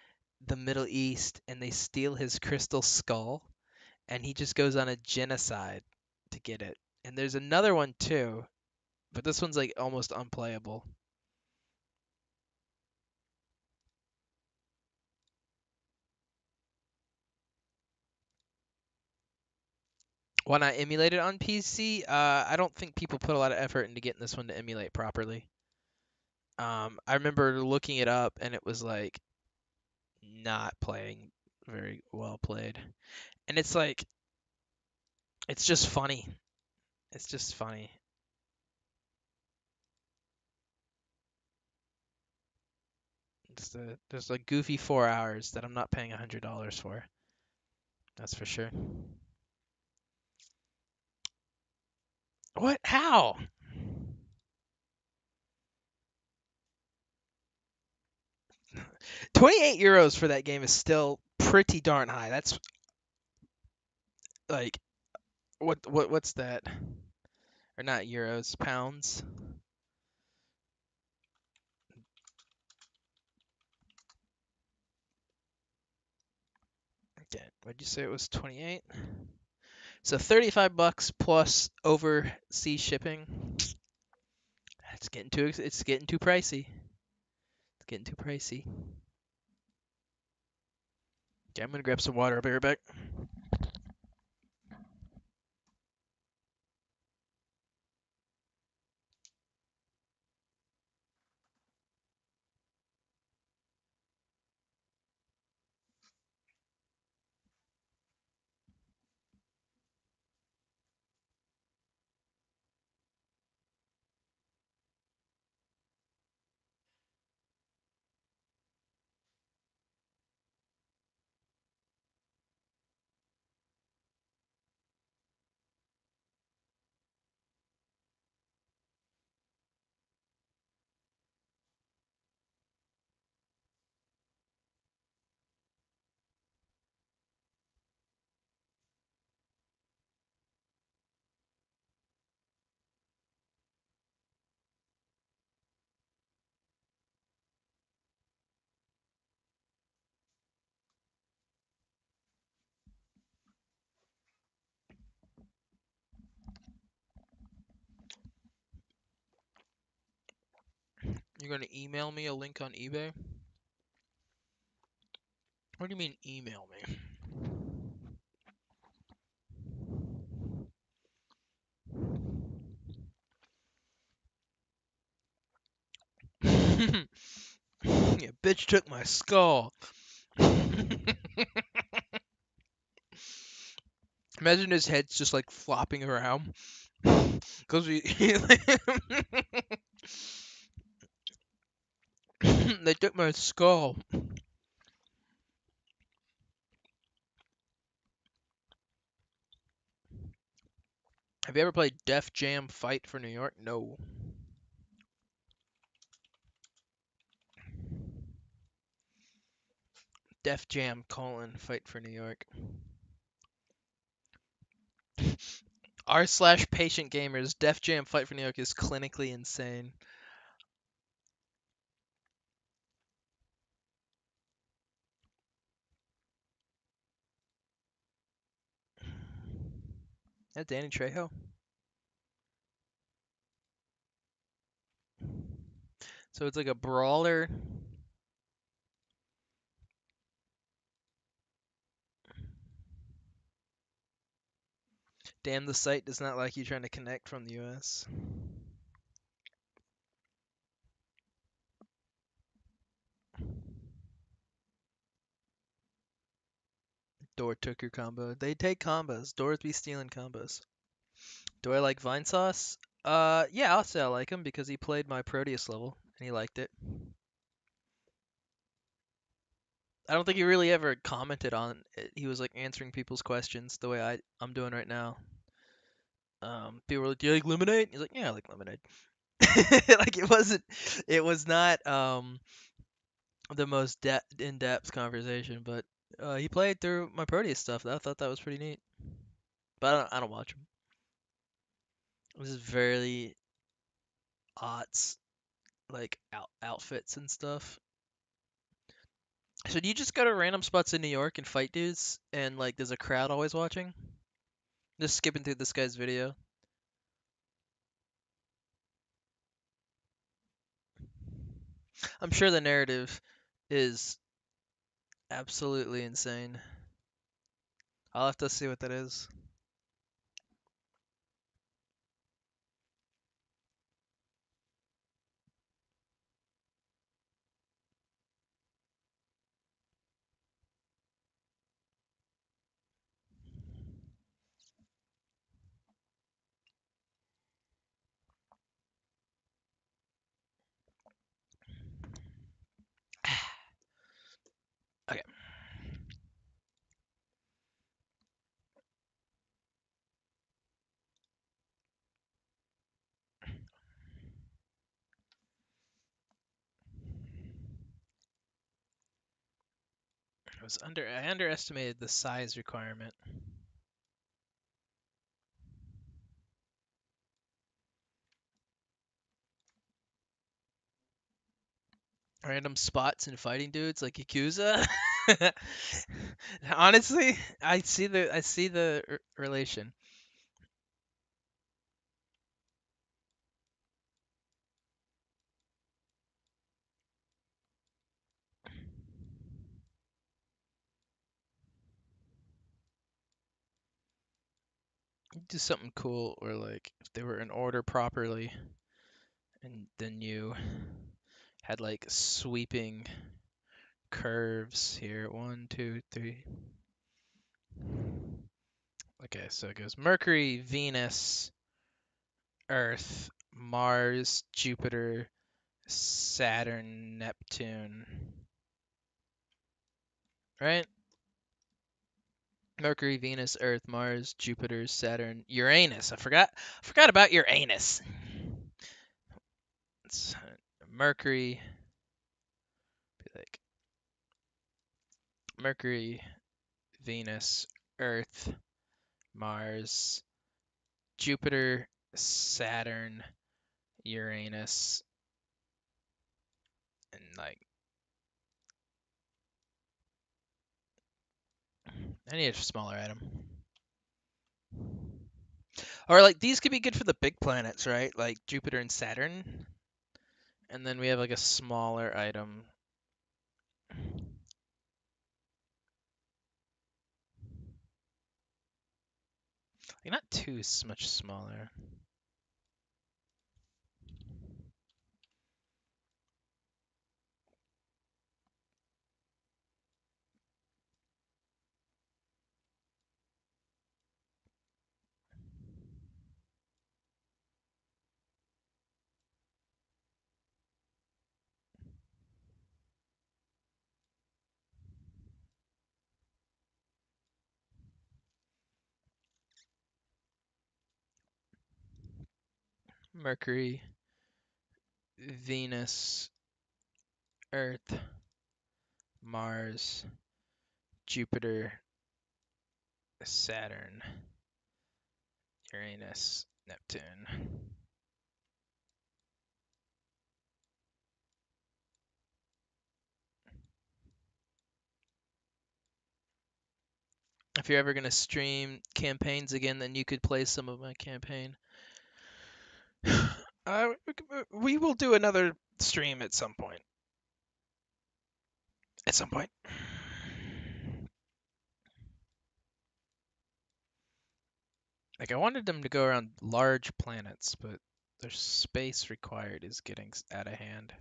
the Middle East, and they steal his crystal skull, and he just goes on a genocide to get it. And there's another one too, but this one's like almost unplayable. When I emulated on PC, I don't think people put a lot of effort into getting this one to emulate properly. I remember looking it up and it was like not playing very well played. And it's like it's just funny. It's just funny. There's a goofy 4 hours that I'm not paying $100 for. That's for sure. What? How? 28 euros for that game is still pretty darn high. That's like what's that? Or not euros, pounds. Okay, what'd you say it was 28? So 35 bucks plus overseas shipping. It's getting too pricey. It's getting too pricey. Okay, I'm gonna grab some water. I'll be right back. You're gonna email me a link on eBay? What do you mean email me? Yeah, bitch took my skull. Imagine his head's just like flopping around. Cause they took my skull. Have you ever played Def Jam Fight for New York? No. Def Jam Fight for New York. R/patient gamers, Def Jam Fight for New York is clinically insane. That Danny Trejo? So it's like a brawler. Damn, the site does not like you trying to connect from the US. Door took your combo. They take combos. Doors be stealing combos. Do I like Vine Sauce? Yeah, I'll say I like him because he played my Proteus level and he liked it. I don't think he really ever commented on it. He was like answering people's questions the way I'm doing right now. People were like, "Do you like lemonade?" He's like, "Yeah, I like lemonade." Like it was not the most in-depth conversation, but he played through my Proteus stuff. I thought that was pretty neat. But I don't watch him. This is very aughts like outfits and stuff. So do you just go to random spots in New York and fight dudes, and like there's a crowd always watching? Just skipping through this guy's video. I'm sure the narrative is absolutely insane. I'll have to see what that is. I underestimated the size requirement. Random spots in fighting dudes like Yakuza. Honestly, I see the relation. Do something cool, or like if they were in order properly, and then you had like sweeping curves here. One, two, three. Okay, so it goes Mercury, Venus, Earth, Mars, Jupiter, Saturn, Neptune. Right? Mercury, Venus, Earth, Mars, Jupiter, Saturn, Uranus. I forgot about Uranus. It's Mercury, be like Mercury, Venus, Earth, Mars, Jupiter, Saturn, Uranus, and like I need a smaller item. Or like these could be good for the big planets, right? Like Jupiter and Saturn. And then we have like a smaller item. Like not too much smaller. Mercury, Venus, Earth, Mars, Jupiter, Saturn, Uranus, Neptune. If you're ever gonna stream campaigns again, then you could play some of my campaign. We will do another stream at some point. At some point. Like I wanted them to go around large planets, but their space required is getting out of hand.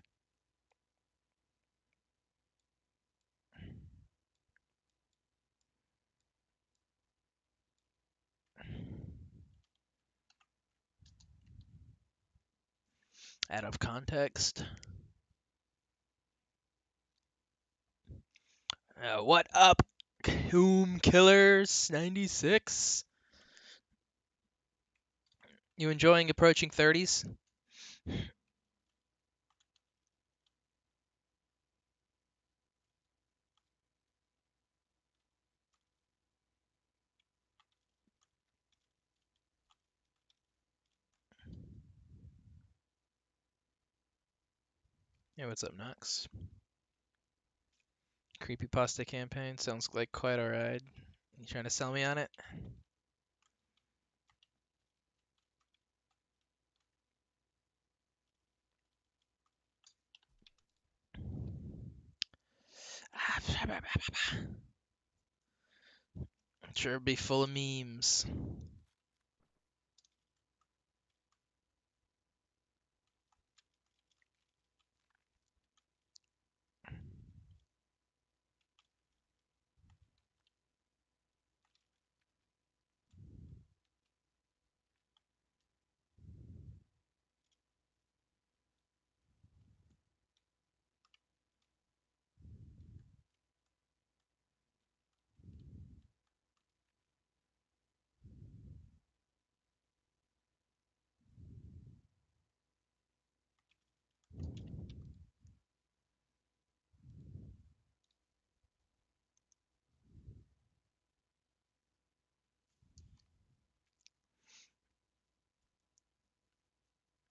Out of context. What up, Coom Killers 96? You enjoying approaching 30s? Yeah, what's up, Knox? Creepypasta campaign sounds like quite alright. You trying to sell me on it? I'm sure it'd be full of memes.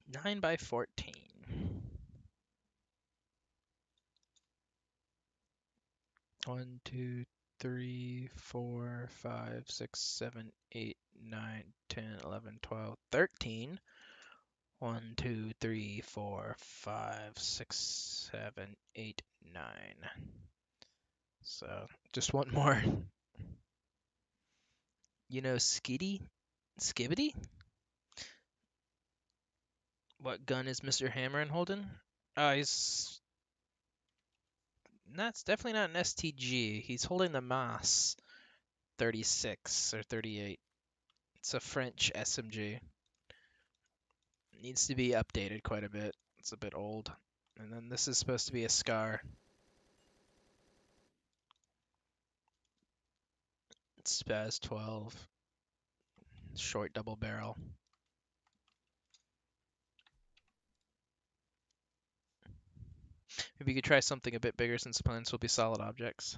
9 by 14. 1, 2, 3, 4, 5, 6, 7, 8, 9, 10, 11, 12, 13. 1, 2, 3, 4, 5, 6, 7, 8, 9. So just one more. You know Skitty? Skibbity? What gun is Mr. Hammerin holding? He's that's definitely not an STG. He's holding the Mass 36 or 38. It's a French SMG. Needs to be updated quite a bit. It's a bit old. And then this is supposed to be a Scar. It's Spaz 12. Short double barrel. Maybe you could try something a bit bigger since the plans will be solid objects.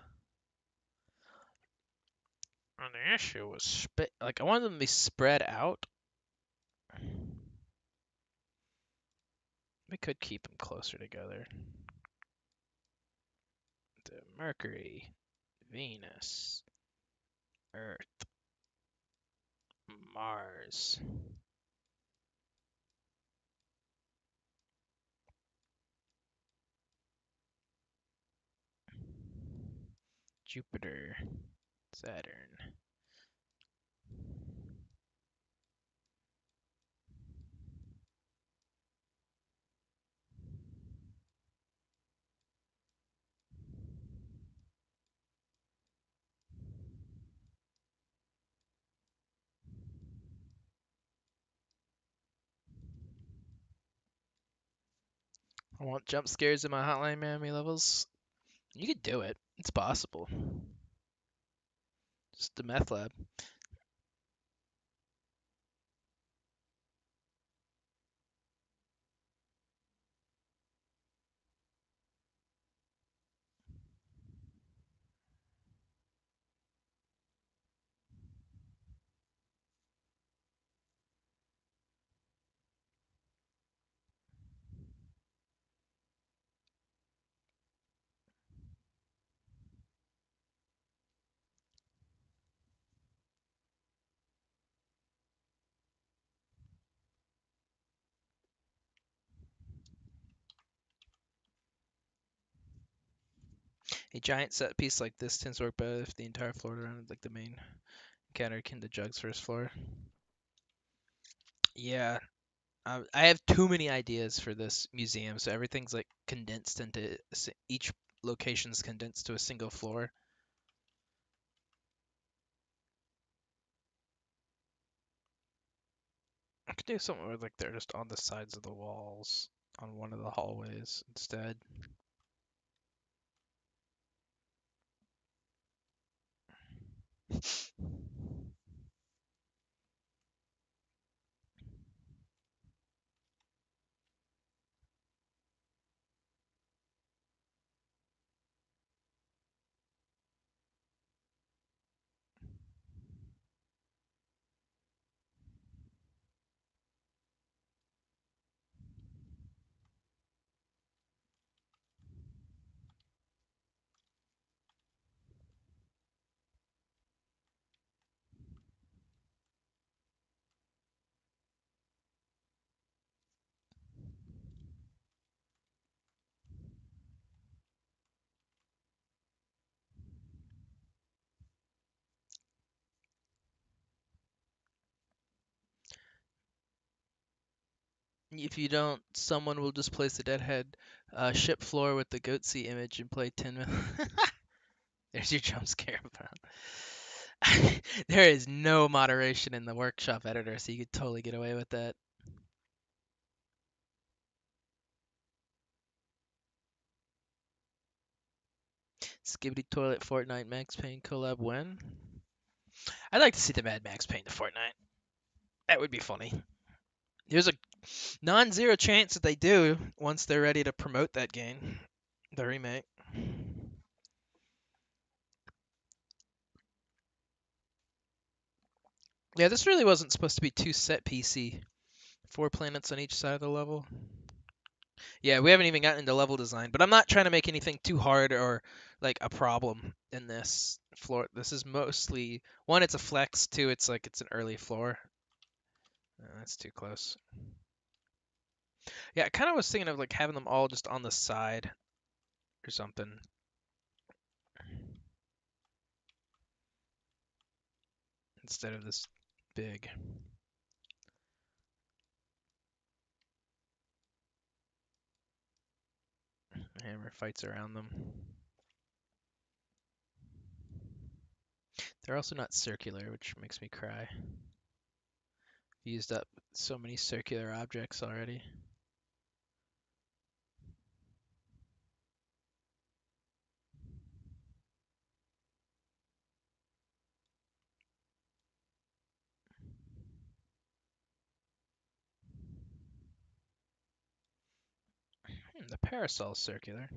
And the issue was I wanted them to be spread out. We could keep them closer together. The Mercury, Venus, Earth, Mars, Jupiter, Saturn. I want jump scares in my Hotline Miami levels. You could do it. It's possible. Just the meth lab. A giant set piece like this tends to work better if the entire floor around like the main encounter akin to Jug's first floor. Yeah, I have too many ideas for this museum, so everything's like condensed into each location's condensed to a single floor. I could do something where like they're just on the sides of the walls on one of the hallways instead. If you don't, someone will just place the deadhead ship floor with the goat image and play 10 minutes. There's your jump scare. There is no moderation in the workshop editor, so you could totally get away with that. Skibbity Toilet Fortnite Max Payne collab when? I'd like to see the Mad Max Payne to Fortnite. That would be funny. There's a non-zero chance that they do once they're ready to promote that game, the remake. Yeah, this really wasn't supposed to be too set PC 4 planets on each side of the level. Yeah, we haven't even gotten into level design, but I'm not trying to make anything too hard or like a problem in this floor. This is mostly one, it's a flex, two, it's like it's an early floor. That's too close. Yeah, I kind of was thinking of like having them all just on the side or something. Instead of this big. Hammer fights around them. They're also not circular, which makes me cry. Used up so many circular objects already. The parasol's circular.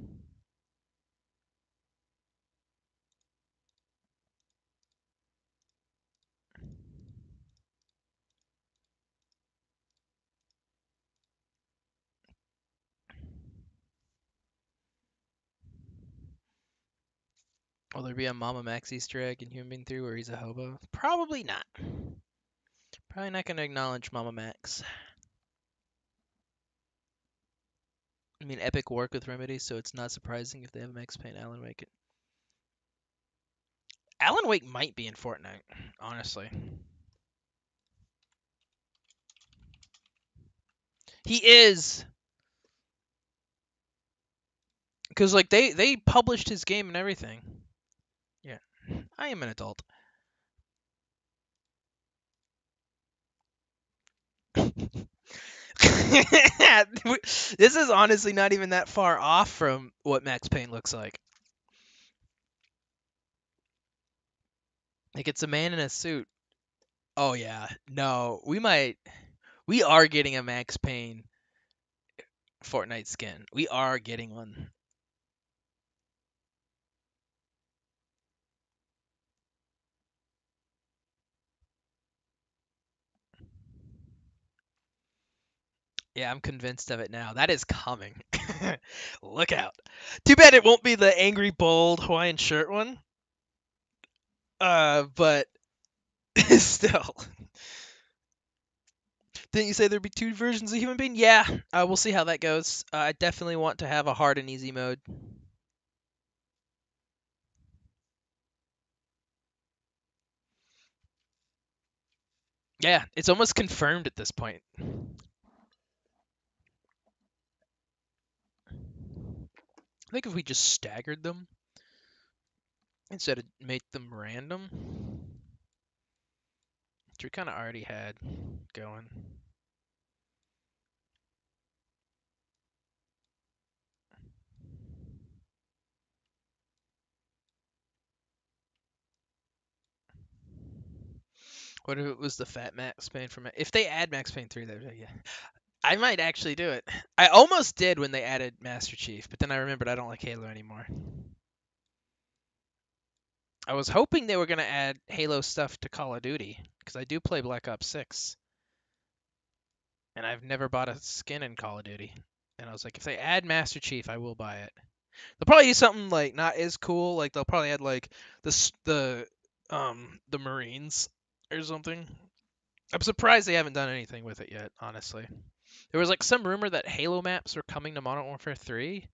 Will there be a Mama Max Easter egg in Human Being 3 where he's a hobo? Probably not. Probably not going to acknowledge Mama Max. I mean, Epic work with Remedy, so it's not surprising if they have Max Payne Alan Wake. Alan Wake might be in Fortnite, honestly. He is! Because, like, they published his game and everything. Yeah. I am an adult. This is honestly not even that far off from what Max Payne looks like. Like, it's a man in a suit. Oh, yeah. No, we are getting a Max Payne Fortnite skin. We are getting one. Yeah, I'm convinced of it now. That is coming. Look out. Too bad it won't be the angry bold Hawaiian shirt one. But still. Didn't you say there'd be 2 versions of Human Being? Yeah, we'll see how that goes. I definitely want to have a hard and easy mode. Yeah, it's almost confirmed at this point. I think if we just staggered them instead of made them random, which we kind of already had going. What if it was the fat Max Payne from it? If they add Max Payne 3, yeah. I might actually do it. I almost did when they added Master Chief, but then I remembered I don't like Halo anymore. I was hoping they were going to add Halo stuff to Call of Duty, because I do play Black Ops 6. And I've never bought a skin in Call of Duty. And I was like, if they add Master Chief, I will buy it. They'll probably do something like not as cool. Like they'll probably add like the Marines or something. I'm surprised they haven't done anything with it yet, honestly. There was like some rumor that Halo maps were coming to Modern Warfare 3.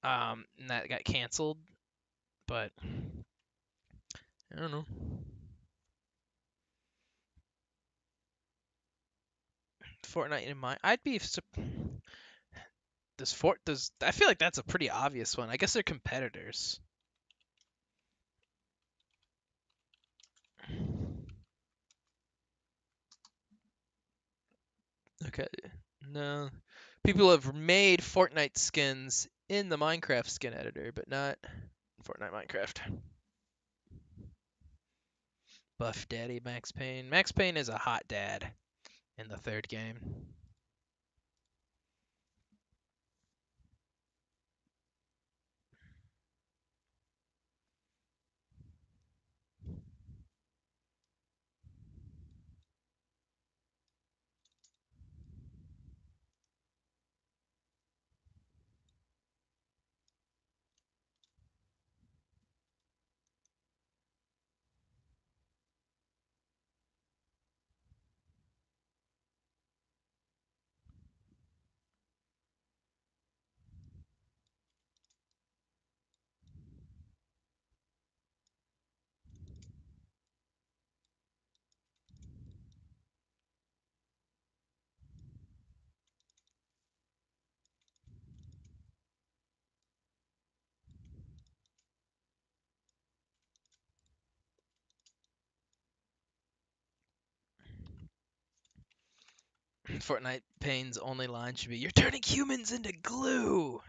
And that got canceled. But I don't know. Fortnite in mind. Does I feel like that's a pretty obvious one. I guess they're competitors. Okay. No. People have made Fortnite skins in the Minecraft skin editor, but not Fortnite Minecraft. Buff Daddy Max Payne. Max Payne is a hot dad in the 3rd game. Fortnite Pain's only line should be, "You're turning humans into glue."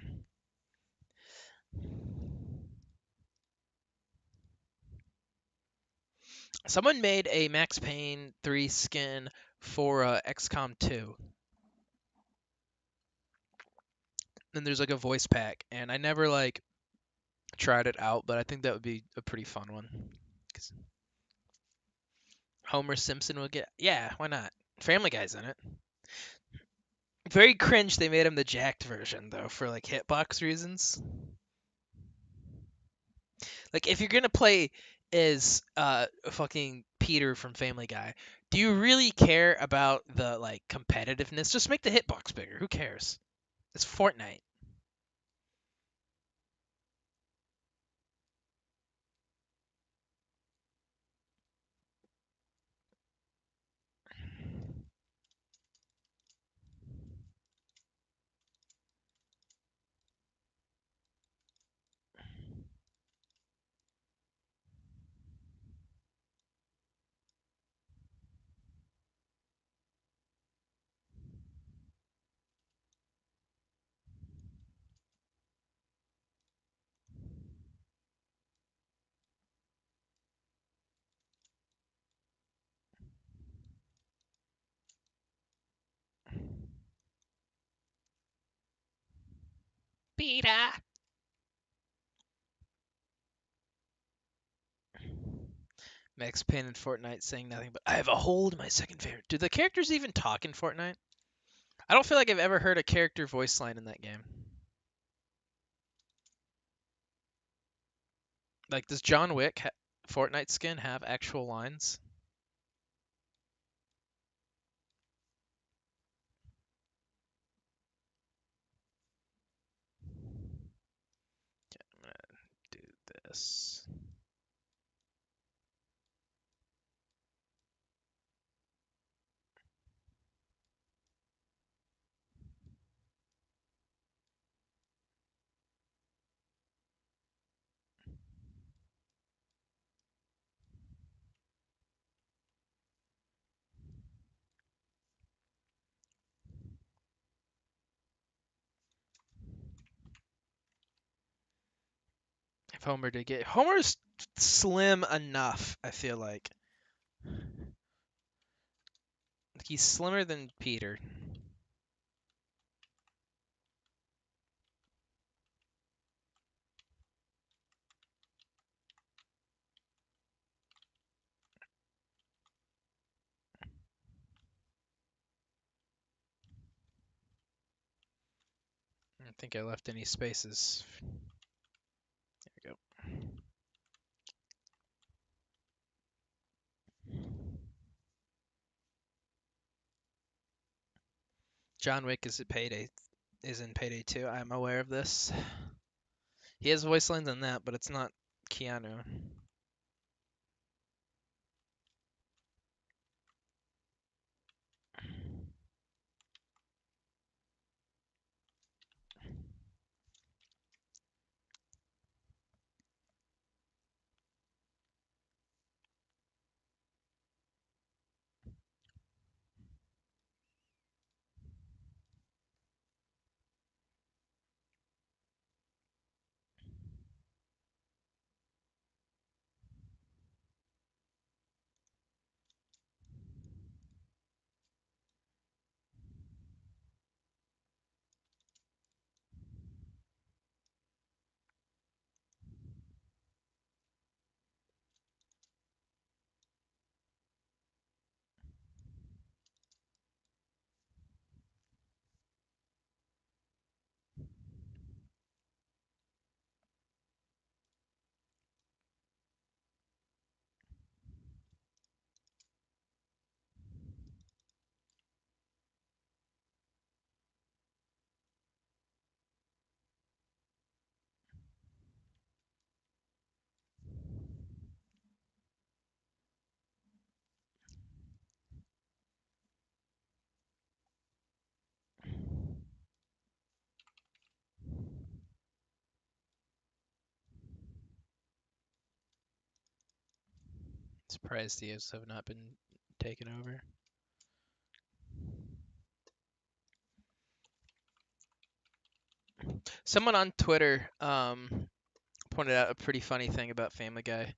Someone made a Max Payne 3 skin for XCOM 2. And there's like a voice pack, and I never like tried it out, but I think that would be a pretty fun one. 'Cause Homer Simpson would get, yeah, why not? Family Guy's in it. Very cringe they made him the jacked version though for like hitbox reasons. Like if you're gonna play as fucking Peter from Family Guy, do you really care about the like competitiveness? Just make the hitbox bigger. Who cares? It's Fortnite. Peter. Max Payne and Fortnite saying nothing but "I have a hold." My second favorite. Do the characters even talk in Fortnite? I don't feel like I've ever heard a character voice line in that game. Like, does John Wick Fortnite skin have actual lines? I'm gonna do this. If Homer did get Homer's slim enough, I feel like he's slimmer than Peter. I don't think I left any spaces. There we go. John Wick is in Payday 2. I'm aware of this. He has voice lines in that, but it's not Keanu. Surprised these have not been taken over. Someone on Twitter pointed out a pretty funny thing about Family Guy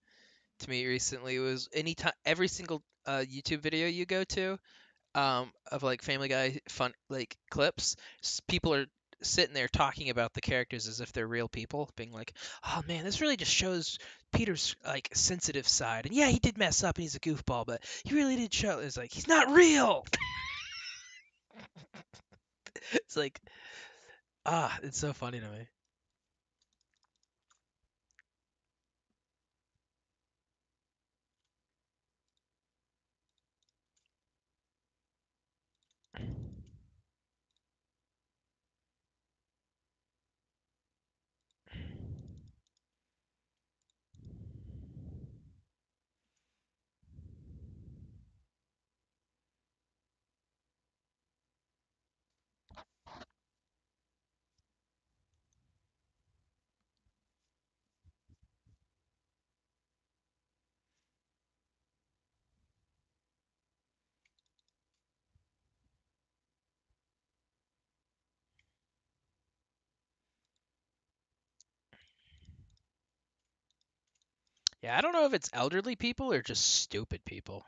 to me recently. Was anytime every single YouTube video you go to of like Family Guy fun like clips, people are sitting there talking about the characters as if they're real people, being like, "Oh man, this really just shows Peter's like sensitive side." And yeah, he did mess up and he's a goofball, but he really did show. It's like he's not real. It's like it's so funny to me. Yeah, I don't know if it's elderly people or just stupid people.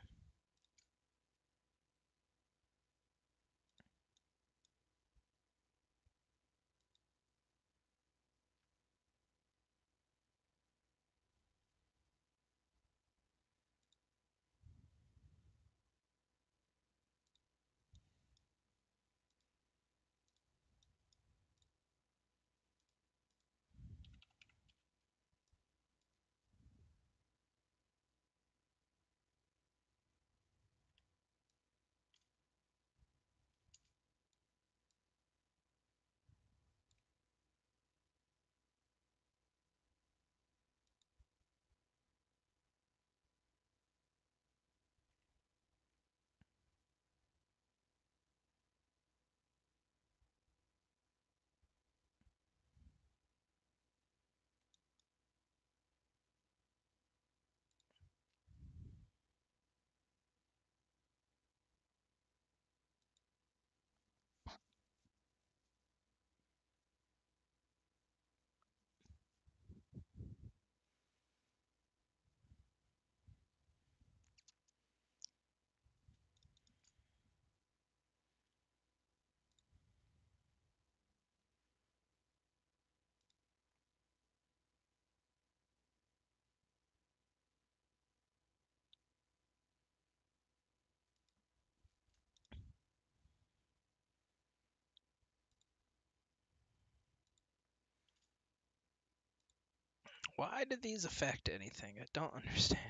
Why do these affect anything? I don't understand.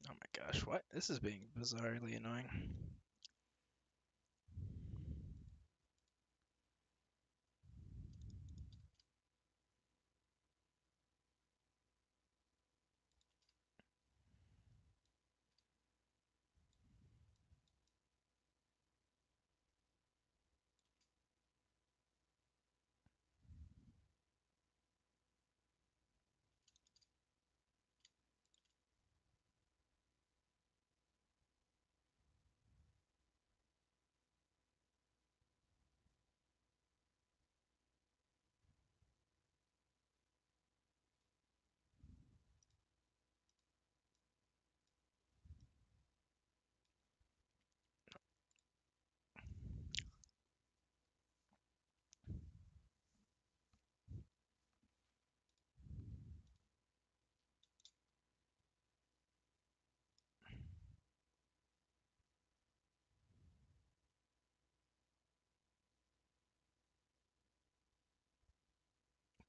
Oh my gosh, what? This is being bizarrely annoying.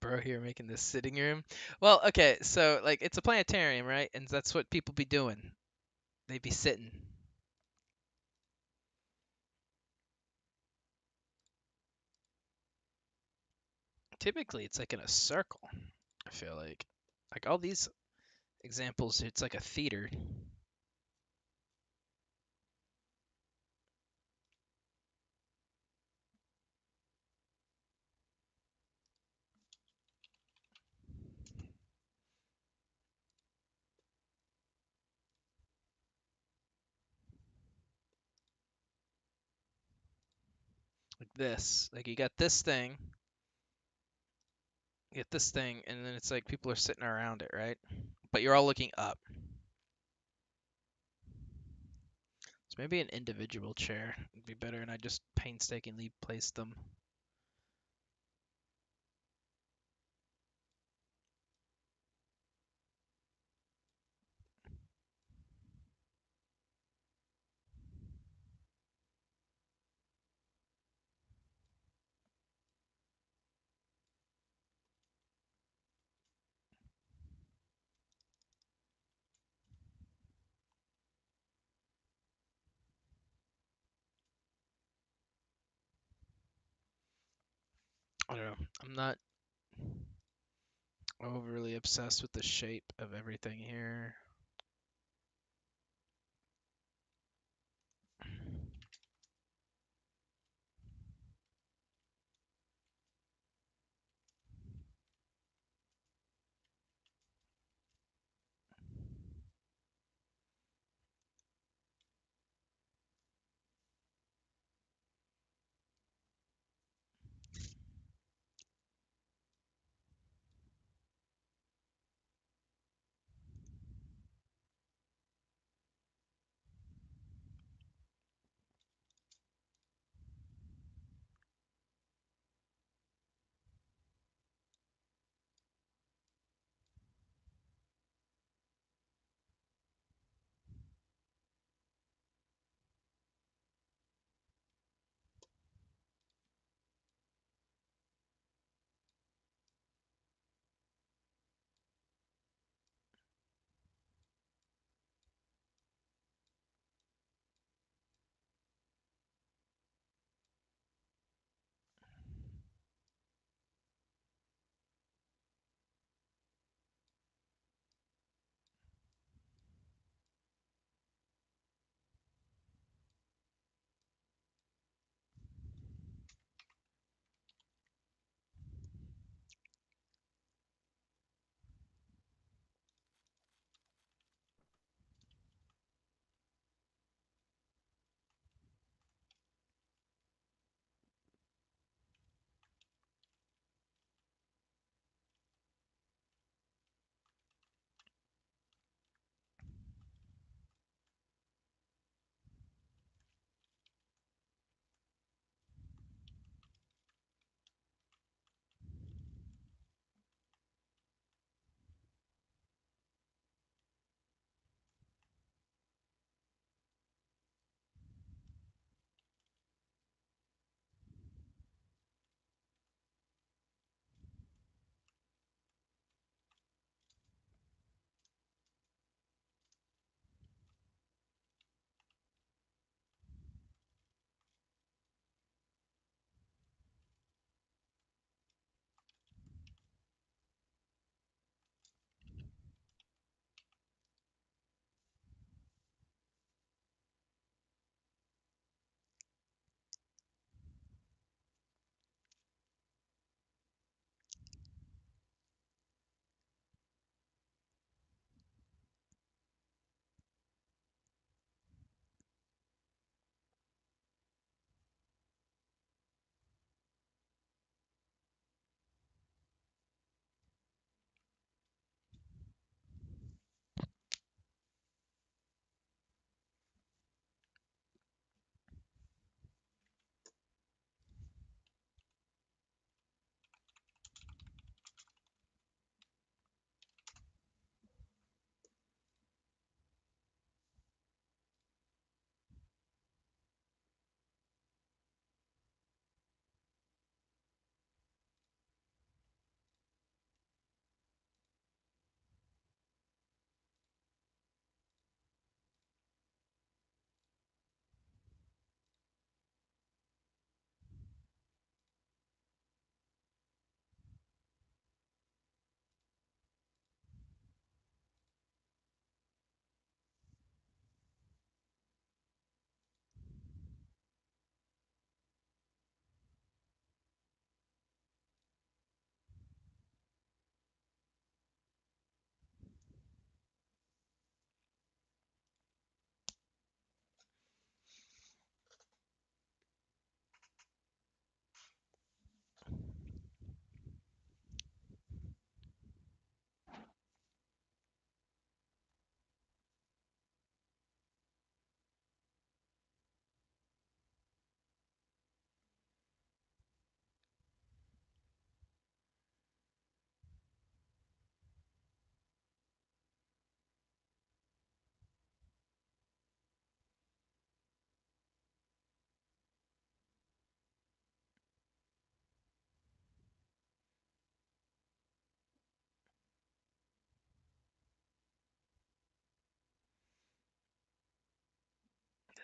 Bro here making this sitting room. Well, okay, so like it's a planetarium, right? And that's what people be doing. They be sitting. Typically, it's like in a circle. I feel like all these examples, it's like a theater. like this. Like you got this thing, you get this thing, and then it's like people are sitting around it, right? But you're all looking up. So maybe an individual chair would be better, and I just painstakingly placed them. I don't know. I'm not overly obsessed with the shape of everything here.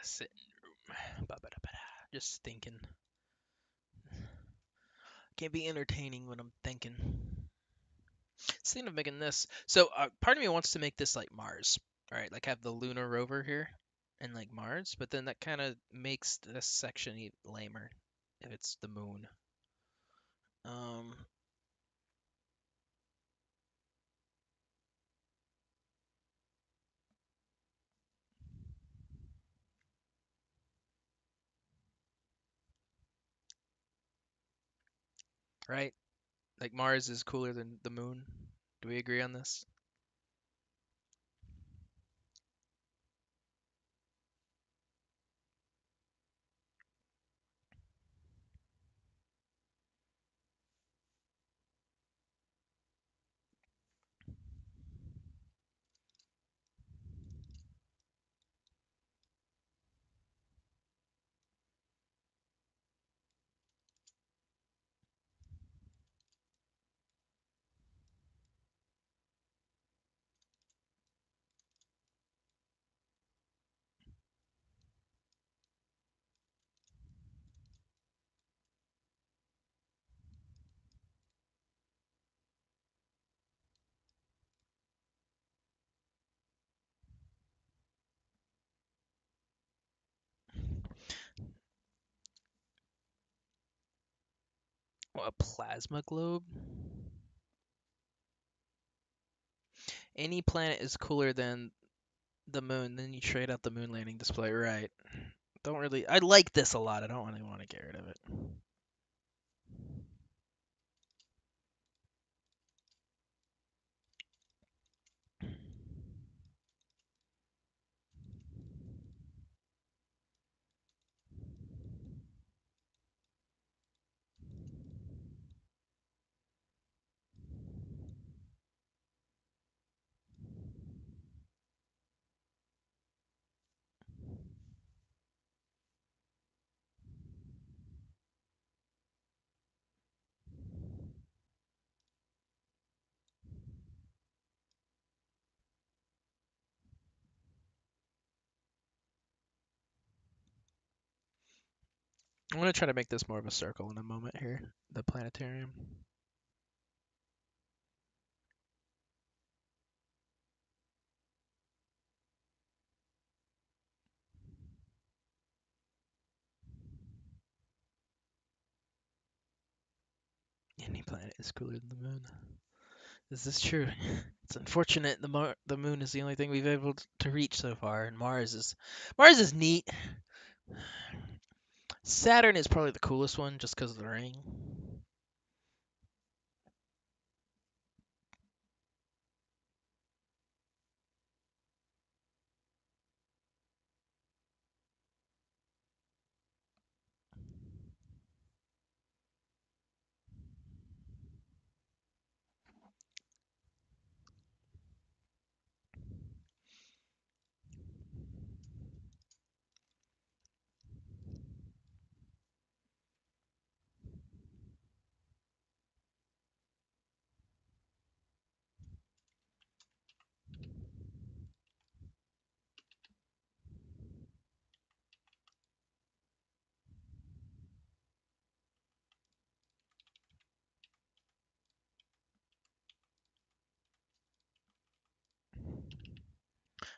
Sitting room. Ba-ba-da-ba-da. Just thinking. Can't be entertaining when I'm thinking. Thinking of making this. So part of me wants to make this like Mars, right? Like have the lunar rover here, and like Mars, but then that kind of makes this section lamer if it's the moon. Um, right? Like Mars is cooler than the moon. Do we agree on this? Well, a plasma globe? Any planet is cooler than the moon, then you trade out the moon landing display, right? Don't really. I like this a lot. I don't really want to get rid of it. I'm gonna try to make this more of a circle in a moment here. The planetarium. Any planet is cooler than the moon. Is this true? It's unfortunate the moon is the only thing we've been able to reach so far, and Mars is neat. Saturn is probably the coolest one just because of the ring.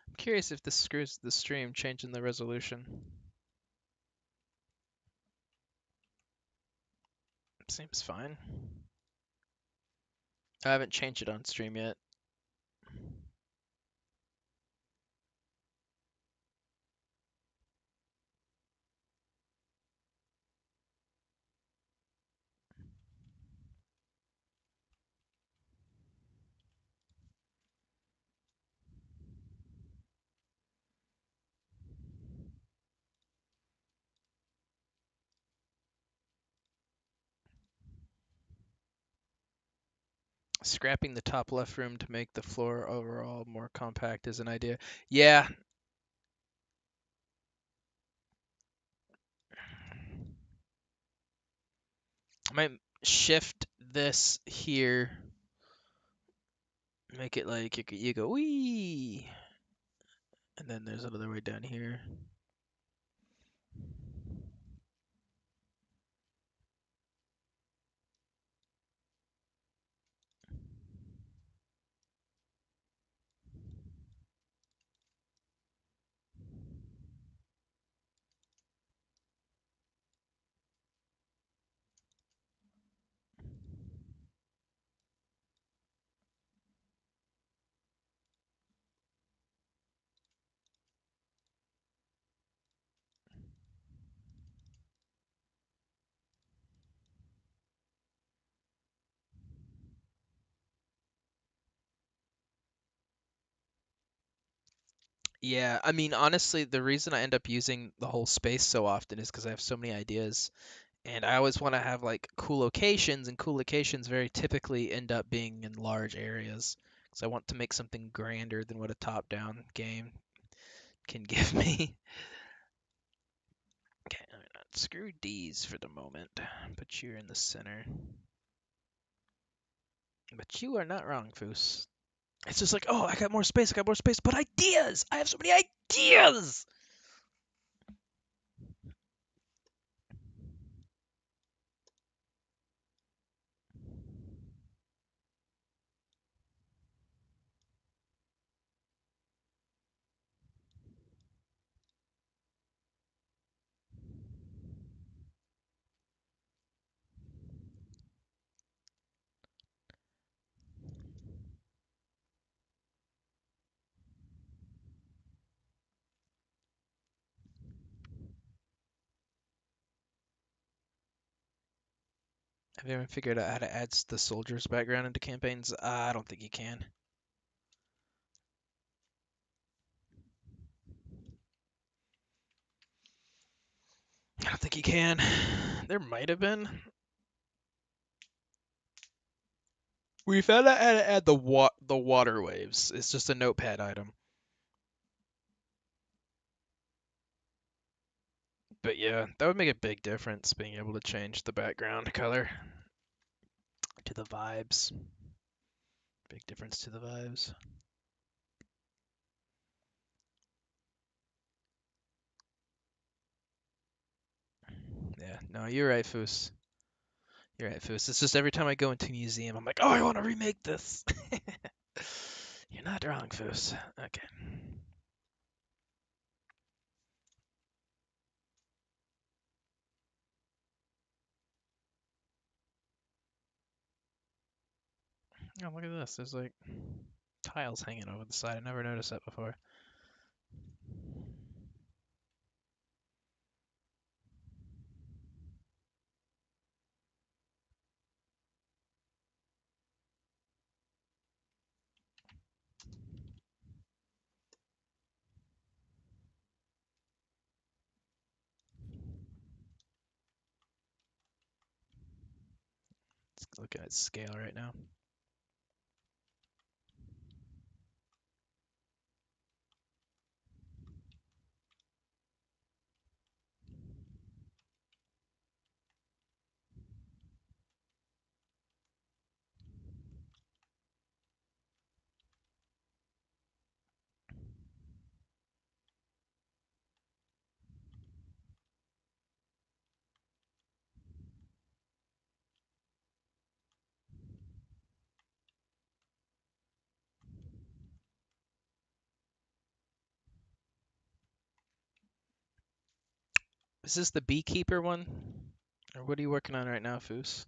I'm curious if this screws the stream, changing the resolution. Seems fine. I haven't changed it on stream yet. Scrapping the top left room to make the floor overall more compact is an idea. Yeah. I might shift this here. Make it like you go wee. And then there's another way down here. Yeah, I mean, honestly, the reason I end up using the whole space so often is because I have so many ideas, and I always want to have like cool locations, and cool locations very typically end up being in large areas. So I want to make something grander than what a top-down game can give me. Okay, I'm gonna screw D's for the moment. Put you in the center. But you are not wrong, Foos. It's just like, oh, I got more space, I got more space, but ideas! I have so many ideas! Have you ever figured out how to add the soldier's background into campaigns? I don't think you can. I don't think you can. There might have been. We found out how to add the water waves. It's just a notepad item. But yeah, that would make a big difference being able to change the background color to the vibes. Big difference to the vibes. Yeah, no, you're right, Foos. You're right, Foos. It's just every time I go into a museum, I'm like, oh, I want to remake this. You're not wrong, Foos. Okay. Oh, look at this. There's like tiles hanging over the side. I never noticed that before. Let's look at scale right now. Is this the beekeeper one? Or what are you working on right now, Foos?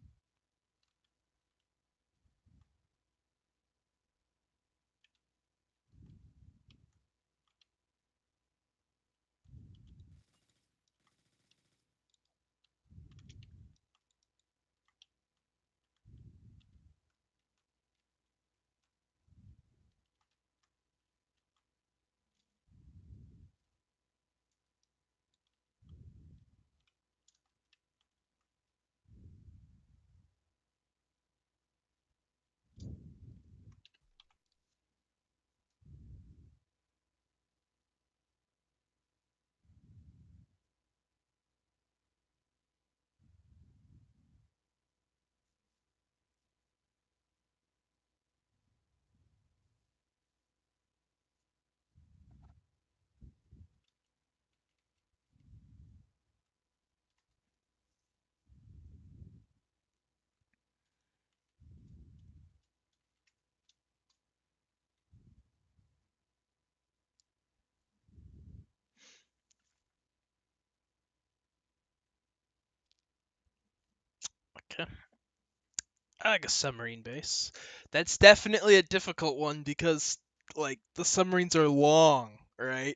Okay. I like a submarine base. That's definitely a difficult one because like the submarines are long, right?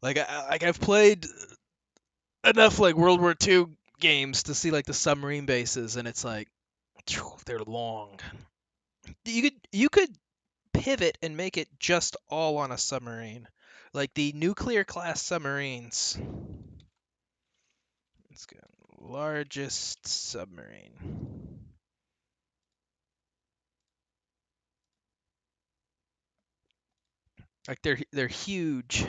Like I've played enough like World War II games to see like the submarine bases, and it's like they're long. You could pivot and make it just all on a submarine. Like the nuclear class submarines. Let's go. Largest submarine. Like they're huge.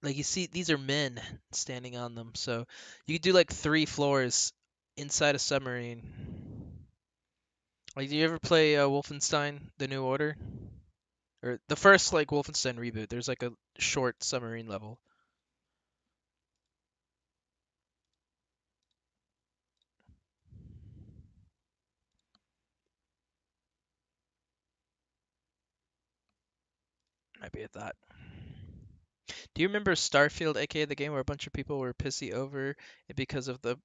Like you see, these are men standing on them. So you could do like 3 floors inside a submarine. Like, do you ever play Wolfenstein: The New Order? Or the first like Wolfenstein reboot? There's like a short submarine level. Might be a thought. Do you remember Starfield, aka the game where a bunch of people were pissy over it because of the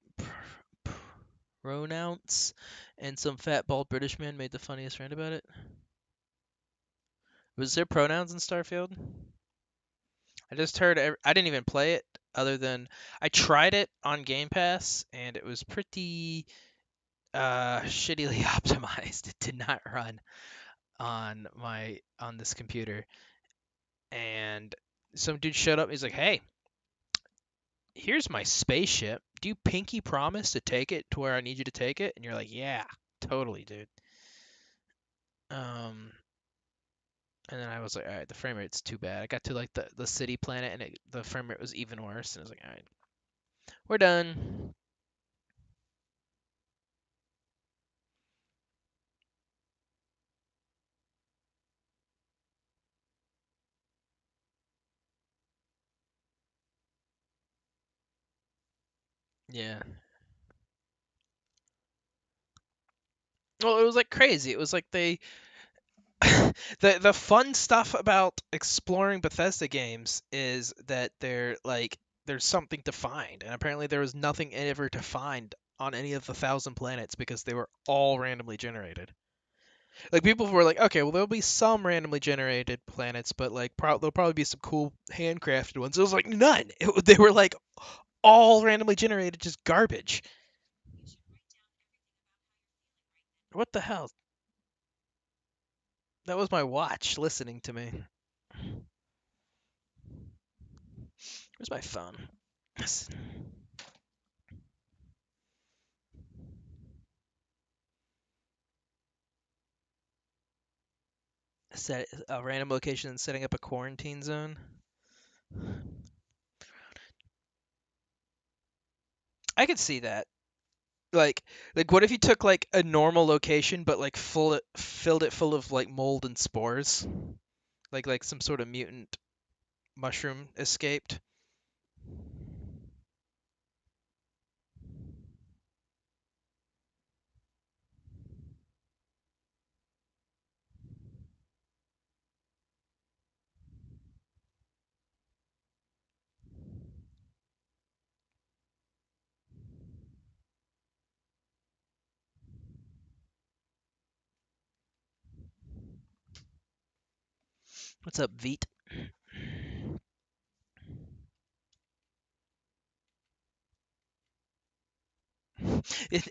pronouns, and some fat bald British man made the funniest rant about it? Was there pronouns in Starfield? I just heard. I didn't even play it, other than I tried it on Game Pass, and it was pretty shittily optimized. It did not run on this computer, and some dude showed up. He's like, "Hey, here's my spaceship. Do you pinky promise to take it to where I need you to take it?" And you're like, "Yeah, totally, dude." Um, and then I was like, "All right, the frame rate's too bad." I got to like the city planet, and the frame rate was even worse. And I was like, "All right, we're done." Yeah. Well, it was like crazy. It was like they the fun stuff about exploring Bethesda games is that they're like there's something to find, and apparently there was nothing ever to find on any of the 1,000 planets because they were all randomly generated. Like people were like, okay, well there'll be some randomly generated planets, but like there'll probably be some cool handcrafted ones. It was like none. They were like all randomly generated, just garbage. What the hell? That was my watch listening to me. Where's my phone? Set a random location and setting up a quarantine zone. I could see that. Like, what if you took like a normal location but like filled it full of like mold and spores, like some sort of mutant mushroom escaped. What's up, Veet?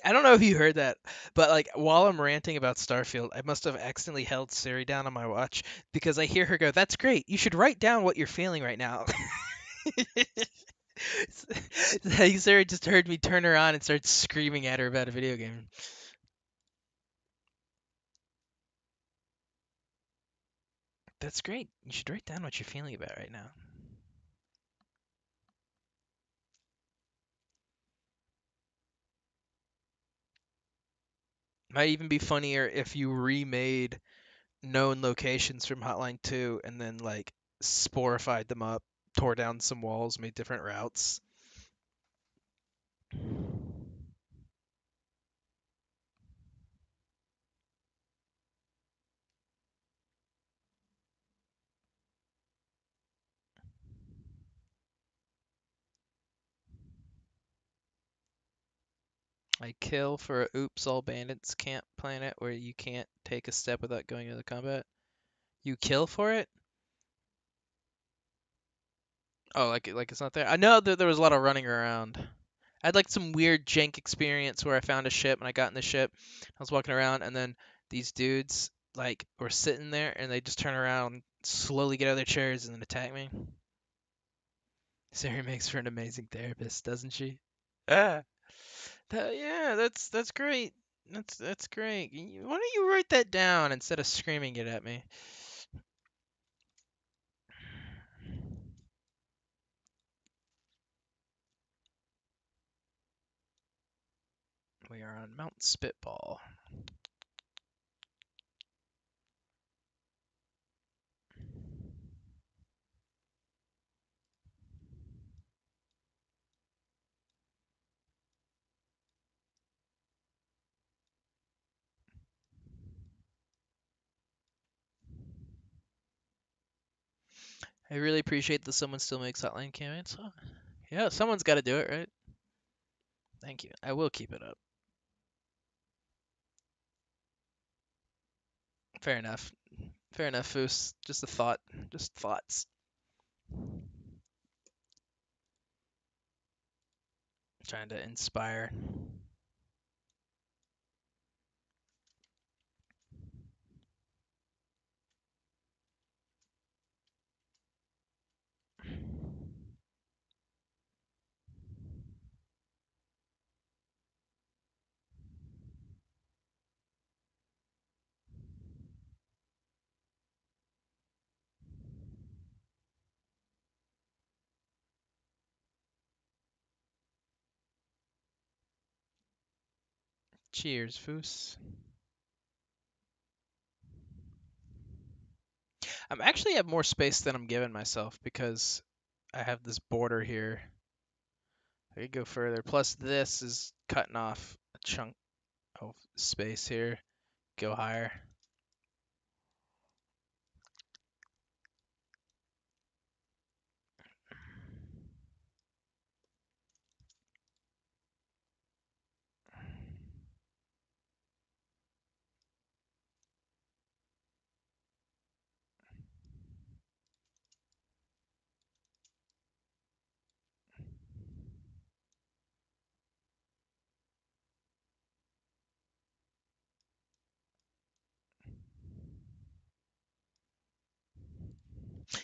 I don't know if you heard that, but like while I'm ranting about Starfield, I must have accidentally held Siri down on my watch because I hear her go, "That's great. You should write down what you're feeling right now." Like Sarah just heard me turn her on and start screaming at her about a video game. That's great. You should write down what you're feeling about right now. Might even be funnier if you remade known locations from Hotline 2 and then like sporified them up, tore down some walls, made different routes. I kill for a oops all bandits camp planet where you can't take a step without going into combat. You kill for it? Oh, like it's not there. I know that there was a lot of running around. I had like some weird jank experience where I found a ship and I got in the ship. I was walking around and then these dudes like were sitting there and they just turn around slowly get out of their chairs and then attack me. Sarah makes for an amazing therapist, doesn't she? Ah, yeah, that's great. That's great. Why don't you write that down instead of screaming it at me? We are on Mount Spitball. I really appreciate that someone still makes Hotline campaigns. Oh, yeah, someone's got to do it, right? Thank you. I will keep it up. Fair enough. Fair enough, Foos. Just a thought. Just thoughts. Trying to inspire. Cheers, Foos. I'm actually have more space than I'm giving myself because I have this border here. I could go further. Plus, this is cutting off a chunk of space here. Go higher.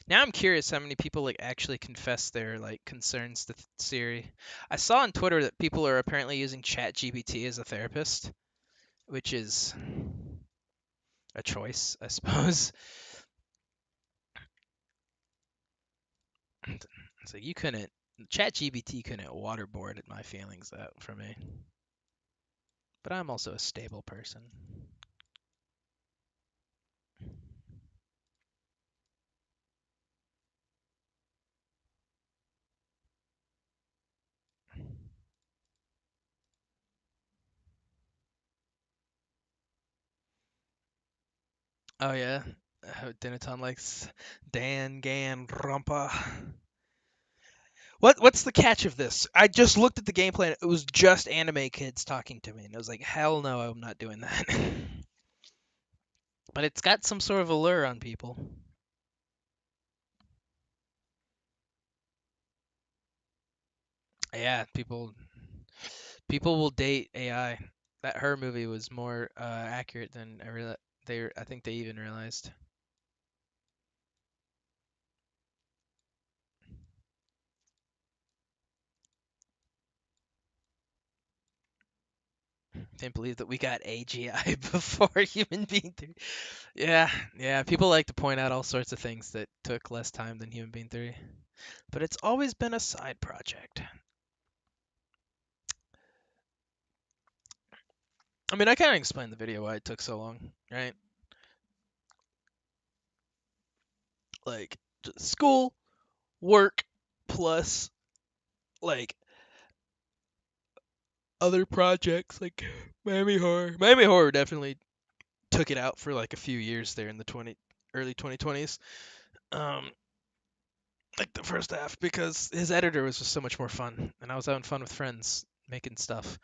Now I'm curious how many people like actually confess their like concerns to Siri. I saw on Twitter that people are apparently using ChatGPT as a therapist, which is a choice, I suppose. It's like you couldn't ChatGPT couldn't waterboard my feelings out for me. But I'm also a stable person. Oh yeah. Dinaton likes Dan Gan Rampa. What's the catch of this? I just looked at the gameplay and it was just anime kids talking to me and I was like, hell no, I'm not doing that. But it's got some sort of allure on people. Yeah, people will date AI. That Her movie was more accurate than I think they even realized. Can't believe that we got AGI before Human Being 3. Yeah, yeah. People like to point out all sorts of things that took less time than Human Being 3, but it's always been a side project. I mean, I can't explain the video why it took so long, right? Like school, work, plus like other projects like Miami Horror. Miami Horror definitely took it out for like a few years there in the early 2020s. Um, like the first half because his editor was just so much more fun, and I was having fun with friends making stuff.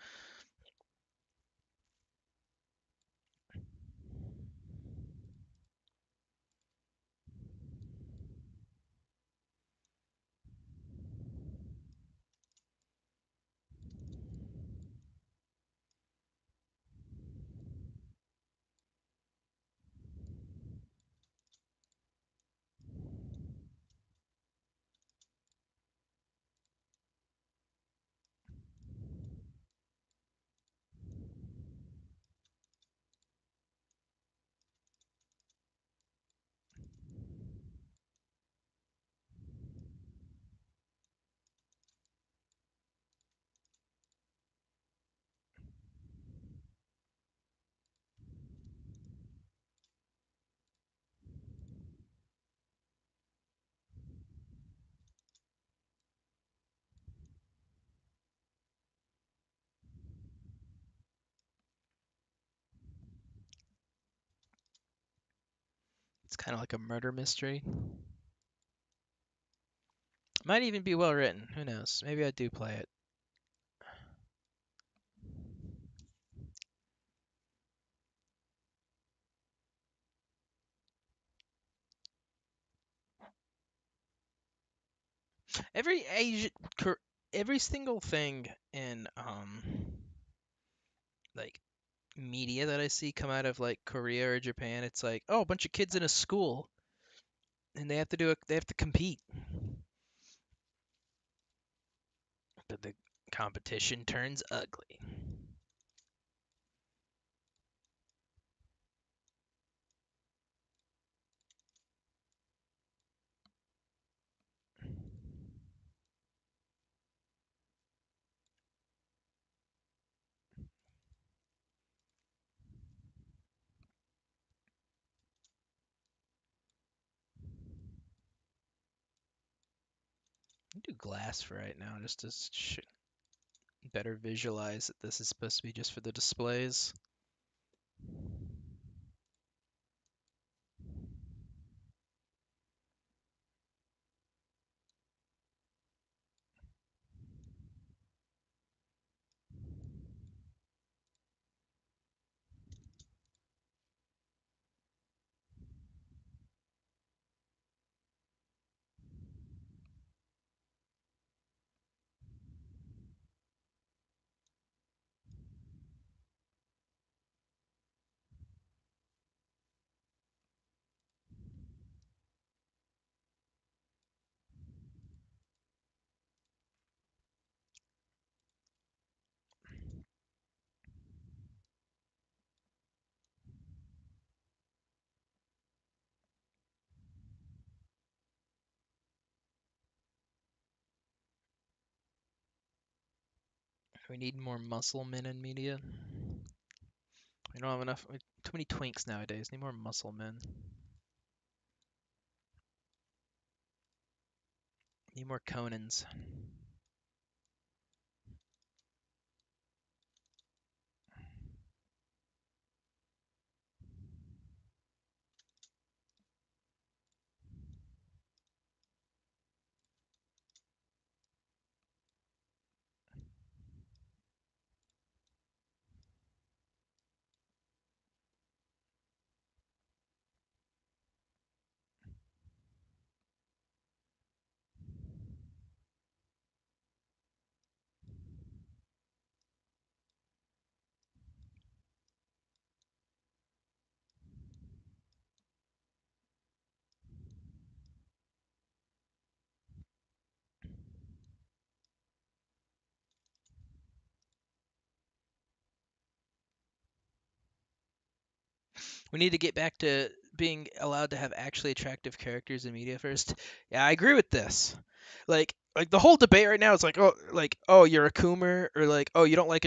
It's kind of like a murder mystery. Might even be well written. Who knows? Maybe I do play it. Every Asian, every single thing in like media that I see come out of like Korea or Japan, it's like, oh, a bunch of kids in a school and they have to compete. But the competition turns ugly. I do glass for right now just to better visualize that this is supposed to be just for the displays. We need more muscle men in media. We don't have enough. Too many twinks nowadays. Need more muscle men. Need more Conans. We need to get back to being allowed to have actually attractive characters in media first. Yeah, I agree with this. Like the whole debate right now is like oh you're a coomer or like oh you don't like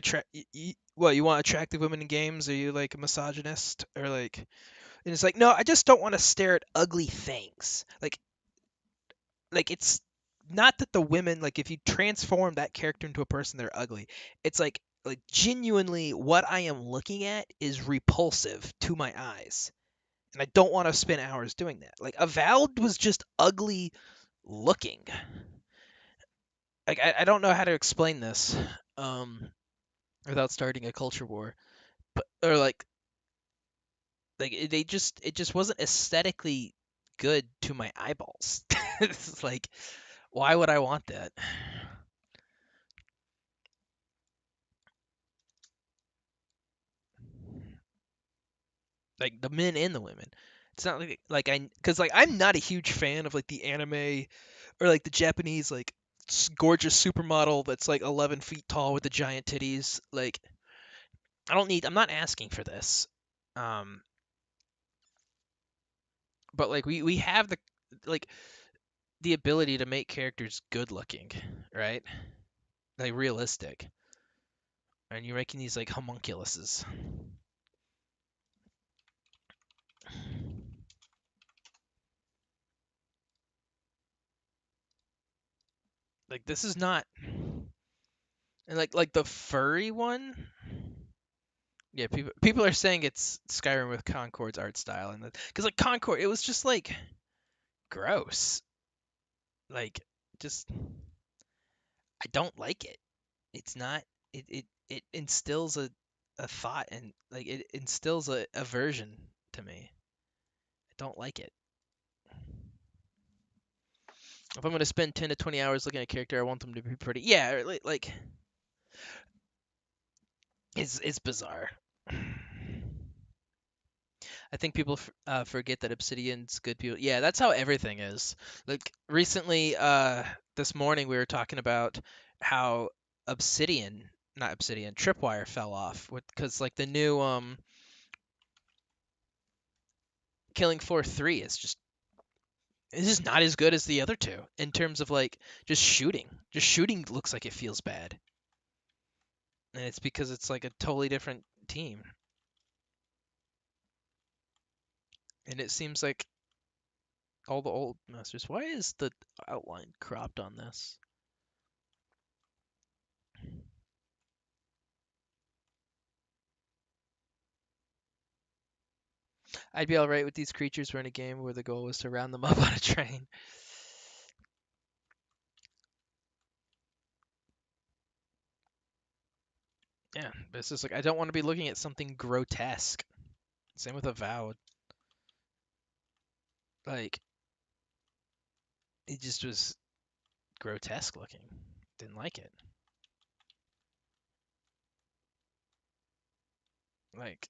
what you want attractive women in games, are you like a misogynist or like, and it's like no, I just don't want to stare at ugly things. Like it's not that the women, like if you transform that character into a person, they're ugly. It's like genuinely what I am looking at is repulsive to my eyes. And I don't want to spend hours doing that. Like Avowed was just ugly looking. Like I don't know how to explain this um without starting a culture war. But or like it just wasn't aesthetically good to my eyeballs. It's like why would I want that? Like the men and the women. It's not like I because like I'm not a huge fan of like the anime or like the Japanese like gorgeous supermodel that's like 11 feet tall with the giant titties. Like I'm not asking for this. Um, but like we have like the ability to make characters good looking, right? Like realistic, and you're making these like homunculuses. Like this is not, and like the furry one Yeah, people are saying it's Skyrim with Concord's art style, and because like Concord, it was just like gross. Like, just I don't like it. It's not. It instills a thought, and like it instills a aversion to me. I don't like it. If I'm gonna spend 10 to 20 hours looking at a character, I want them to be pretty. Yeah, or like it's bizarre. I think people forget that Obsidian's good people. Yeah, that's how everything is. Like recently, this morning we were talking about how Obsidian, not Obsidian, Tripwire fell off because like the new Killing Floor 3 is just it's just not as good as the other two in terms of like just shooting. Just shooting looks like it feels bad, and it's because it's like a totally different team, and it seems like all the old masters. Why is the outline cropped on this? I'd be alright with these creatures were in a game where the goal was to round them up on a train. Yeah, but it's just like I don't want to be looking at something grotesque. Same with Avowed. Like it just was grotesque looking. Didn't like it. Like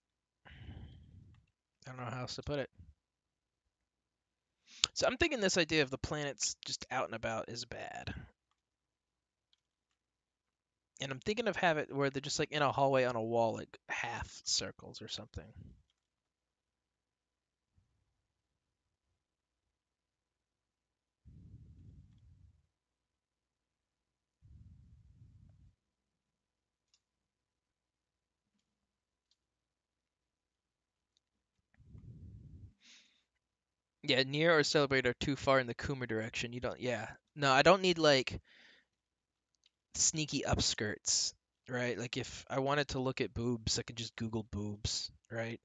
I don't know how else to put it. So I'm thinking this idea of the planets just out and about is bad. And I'm thinking of have it where they're just like in a hallway on a wall, like half circles or something. Yeah, Near or Celebrate are too far in the Kuma direction. You don't. Yeah. No, I don't need like sneaky upskirts, right? Like if I wanted to look at boobs, I could just Google boobs, right?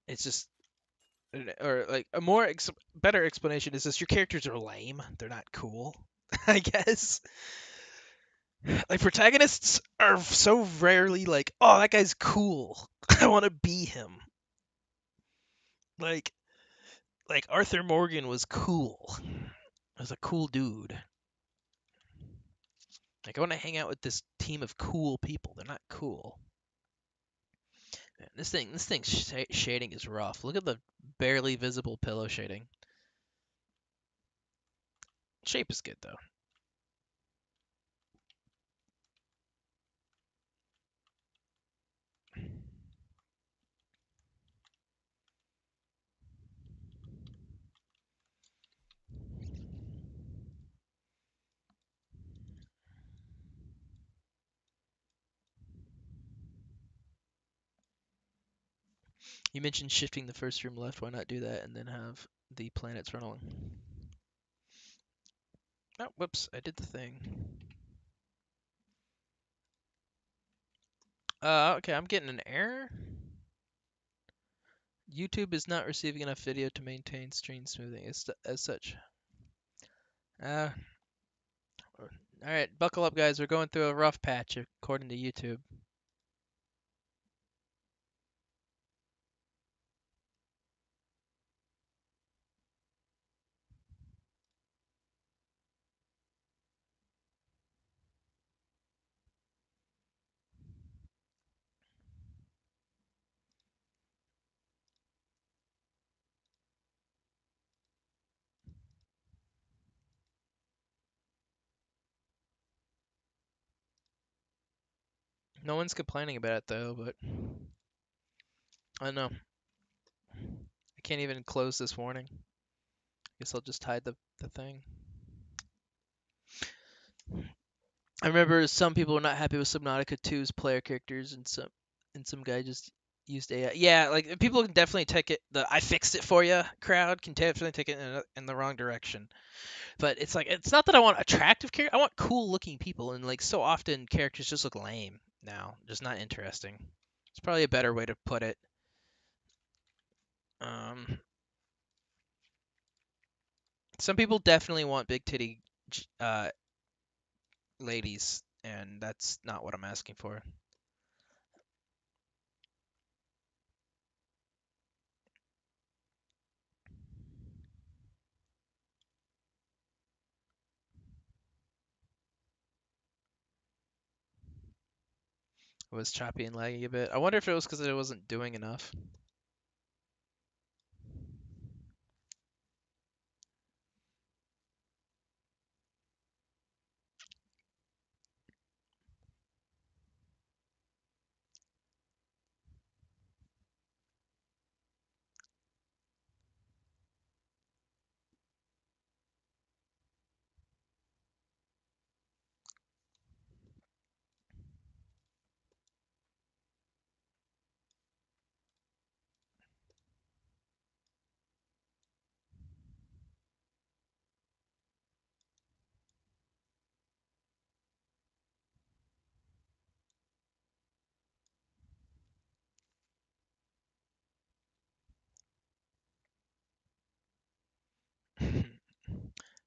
It's just or like a more better explanation is this: your characters are lame. They're not cool, I guess. Like protagonists are so rarely like, oh, that guy's cool. I want to be him. Like like Arthur Morgan was cool. Was a cool dude. Like I want to hang out with this team of cool people. They're not cool. Man, this thing's shading is rough. Look at the barely visible pillow shading. Shape is good though. You mentioned shifting the first room left. Why not do that and then have the planets run along? Oh, whoops! I did the thing. Okay, I'm getting an error. YouTube is not receiving enough video to maintain stream smoothing as such. Uh, all right, buckle up, guys. We're going through a rough patch according to YouTube. No one's complaining about it though, but I don't know. I can't even close this warning. Guess I'll just hide the thing. I remember some people were not happy with Subnautica 2's player characters, and some guy just used AI. Yeah, like people can definitely take it. The "I fixed it for you" crowd can definitely take it in the wrong direction. But it's like it's not that I want attractive characters. I want cool looking people, and like so often characters just look lame now, just not interesting. It's probably a better way to put it. Um, some people definitely want big titty ladies, and that's not what I'm asking for. It was choppy and laggy a bit. I wonder if it was because it wasn't doing enough.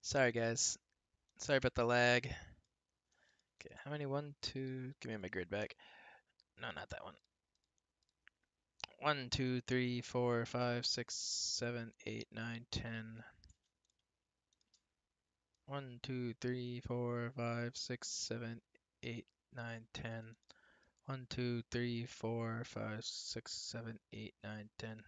Sorry, guys. Sorry about the lag. Okay, how many? One, two. Give me my grid back. No, not that one. 1, 2, 3, 4, 5, 6, 7, 8, 9, 10. 1, 2, 3, 4, 5, 6, 7, 8, 9, 10. 1, 2, 3, 4, 5, 6, 7, 8, 9, 10.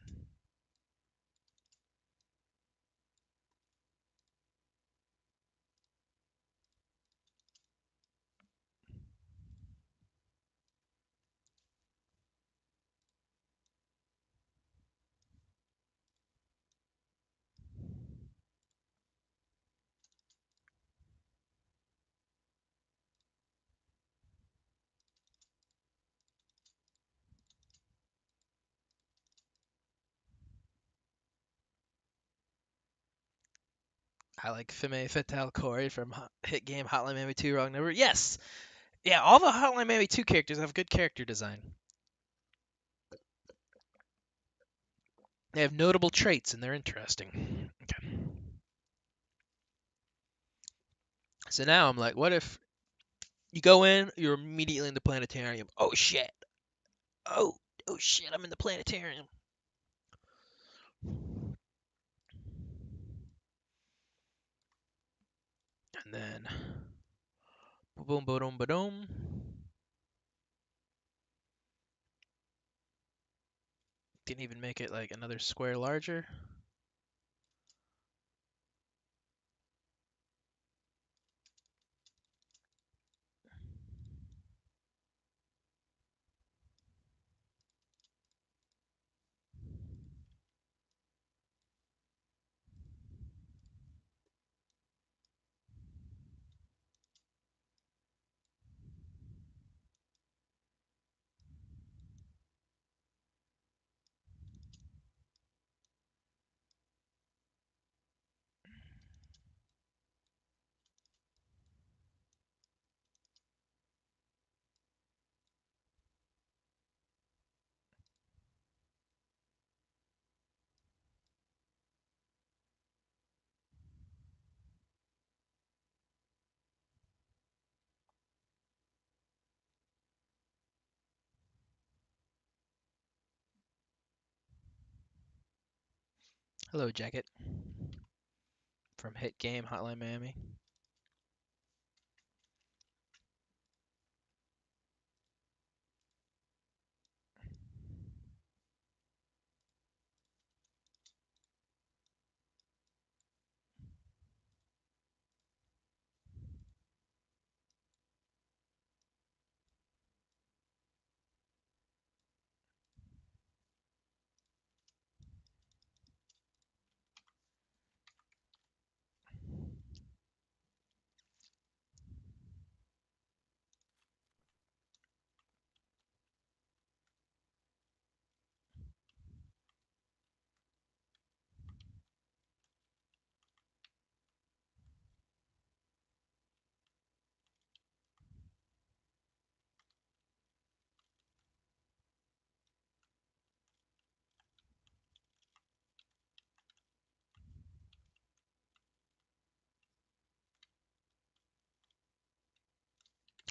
I like Fime Fatale Corey from hit game Hotline Miami 2 Wrong Number. Yes! Yeah, all the Hotline Miami 2 characters have good character design. They have notable traits and they're interesting. Okay. So now I'm like, what if you go in, you're immediately in the planetarium. Oh shit. Oh, oh shit, I'm in the planetarium. And then boom boom boom boom. Didn't even make it like another square larger. Hello, Jacket from hit game Hotline Miami.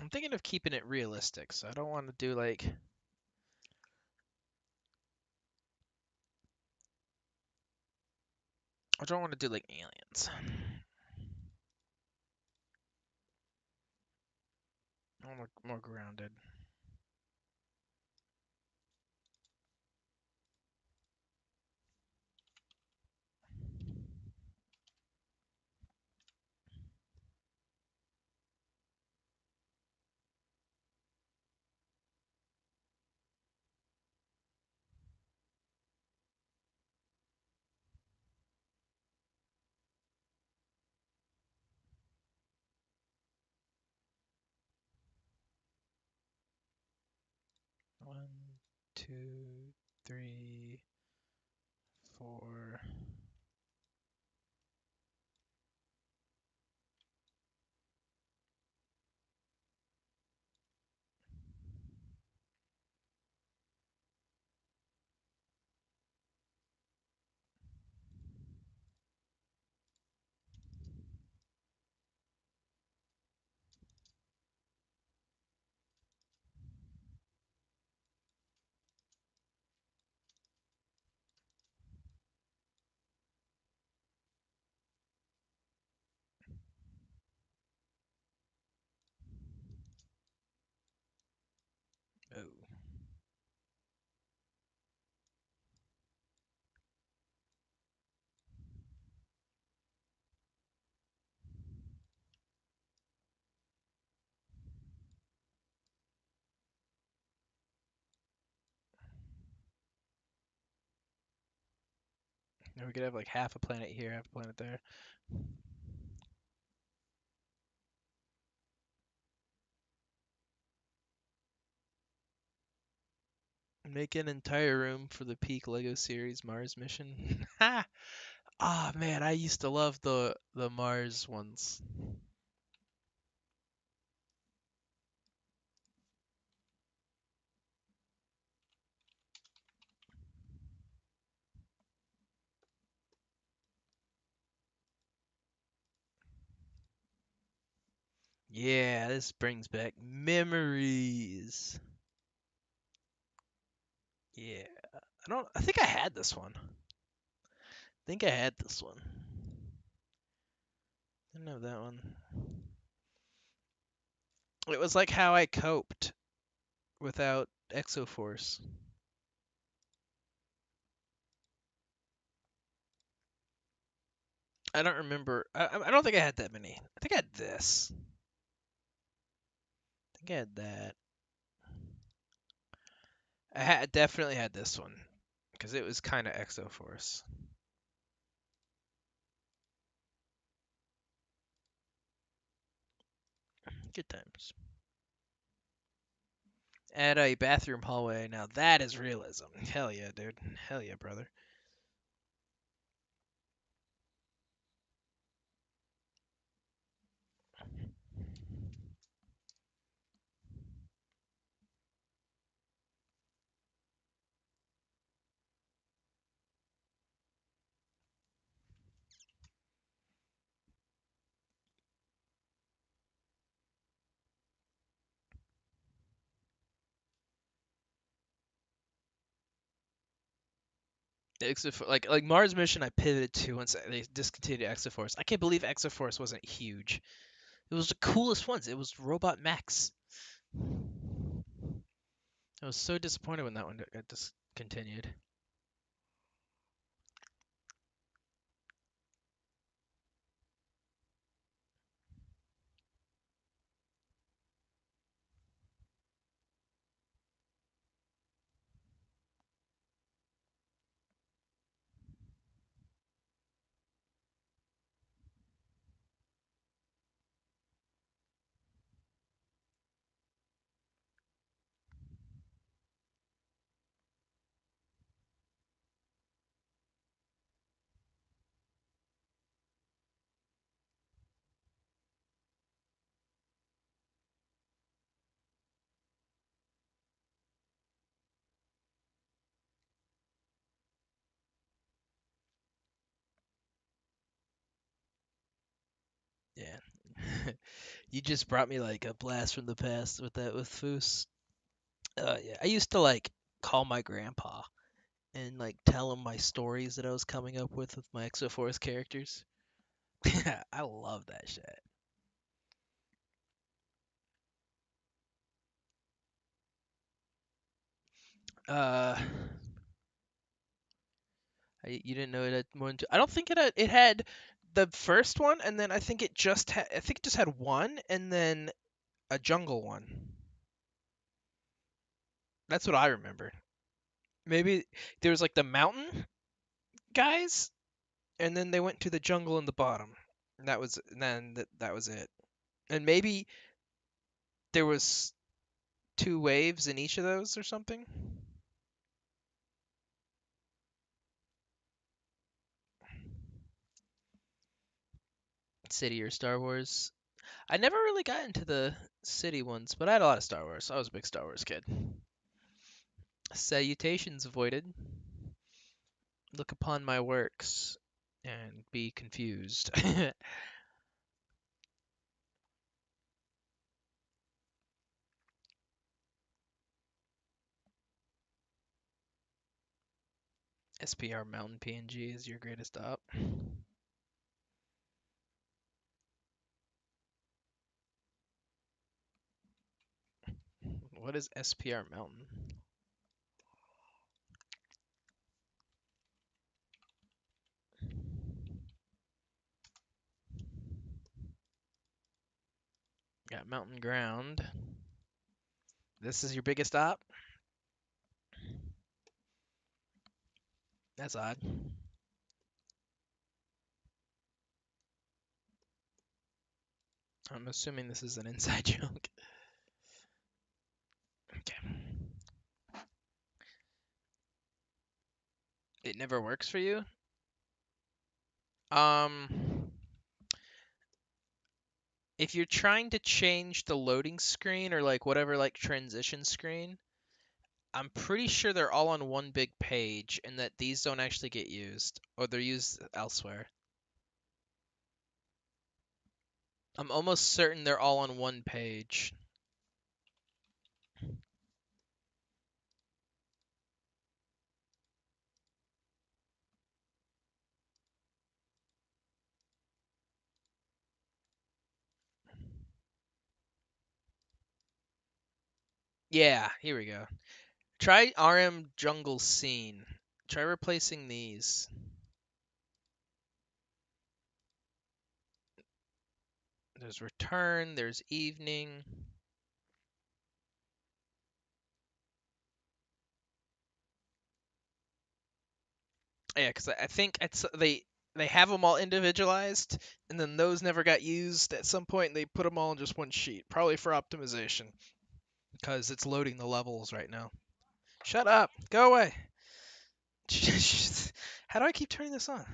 I'm thinking of keeping it realistic, so I don't want to do like I don't want to do like aliens. I want more grounded. One, two, three, four. Oh, we could have like half a planet here, half a planet there. Make an entire room for the peak Lego series Mars mission. Ha! Ah, man, I used to love the Mars ones. Yeah, this brings back memories. Yeah. I think I had this one. I think I had this one. Didn't have that one. It was like how I coped without Exoforce. I don't remember. I don't think I had that many. I think I had this. I think I had that. Definitely had this one because it was kind of Exoforce. Good times. At a bathroom hallway. Now that is realism. Hell yeah, dude. Hell yeah, brother. Like Mars mission, I pivoted to once they discontinued Exoforce. I can't believe Exoforce wasn't huge. It was the coolest ones. It was Robot Max. I was so disappointed when that one got discontinued. You just brought me like a blast from the past with that with Foos. Yeah, I used to like call my grandpa and like tell him my stories that I was coming up with my Exo Force characters. I love that shit. Uh, you didn't know it had more than two. I don't think it had the first one, and then I think it just had one, and then a jungle one. That's what I remember. Maybe there was like the mountain guys, and then they went to the jungle in the bottom. And that was it. And maybe there was two waves in each of those or something. City or Star Wars. I never really got into the city ones, but I had a lot of Star Wars. I was a big Star Wars kid. Salutations avoided. Look upon my works and be confused. SPR Mountain PNG is your greatest op. What is SPR Mountain? Got Mountain Ground. This is your biggest op? That's odd. I'm assuming this is an inside joke. Okay. It never works for you? Um, if you're trying to change the loading screen or like whatever like transition screen, I'm pretty sure they're all on one big page and that these don't actually get used or they're used elsewhere. I'm almost certain they're all on one page. Yeah, here we go. Try RM Jungle Scene. Try replacing these. There's Return, there's Evening. Yeah, because I think they have them all individualized, and then those never got used at some point, and they put them all in just one sheet, probably for optimization, because it's loading the levels right now. Shut up! Go away! How do I keep turning this on?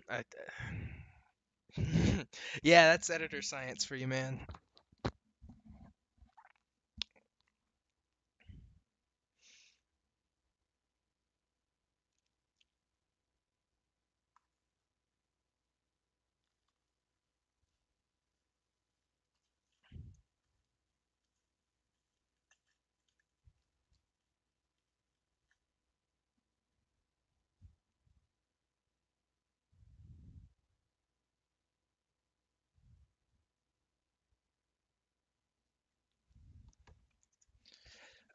I, yeah, that's editor science for you, man.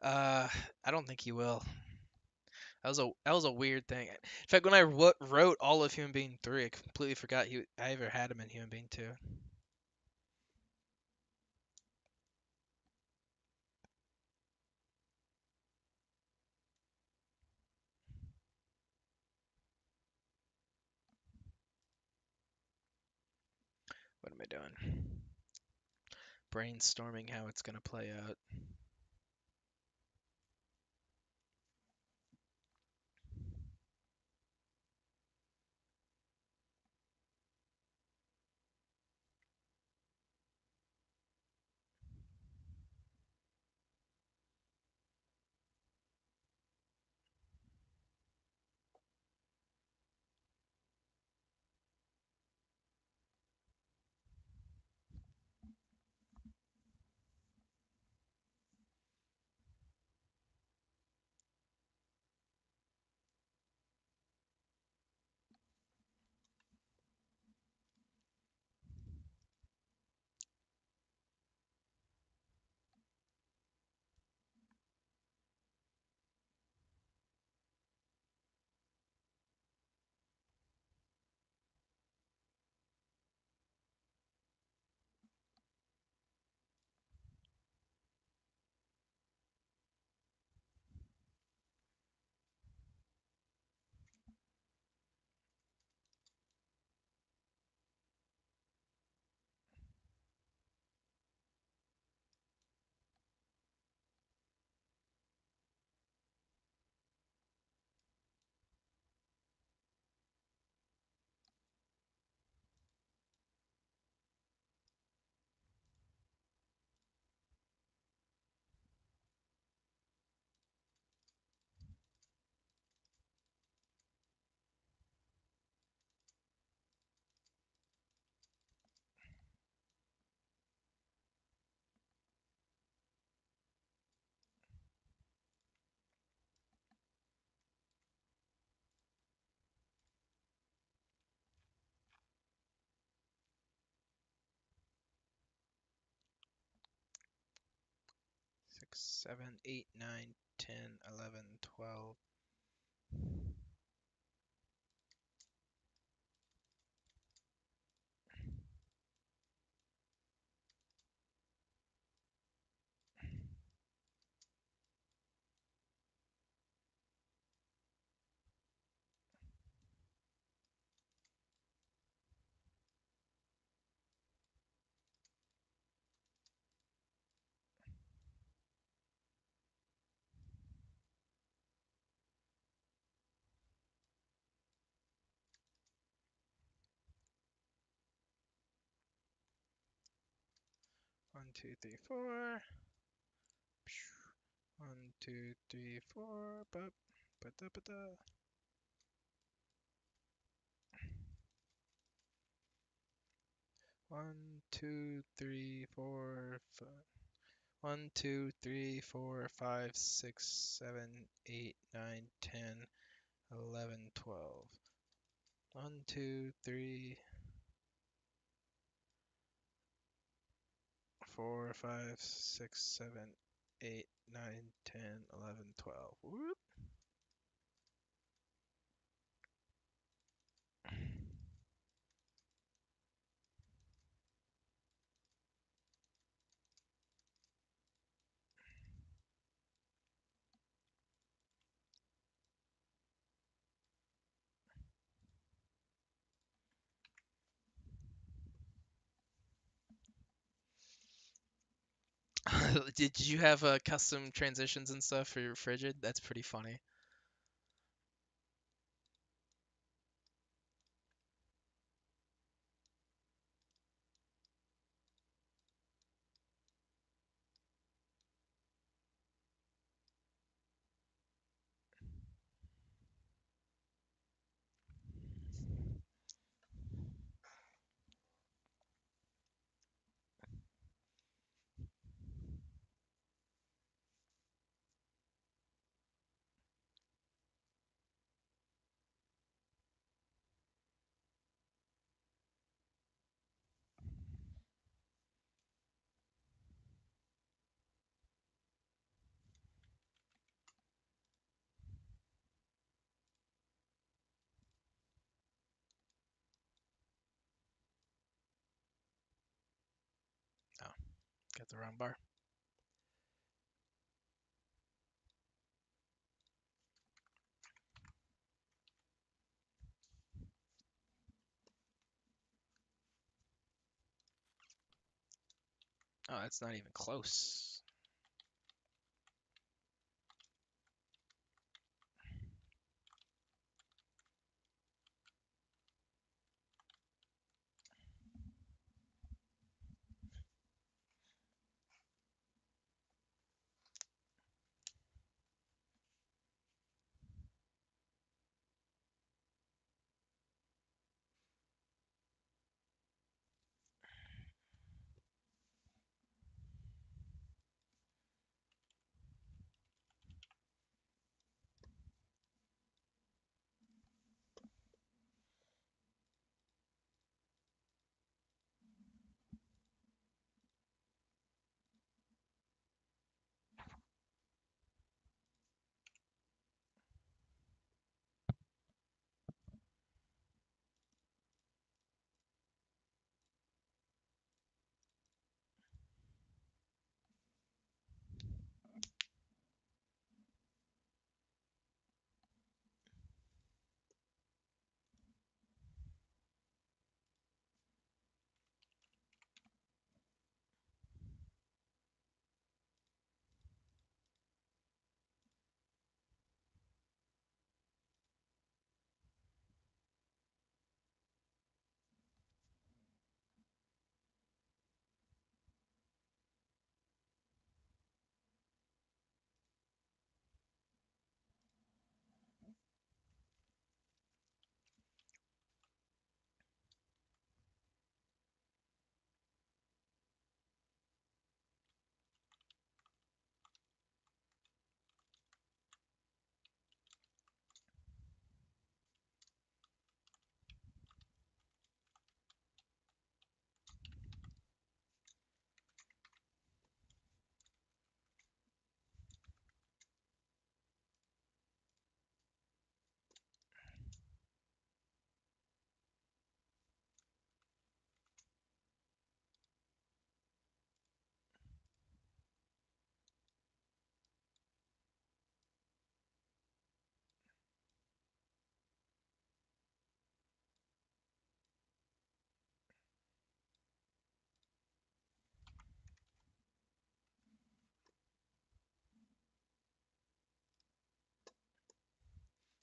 Uh, I don't think he will. That was a weird thing. In fact, when I wrote all of Human Being 3, I completely forgot I ever had him in Human Being 2. What am I doing? Brainstorming how it's gonna play out. 6, 7, 8, 9, 10, 11, 12. 1, 2, 3, 4. 1, 2, 3, 4. Ba, ba, da, ba, da. 1, 2, 3, 4. 1, 2, 3, 4, 5, 6, 7, 8, 9, 10, 11, 12. 1, 2, 3, 4, 5, 6, 7, 8, 9, 10, 11, 12. Whoop. Did you have custom transitions and stuff for your Frigid? That's pretty funny. Oh, got the wrong bar. Oh, that's not even close.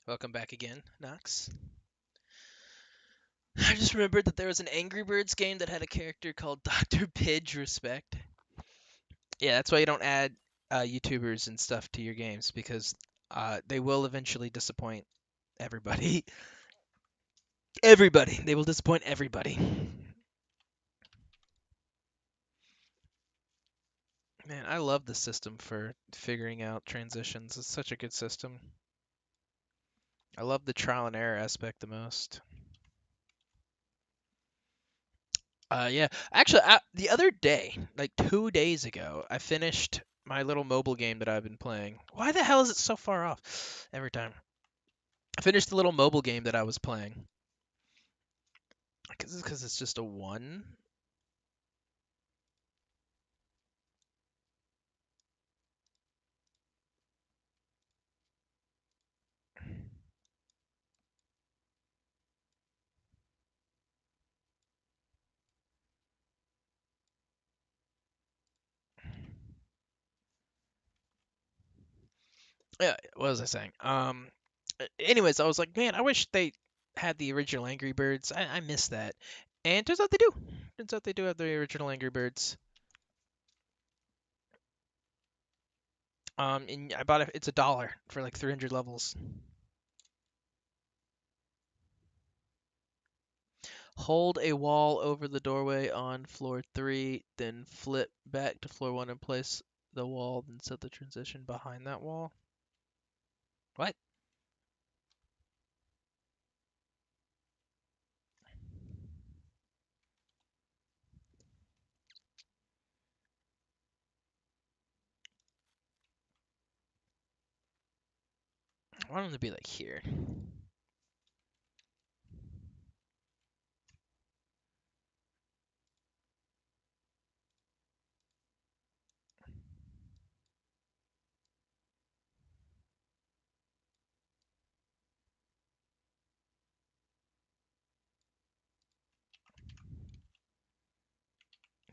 Welcome back again, Knox. I just remembered that there was an Angry Birds game that had a character called Dr. Pidge Respect. Yeah, that's why you don't add YouTubers and stuff to your games because they will eventually disappoint everybody. Everybody. They will disappoint everybody. Man, I love the system for figuring out transitions. It's such a good system. I love the trial and error aspect the most. Yeah. Actually, the other day, like 2 days ago, I finished my little mobile game that I've been playing. Why the hell is it so far off every time? I finished the little mobile game that I was playing. Because it's just a one. Yeah, what was I saying? Anyways, I was like, man, I wish they had the original Angry Birds. I miss that. And turns out they do. Turns out they do have the original Angry Birds. And I bought it. It's $1 for like 300 levels. Hold a wall over the doorway on floor 3, then flip back to floor 1 and place the wall, then set the transition behind that wall. What? I want them to be like here.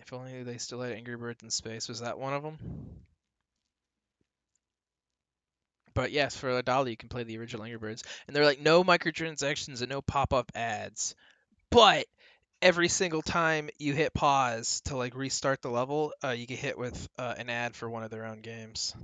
If only they still had Angry Birds in space. Was that one of them? But yes, for $1 you can play the original Angry Birds, and they're like no microtransactions and no pop-up ads. But every single time you hit pause to like restart the level, you get hit with an ad for one of their own games.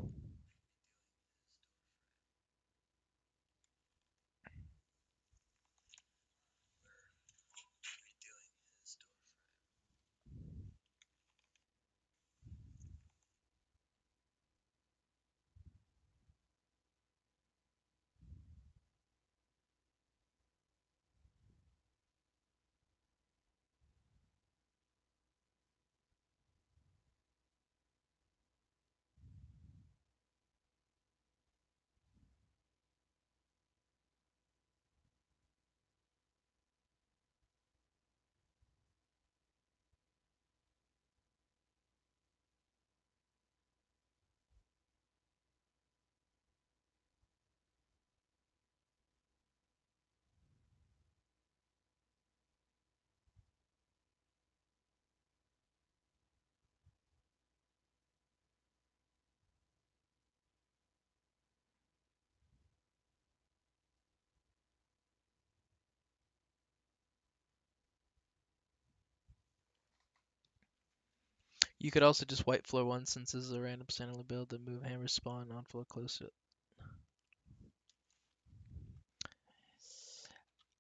You could also just wipe floor 1 since this is a random standard build and move hammer spawn on floor close to it.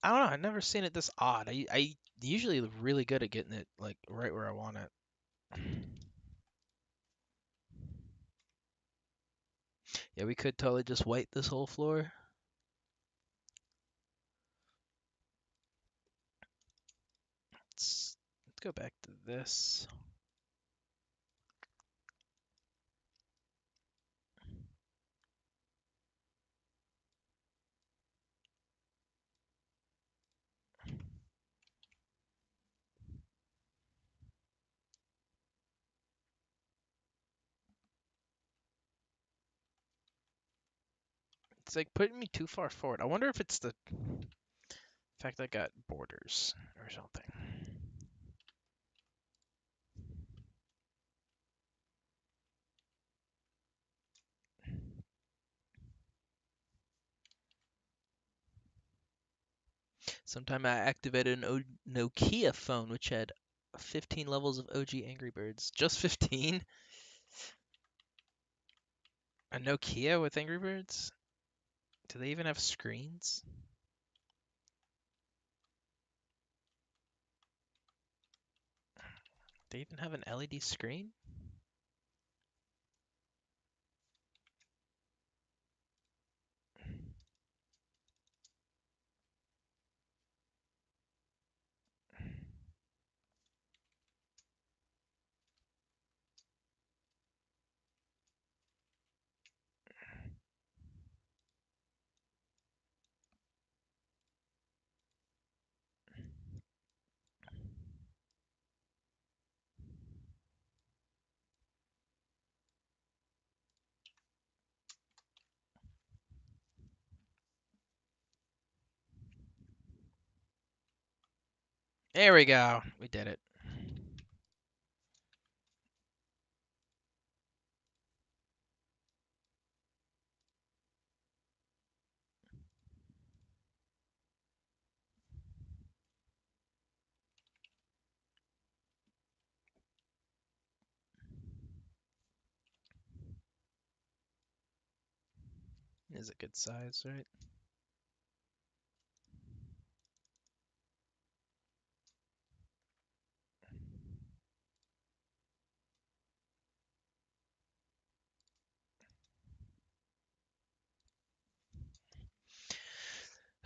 I don't know. I've never seen it this odd. I usually really good at getting it like right where I want it. Yeah, we could totally just wipe this whole floor. Let's go back to this. It's like putting me too far forward. I wonder if it's the fact I got borders or something. Sometime I activated an Nokia phone which had 15 levels of OG Angry Birds. Just 15? A Nokia with Angry Birds? Do they even have screens? They even have an LED screen? There we go. We did it. Is a good size, right?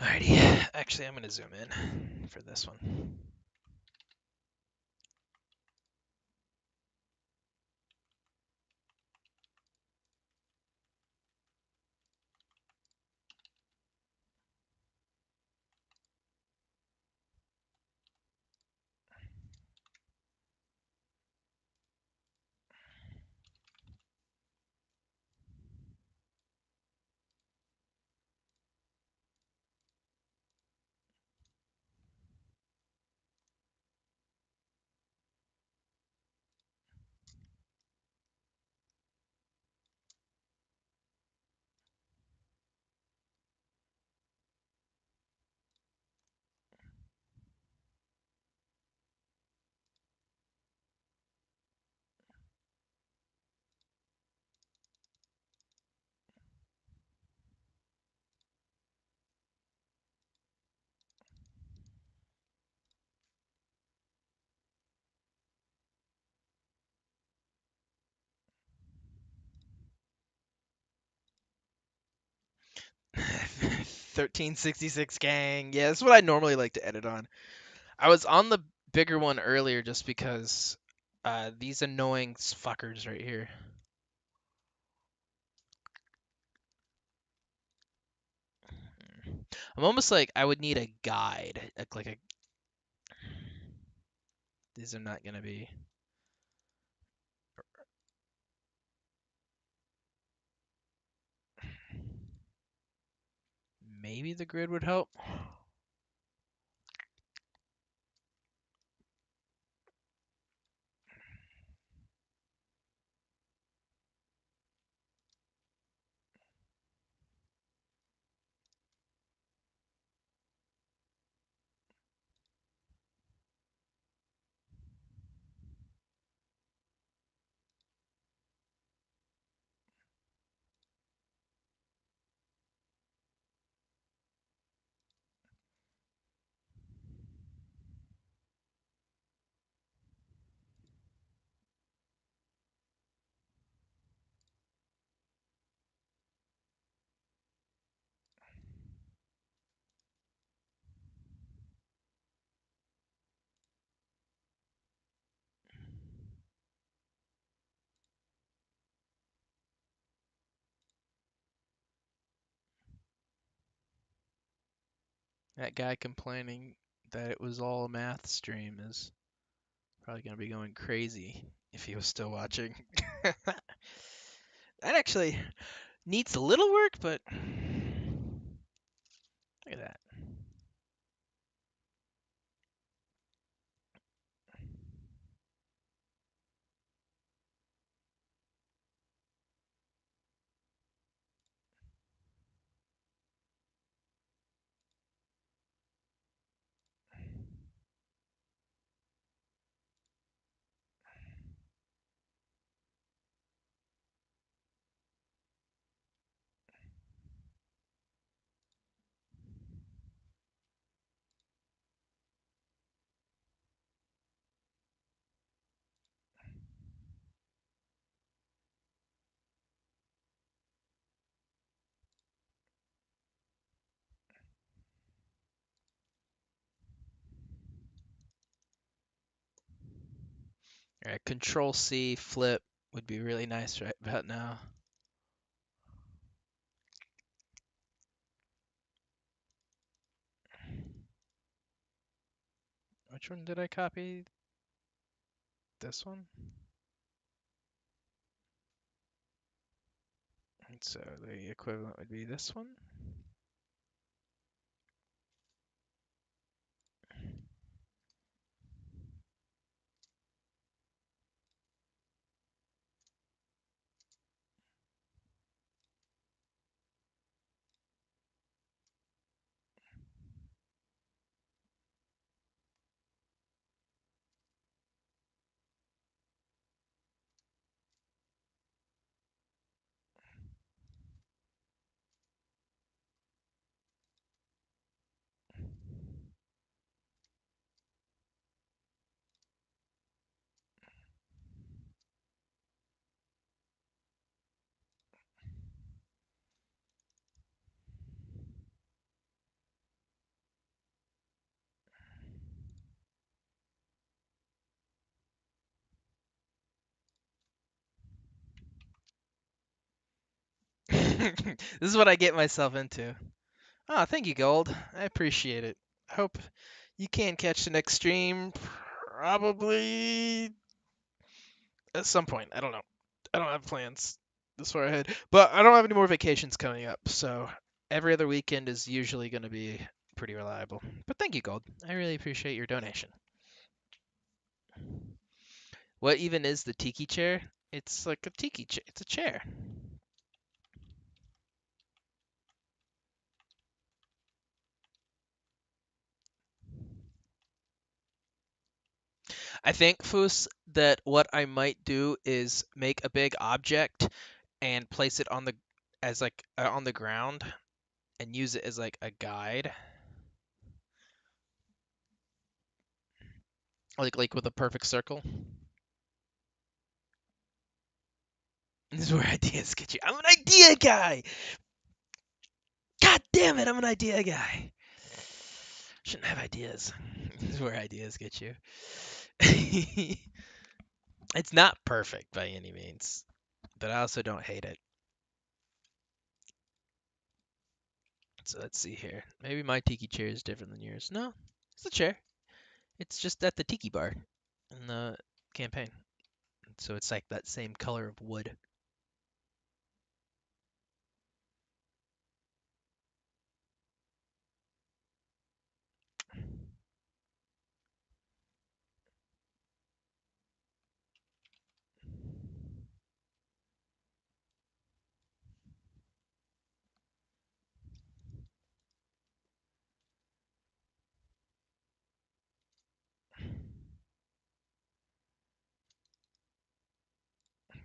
Alrighty. Actually, I'm going to zoom in for this one. (1366) gang. Yeah, that's what I normally like to edit on. I was on the bigger one earlier just because these annoying fuckers right here. I'm almost like I would need a guide. Like a. These are not gonna be. Maybe the grid would help. That guy complaining that it was all a math stream is probably gonna be going crazy if he was still watching. That actually needs a little work, but look at that. All right, Control C, flip would be really nice right about now. Which one did I copy? This one? And so the equivalent would be this one. This is what I get myself into. Ah, thank you, Gold. I appreciate it. I hope you can catch the next stream probably at some point. I don't know. I don't have plans this far ahead, but I don't have any more vacations coming up, so every other weekend is usually going to be pretty reliable. But thank you, Gold. I really appreciate your donation. What even is the tiki chair? It's like a tiki chair. It's a chair. I think, Foos, that what I might do is make a big object and place it on the as like on the ground and use it as like a guide, like with a perfect circle. This is where ideas get you. I'm an idea guy. God damn it, I'm an idea guy. Shouldn't have ideas. This is where ideas get you. It's not perfect by any means, but I also don't hate it. So let's see here. Maybe my tiki chair is different than yours. No, it's a chair. It's just at the tiki bar in the campaign. So it's like that same color of wood.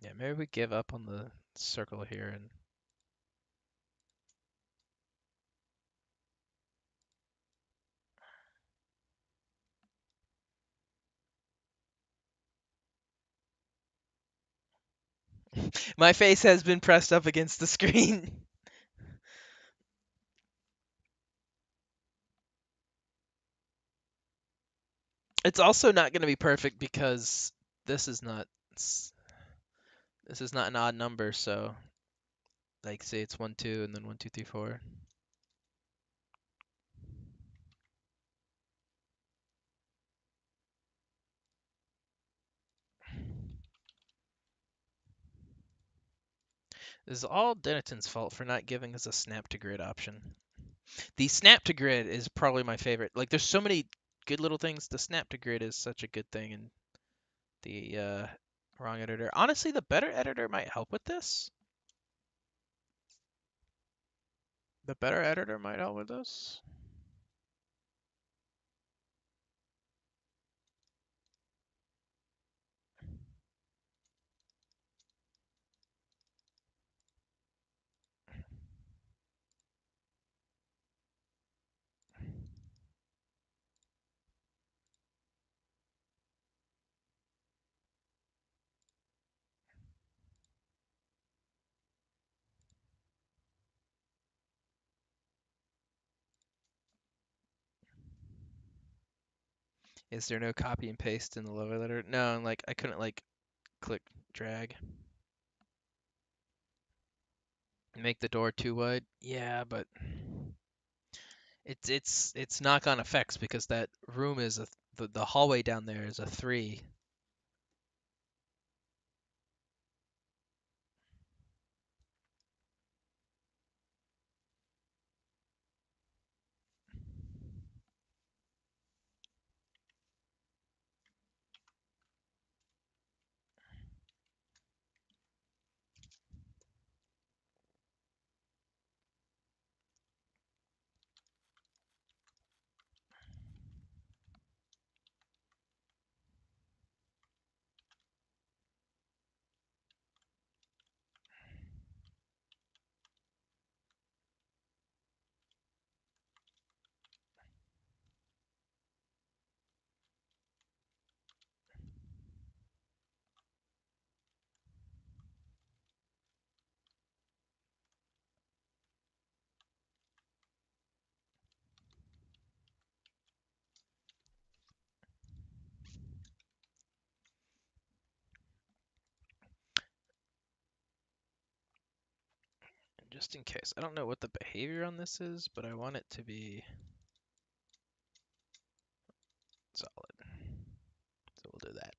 Yeah, maybe we give up on the circle here and my face has been pressed up against the screen. It's also not going to be perfect because this is not this is not an odd number, so like say it's 1 2 and then 1 2 3 4. This is all Dennison's fault for not giving us a snap to grid option. The snap to grid is probably my favorite. Like there's so many good little things. The snap to grid is such a good thing, and the wrong editor. Honestly, the better editor might help with this. The better editor might help with this. Is there no copy and paste in the lower letter? No, and like I couldn't like click drag. Make the door too wide. Yeah, but it's knock-on effects because that room is the hallway down there is a 3. Just in case. I don't know what the behavior on this is, but I want it to be solid. So we'll do that.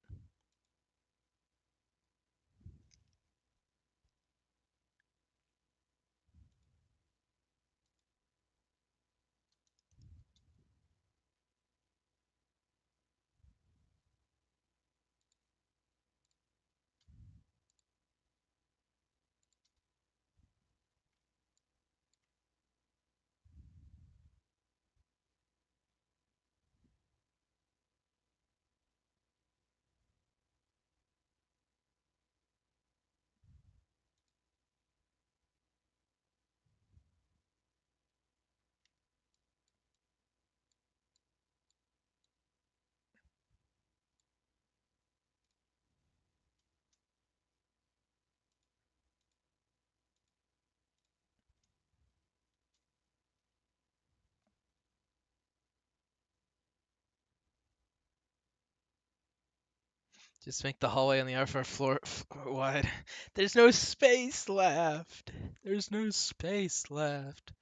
Just make the hallway on the upper floor wide. There's no space left. There's no space left.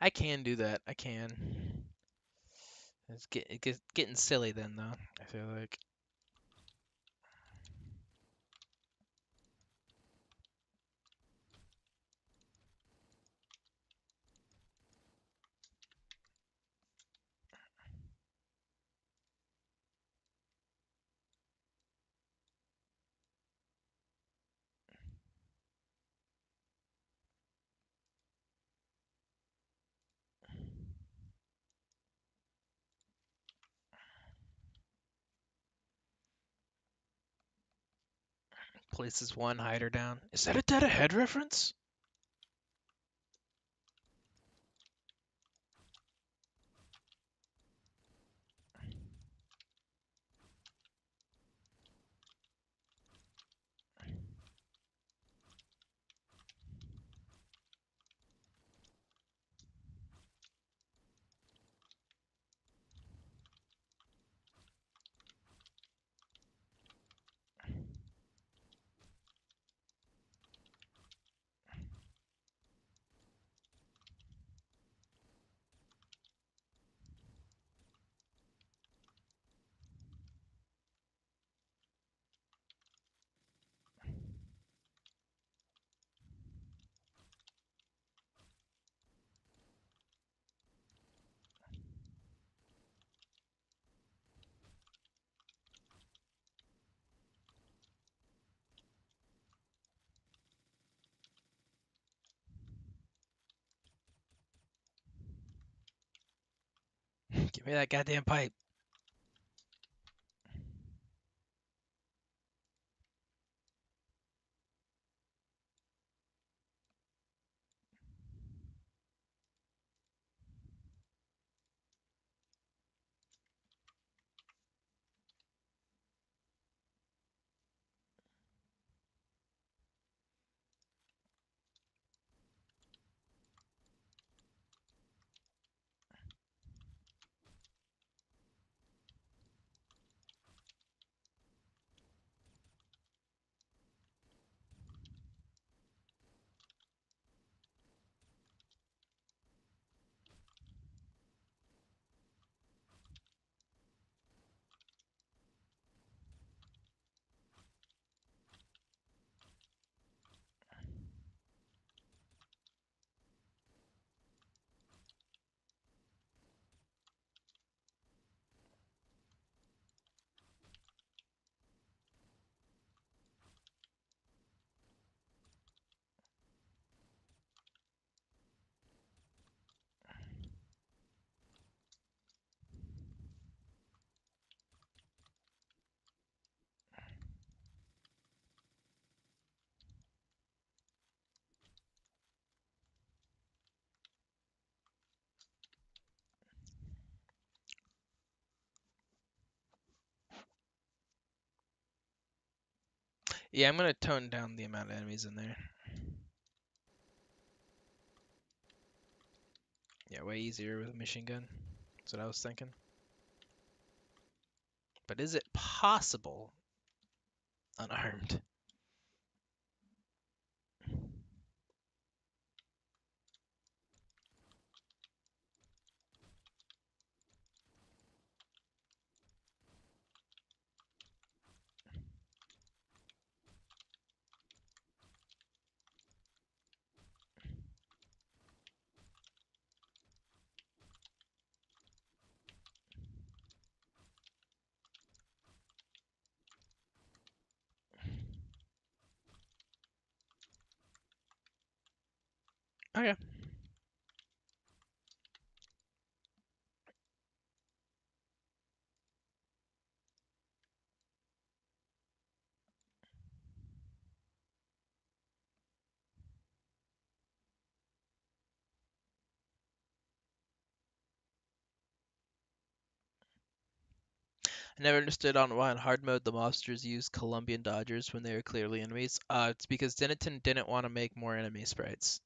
I can do that. I can. It's getting silly then, though. I feel like. Places one hider down. Is that a dead ahead reference? Give me that goddamn pipe. Yeah, I'm gonna tone down the amount of enemies in there. Yeah, way easier with a machine gun. That's what I was thinking. But is it possible unarmed? Okay. I never understood on why in hard mode the monsters use Colombian Dodgers when they were clearly enemies. It's because Denton didn't want to make more enemy sprites.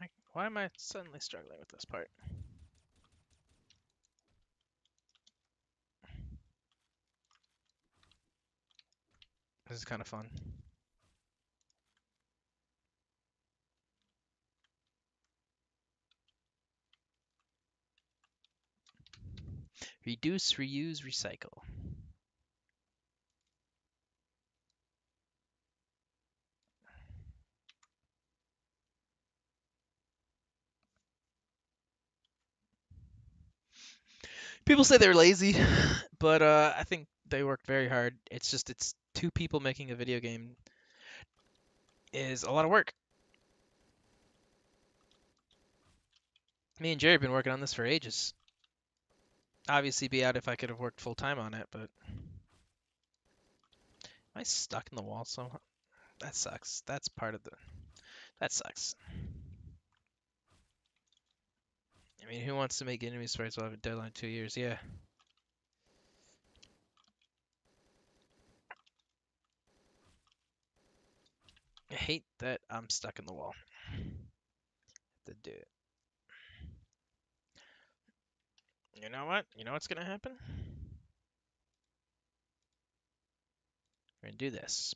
Like, why am I suddenly struggling with this part? This is kind of fun. Reduce, reuse, recycle. People say they're lazy, but I think they worked very hard. It's just it's two people making a video game is a lot of work. Me and Jerry have been working on this for ages. Obviously, be out if I could have worked full time on it, but am I stuck in the wall somehow? That sucks. That's part of the. That sucks. I mean, who wants to make enemy sprites while I have a deadline 2 years? Yeah. I hate that I'm stuck in the wall. To do it. You know what? You know what's gonna happen? We're gonna do this.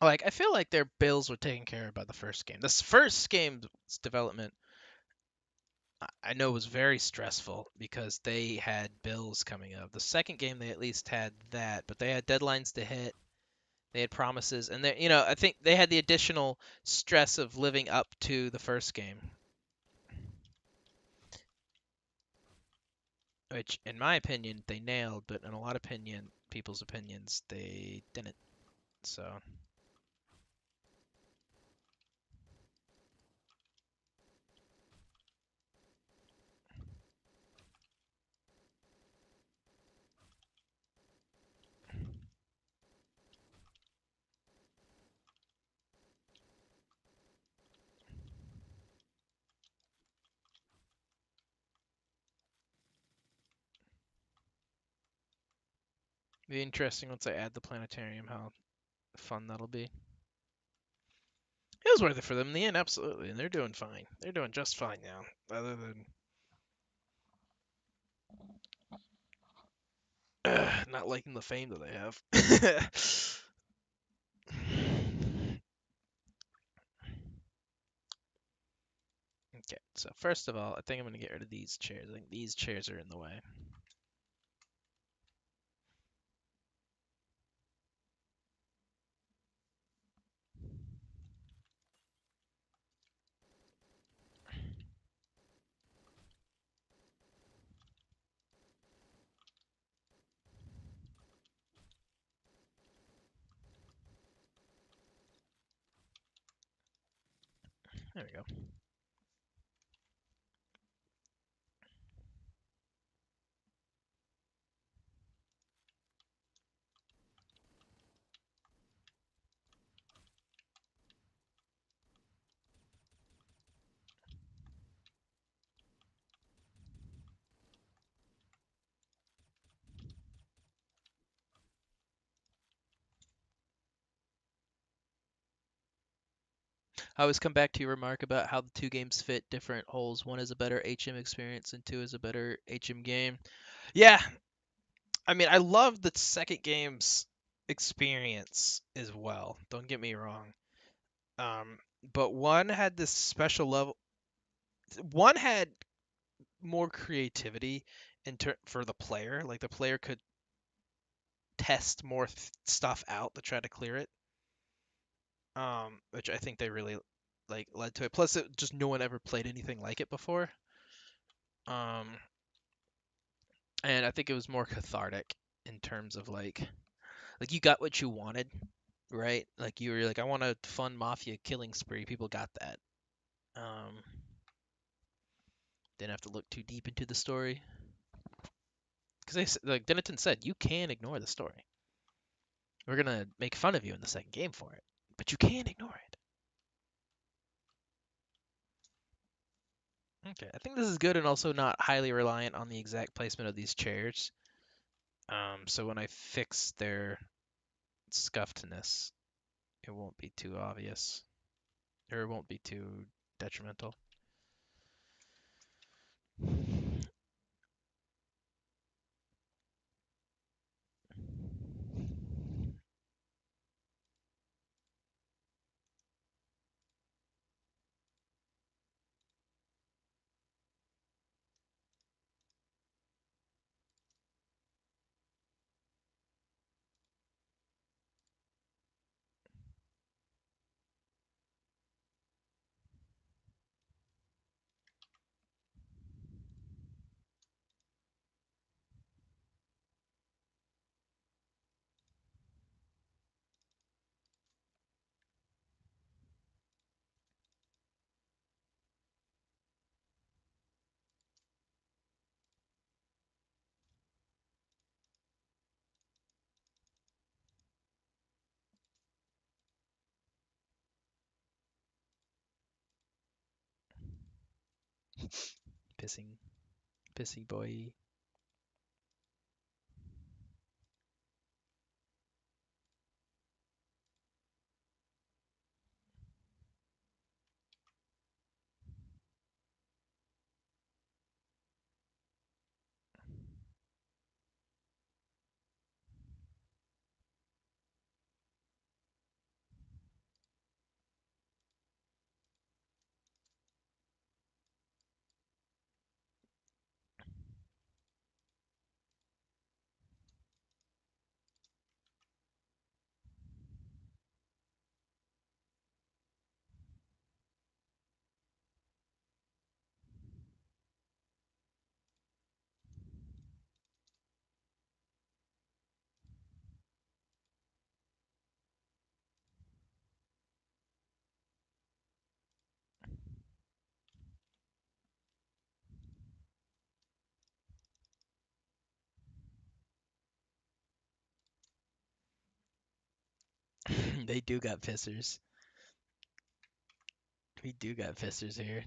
Like, I feel like their bills were taken care of by the first game. This first game's development, I know, was very stressful because they had bills coming up. The second game, they at least had that, but they had deadlines to hit. They had promises, and I think they had the additional stress of living up to the first game, which, in my opinion, they nailed, but in a lot of people's opinions, they didn't. So, be interesting once I add the planetarium, how fun that'll be. It was worth it for them in the end, absolutely, and they're doing fine. They're doing just fine now, other than not liking the fame that they have. Okay, so first of all, I think I'm going to get rid of these chairs. I think these chairs are in the way. There we go. I always come back to your remark about how the two games fit different holes. One is a better HM experience, and two is a better HM game. Yeah, I mean, I love the second game's experience as well. Don't get me wrong. Um, but one had this special level. One had more creativity for the player. Like the player could test more stuff out to try to clear it. Which I think they really like led to it. Plus, it just no one ever played anything like it before. Um, and I think it was more cathartic in terms of like you got what you wanted, right? Like you were like, I want a fun mafia killing spree. People got that. Um, didn't have to look too deep into the story because like Denton said, you can ignore the story. We're gonna make fun of you in the second game for it, but you can ignore it. Okay, I think this is good and also not highly reliant on the exact placement of these chairs. So when I fix their scuffedness, it won't be too obvious, or it won't be too detrimental. Pissing, pissing boy. They do got pissers. We do got pissers here.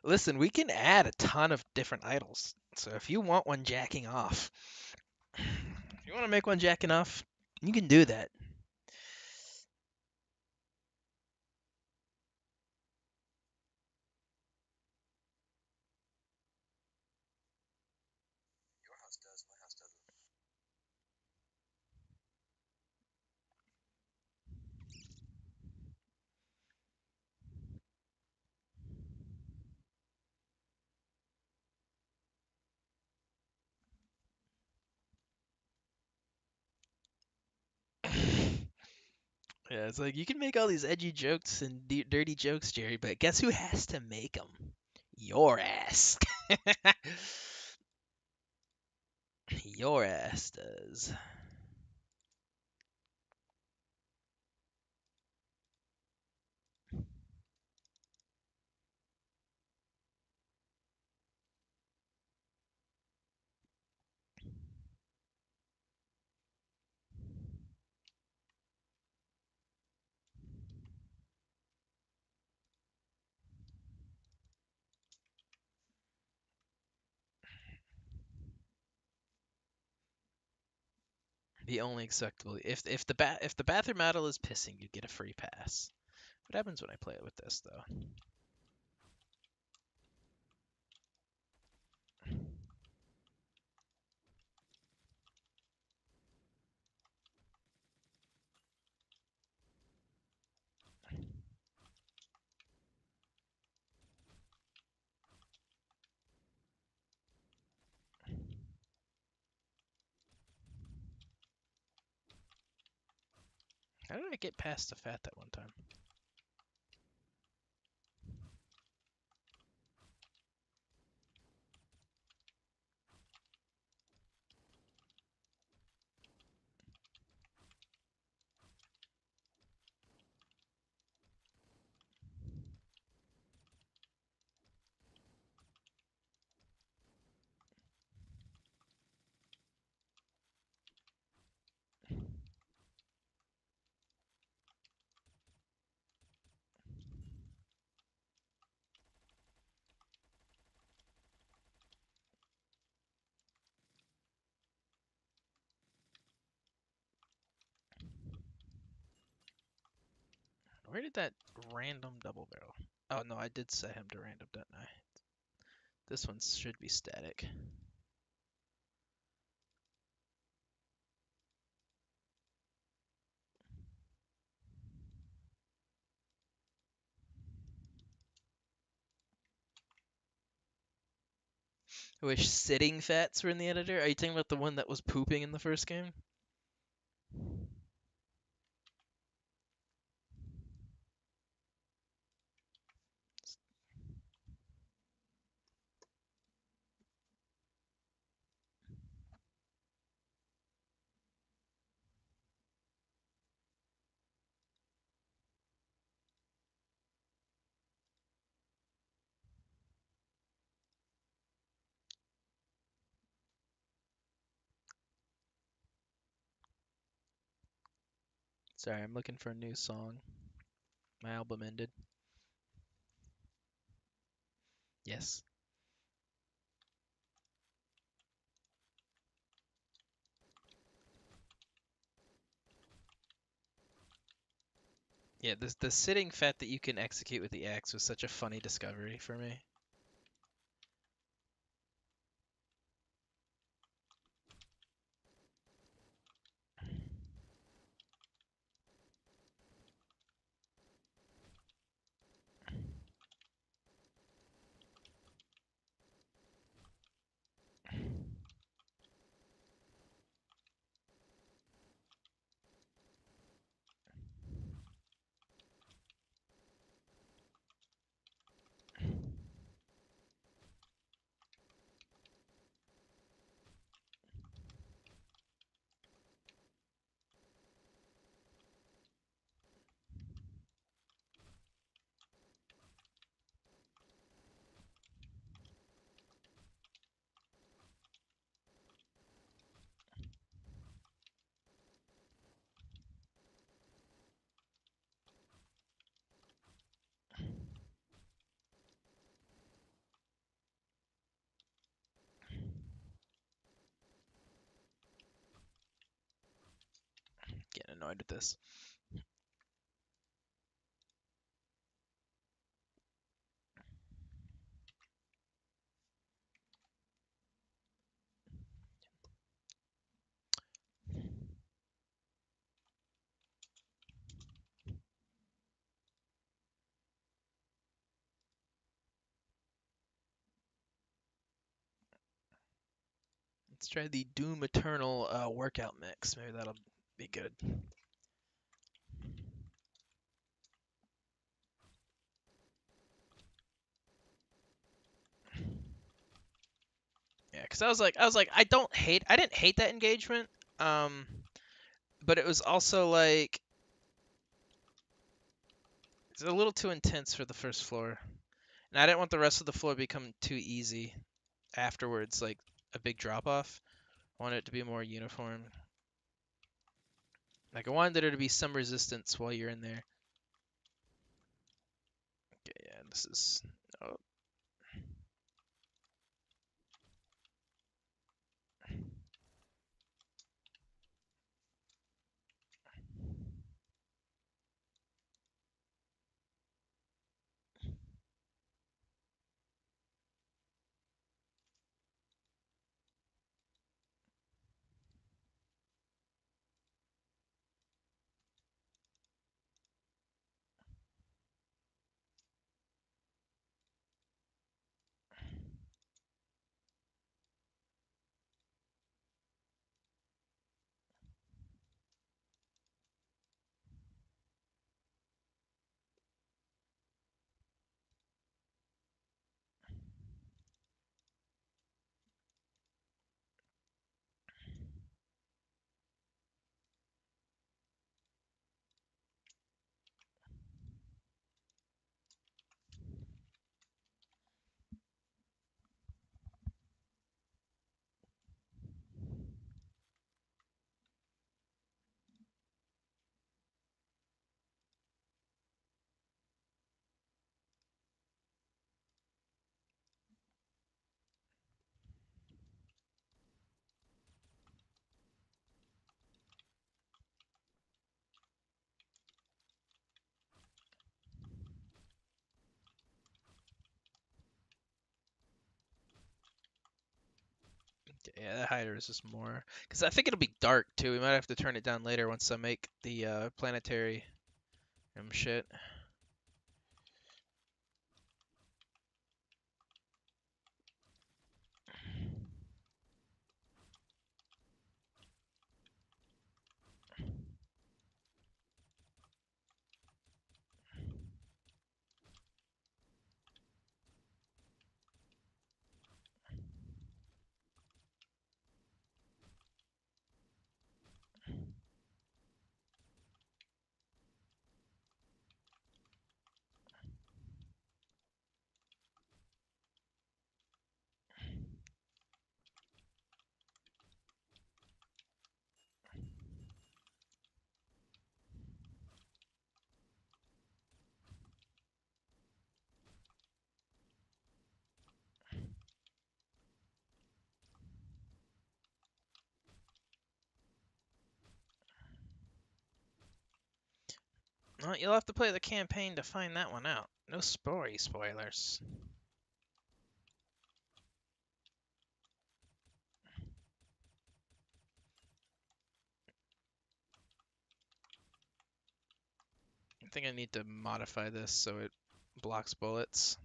Listen, we can add a ton of different idols. So if you want one jacking off, if you want to make one jacking off, you can do that. Yeah, it's like you can make all these edgy jokes and dirty jokes, Jerry, but guess who has to make them? Your ass. Your ass does. The only acceptable if the bathroom idol is pissing, you get a free pass. What happens when I play it with this though? How did I get past the fat that one time? Where did that random double barrel? Oh no, I did set him to random, didn't I? This one should be static. I wish sitting fats were in the editor. Are you talking about the one that was pooping in the first game? Sorry, I'm looking for a new song. My album ended. Yes. Yeah, the sitting fet that you can execute with the axe was such a funny discovery for me. Getting annoyed with this. Let's try the Doom Eternal workout mix. Maybe that'll be good. Yeah, because I was like, I didn't hate that engagement. Um, but it was also like it's a little too intense for the first floor, and I didn't want the rest of the floor to become too easy afterwards, like a big drop off. I wanted it to be more uniform. Like I wanted there to be some resistance while you're in there. Okay, yeah, this is. Oh, okay, yeah, the hider is just more because I think it'll be dark too. We might have to turn it down later once I make the planetary shit. Well, you'll have to play the campaign to find that one out. No story spoilers. I think I need to modify this so it blocks bullets.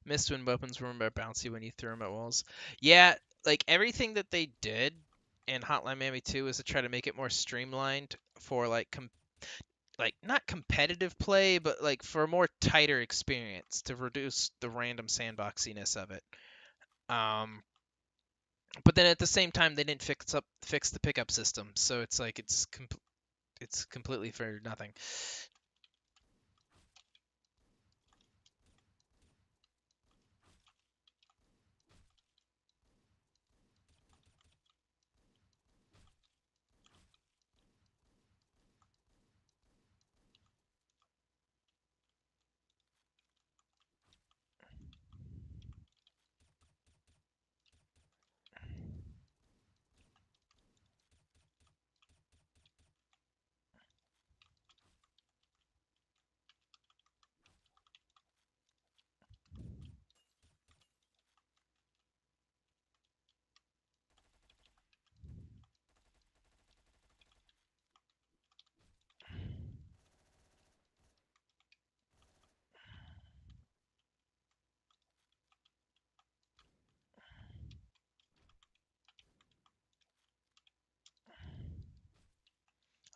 Missed when weapons were more bouncy when you threw them at walls. Yeah, like everything that they did in Hotline Miami 2 is to try to make it more streamlined for like not competitive play, but like for a more tighter experience to reduce the random sandboxiness of it. Um, but then at the same time, they didn't fix the pickup system, so it's like it's completely for nothing.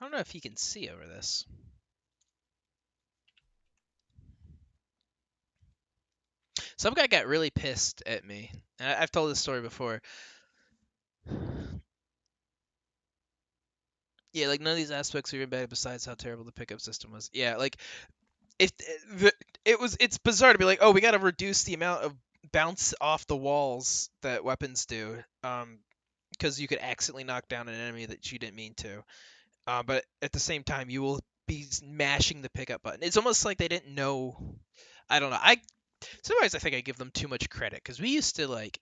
I don't know if you can see over this. Some guy got really pissed at me. And I've told this story before. Yeah, like none of these aspects are even bad besides how terrible the pickup system was. Yeah, like if it's bizarre to be like, oh, we got to reduce the amount of bounce off the walls that weapons do, because you could accidentally knock down an enemy that you didn't mean to. But at the same time, you will be mashing the pickup button. It's almost like they didn't know. I don't know. Sometimes I think I give them too much credit because we used to like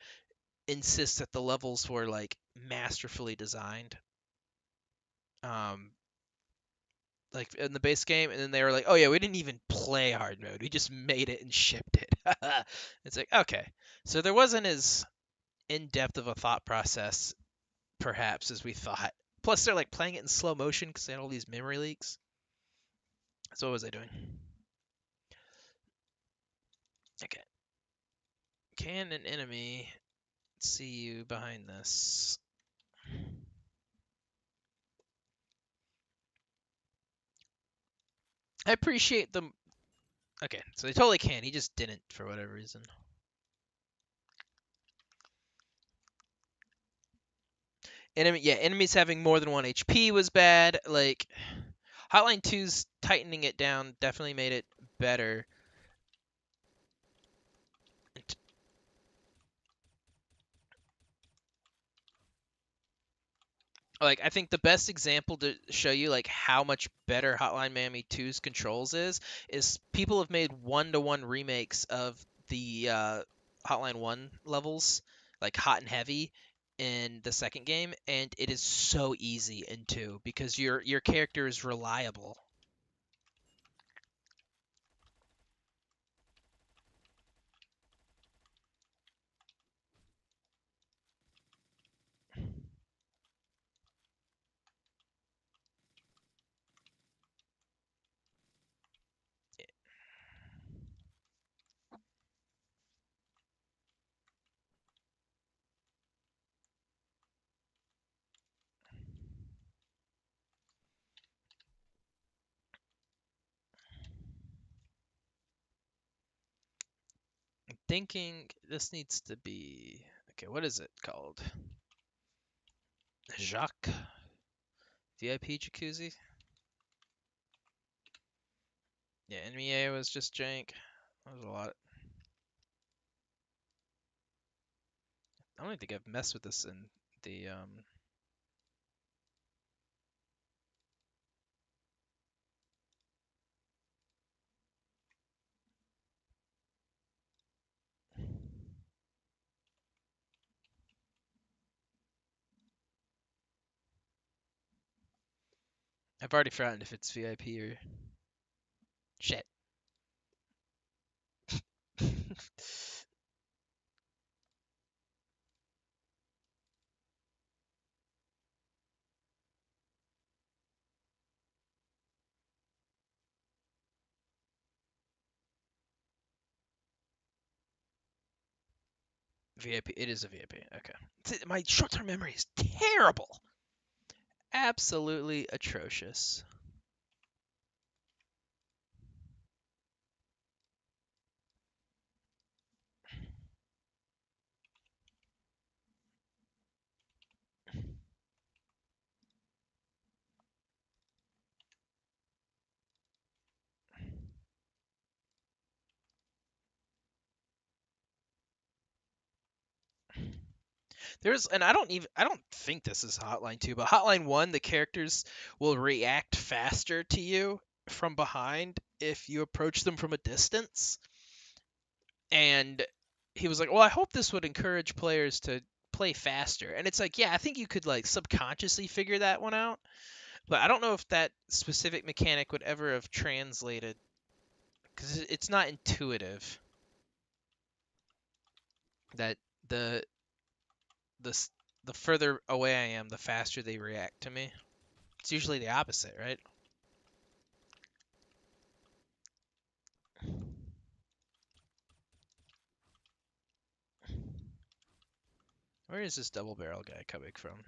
insist that the levels were like masterfully designed. Um, like in the base game, and then they were like, "Oh yeah, we didn't even play hard mode. We just made it and shipped it." It's like, okay, so there wasn't as in depth of a thought process, perhaps, as we thought. Plus, they're like playing it in slow motion because they had all these memory leaks. So what was I doing? Okay, can an enemy see you behind this? I appreciate them. Okay, so they totally can. He just didn't for whatever reason. Yeah, enemies having more than one HP was bad. Like Hotline 2's tightening it down definitely made it better. Like I think the best example to show you like how much better Hotline Miami 2's controls is people have made one-to-one remakes of the Hotline 1 levels, like hot and heavy in the second game, and it is so easy in 2 because your character is reliable. Thinking this needs to be okay. What is it called? Jacques VIP jacuzzi. Yeah, NEA was just jank. That was a lot. I don't think I've messed with this in the I've already forgotten if it's VIP or shit. VIP. It is a VIP. Okay. My short-term memory is terrible. Absolutely atrocious. And I don't think this is Hotline 2, but Hotline 1, the characters will react faster to you from behind if you approach them from a distance. And he was like, "Well, I hope this would encourage players to play faster." And it's like, yeah, I think you could like subconsciously figure that one out, but I don't know if that specific mechanic would ever have translated because it's not intuitive that the the s- the further away I am, the faster they react to me. It's usually the opposite, right? Where is this double barrel guy coming from?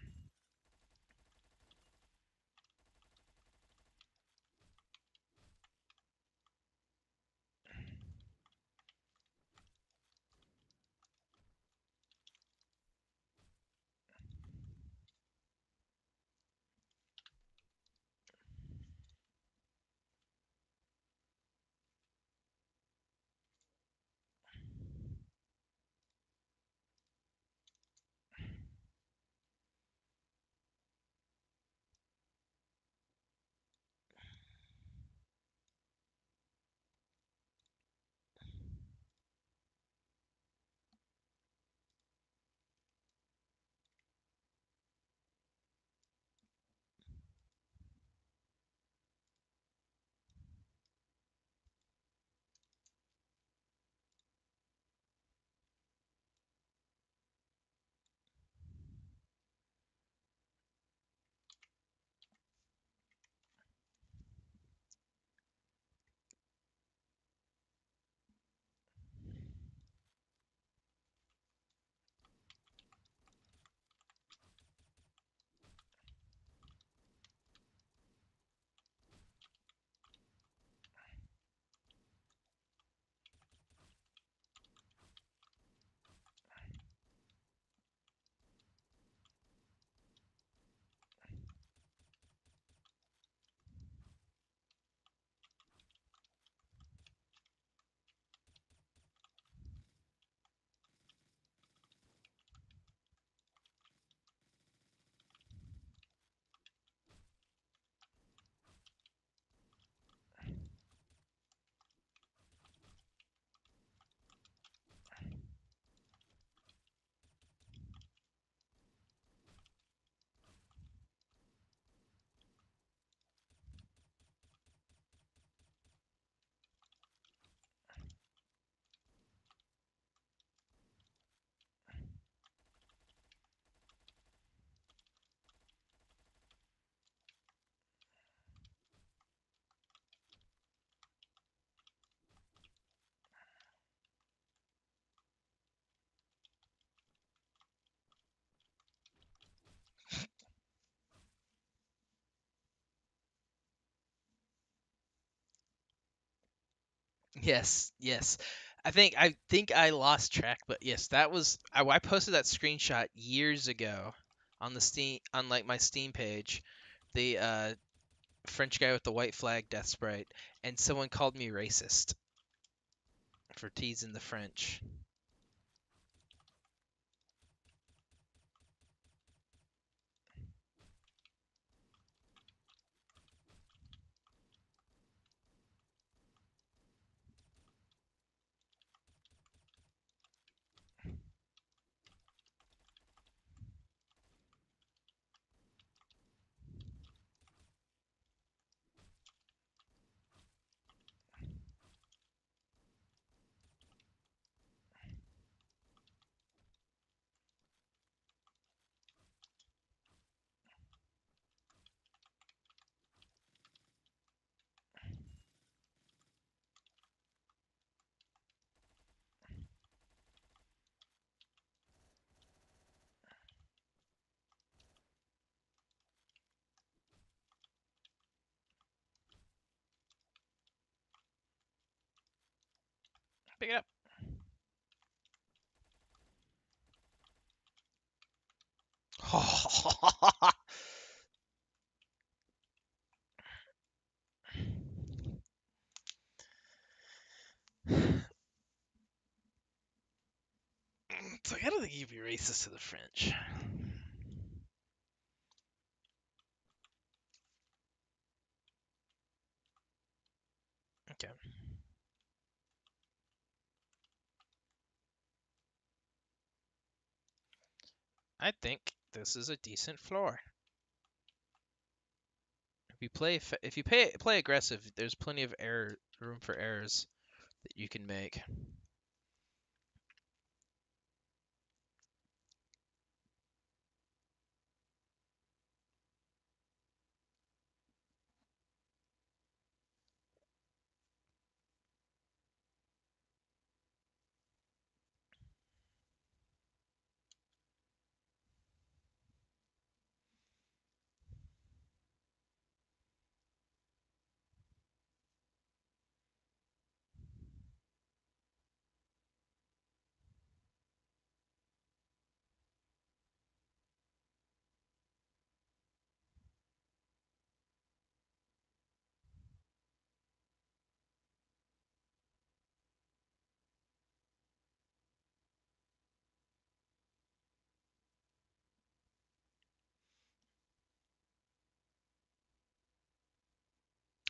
Yes, yes. I think I lost track, but yes, that was I posted that screenshot years ago on the Steam on like my Steam page the French guy with the white flag death sprite, and someone called me racist for teasing the French. Pick it up. It's like, I don't think you'd be racist to the French. Okay. I think this is a decent floor. If you play aggressive, there's plenty of room for errors that you can make.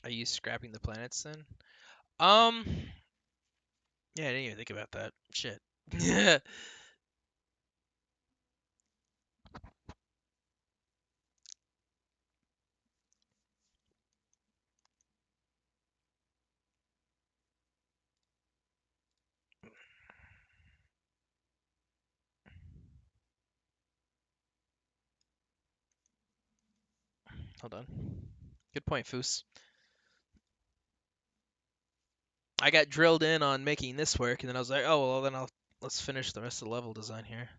Are you scrapping the planets then? Um, yeah, I didn't even think about that. Shit. Yeah. Hold on. Good point, Foos. I got drilled in on making this work, and then I was like, oh well, then let's finish the rest of the level design here.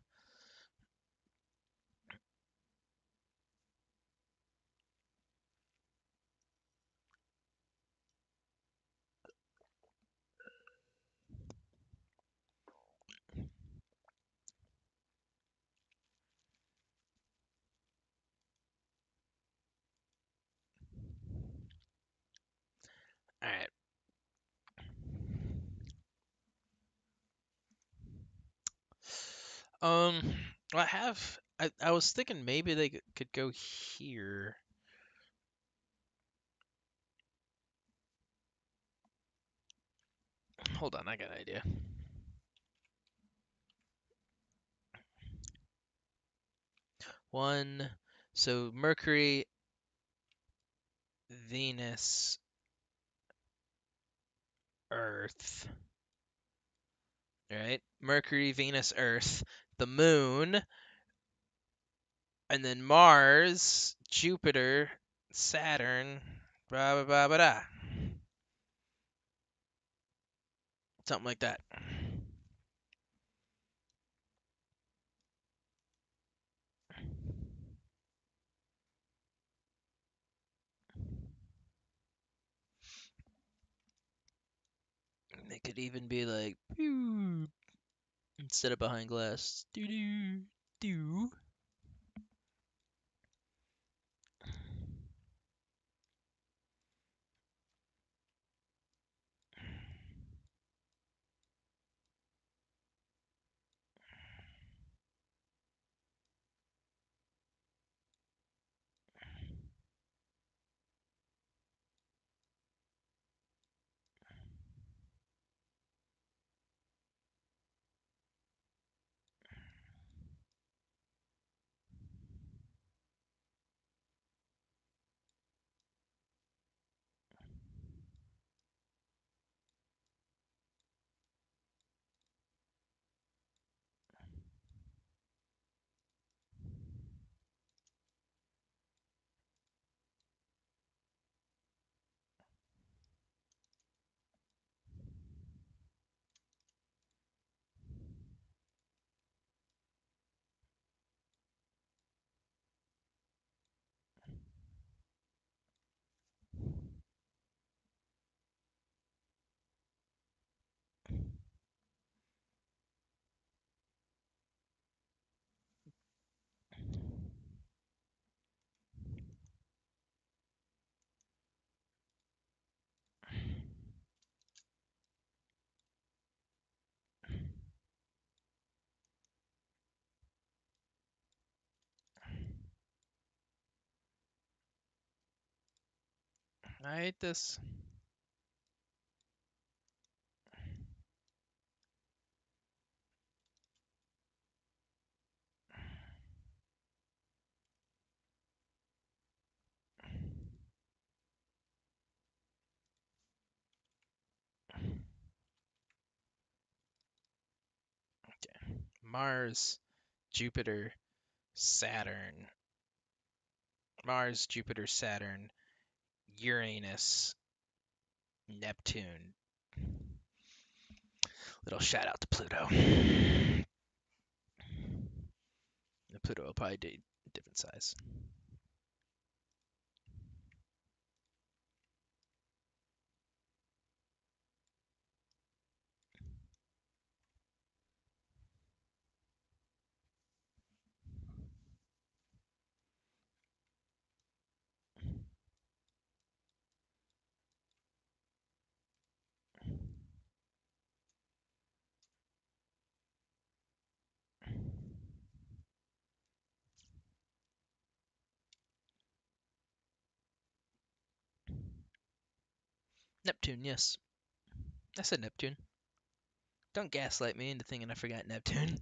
All right. Um, I was thinking maybe they could go here. Hold on, I got an idea. One, so Mercury, Venus, Earth, right? Mercury, Venus, Earth, the Moon, and then Mars, Jupiter, Saturn, blah blah blah blah. Blah. Something like that. They could even be like, pew, instead of behind glass. Do do do. I hate this. Mars, Jupiter, Saturn. Mars, Jupiter, Saturn, Uranus, Neptune. Little shout out to Pluto. Pluto will probably be different size. Neptune, yes. I said Neptune. Don't gaslight me into thinking I forgot Neptune.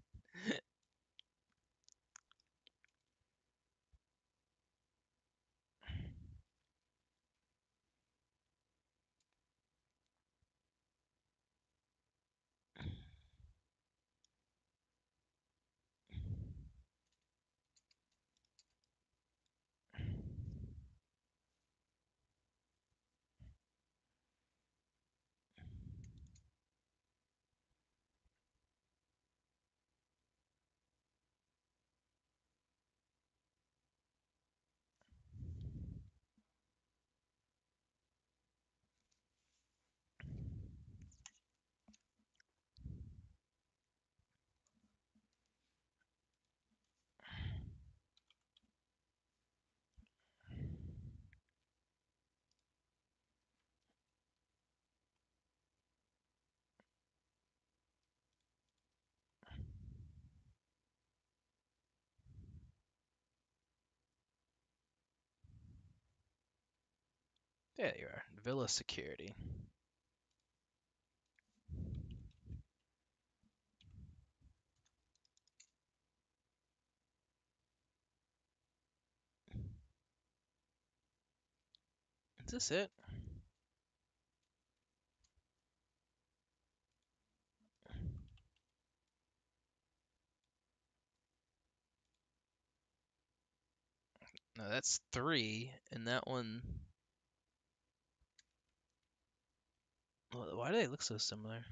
There you are. Villa security. Is this it? No, that's 3, and that one. Why do they look so similar?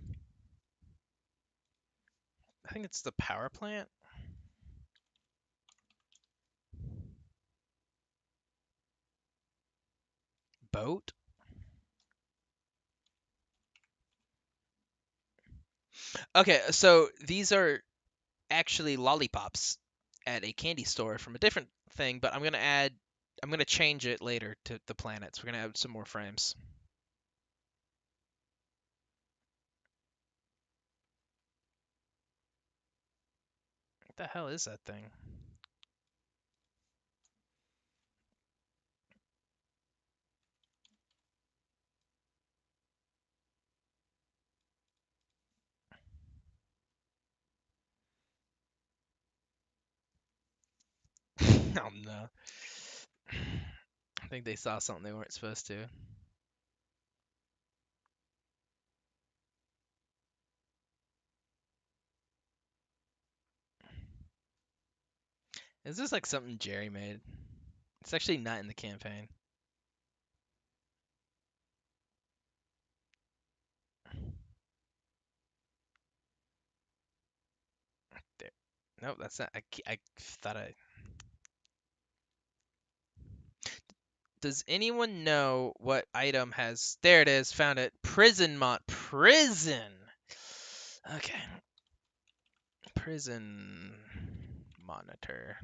I think it's the power plant. Boat. Okay, so these are actually lollipops at a candy store from a different thing, but I'm gonna change it later to the planets. We're gonna add some more frames. What the hell is that thing? Oh no. I think they saw something they weren't supposed to. Is this like something Jerry made? It's actually not in the campaign. There. Nope, that's not. I thought I. Does anyone know what item has? There it is. Found it. Prison. Okay. Prison monitor.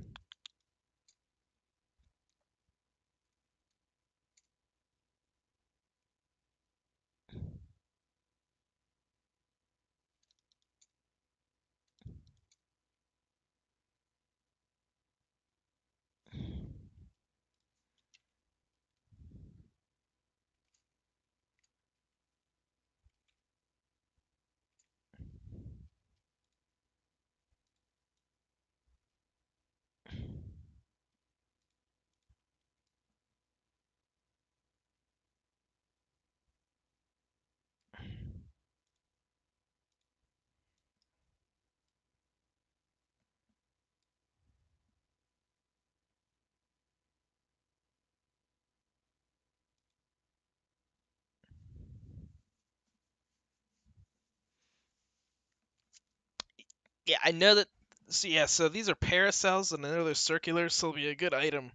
Yeah, I know that. So yeah, so these are paracells, and I know they're circular, so it'll be a good item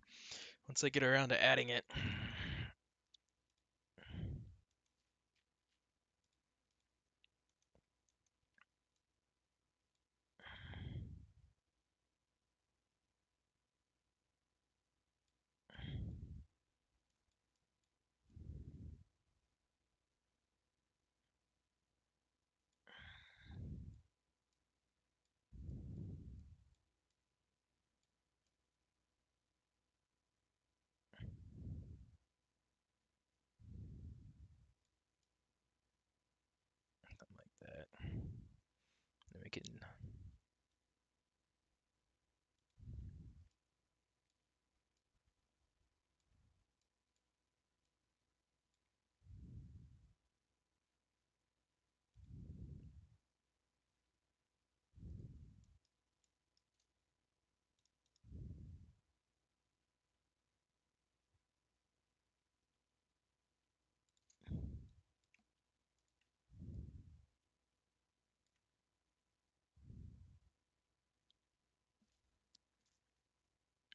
once I get around to adding it. Something like that. Then we can.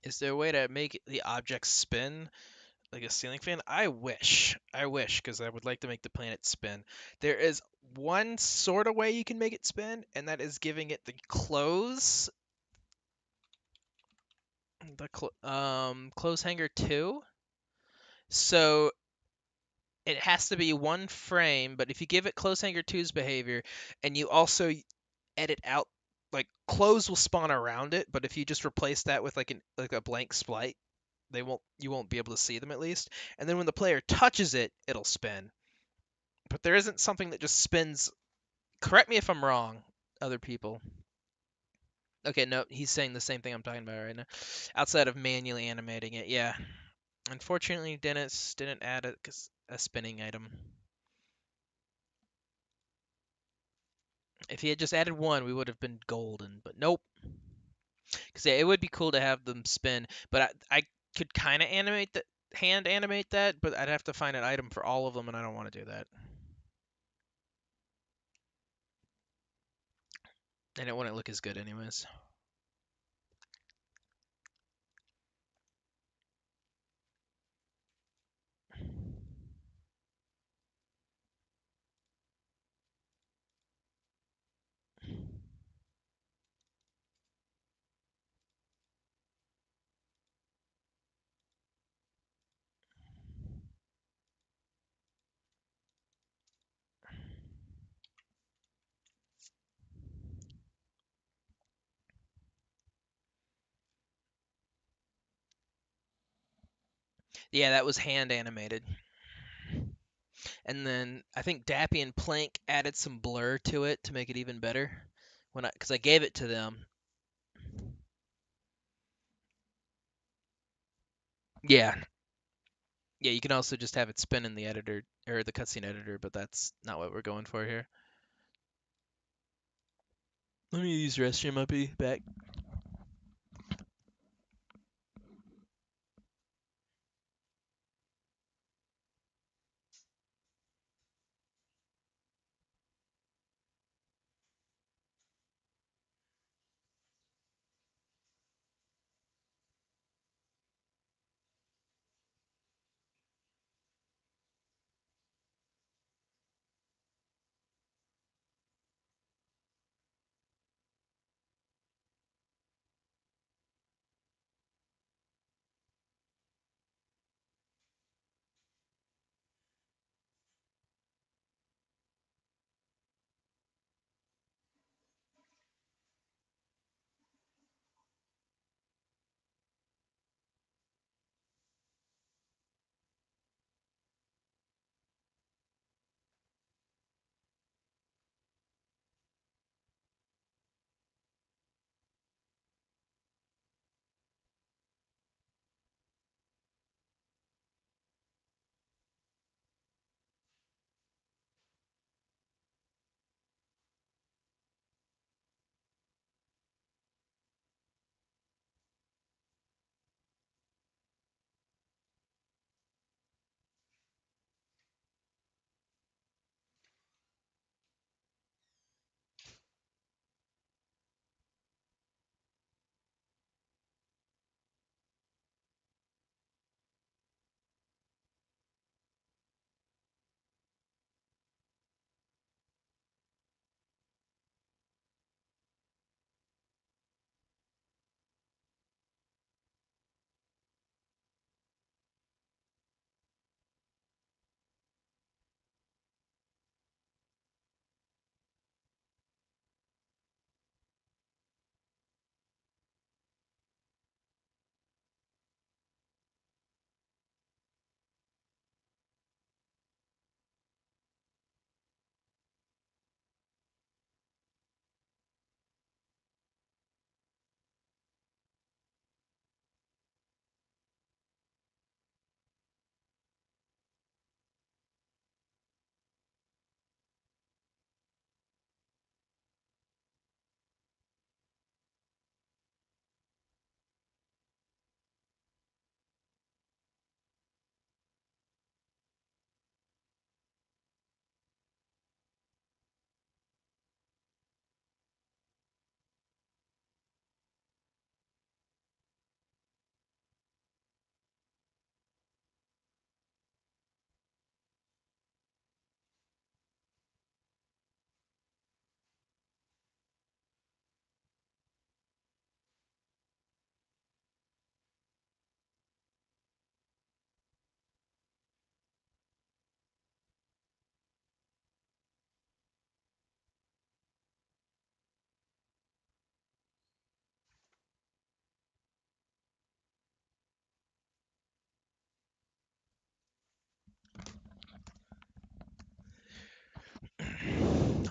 Is there a way to make the object spin like a ceiling fan? I wish. I wish, because I would like to make the planet spin. There is one sort of way you can make it spin, and that is giving it the clothes hanger 2. So it has to be one frame, but if you give it clothes hanger two's behavior, and you also edit out, like, clothes will spawn around it, but if you just replace that with like a blank splite, you won't be able to see them at least. And then when the player touches it, it'll spin. But there isn't something that just spins. Correct me if I'm wrong, other people. Okay, no, he's saying the same thing I'm talking about right now. Outside of manually animating it, yeah. Unfortunately, Dennis didn't add a spinning item. If he had just added one, we would have been golden. But nope. Because yeah, it would be cool to have them spin. But I could kind of hand animate that, but I'd have to find an item for all of them, and I don't want to do that. And it wouldn't look as good anyways. Yeah, that was hand animated. And then I think Dappy and Plank added some blur to it to make it even better. Because I gave it to them. Yeah, yeah. You can also just have it spin in the editor or the cutscene editor, but that's not what we're going for here. Let me use the restroom. I'll be back.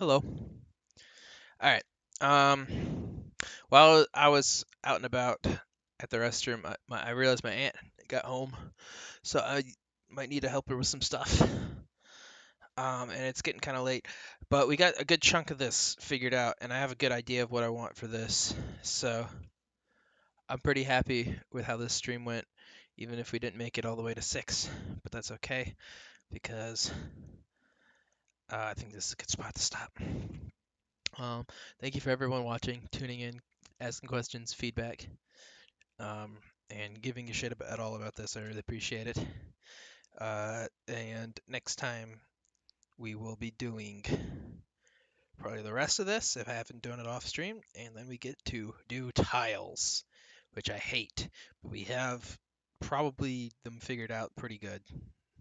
Hello. All right. Um, while I was out and about at the restroom, I realized my aunt got home, so I might need to help her with some stuff. And it's getting kind of late, but we got a good chunk of this figured out, and I have a good idea of what I want for this. So I'm pretty happy with how this stream went, even if we didn't make it all the way to 6, but that's okay because I think this is a good spot to stop. Thank you for everyone watching, tuning in, asking questions, feedback, and giving a shit at all about this. I really appreciate it. And next time we will be doing probably the rest of this if I haven't done it off stream, and then we get to do tiles, which I hate, but we have probably them figured out pretty good,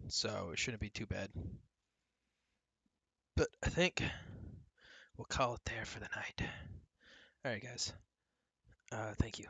so it shouldn't be too bad. But I think we'll call it there for the night. All right, guys. Thank you.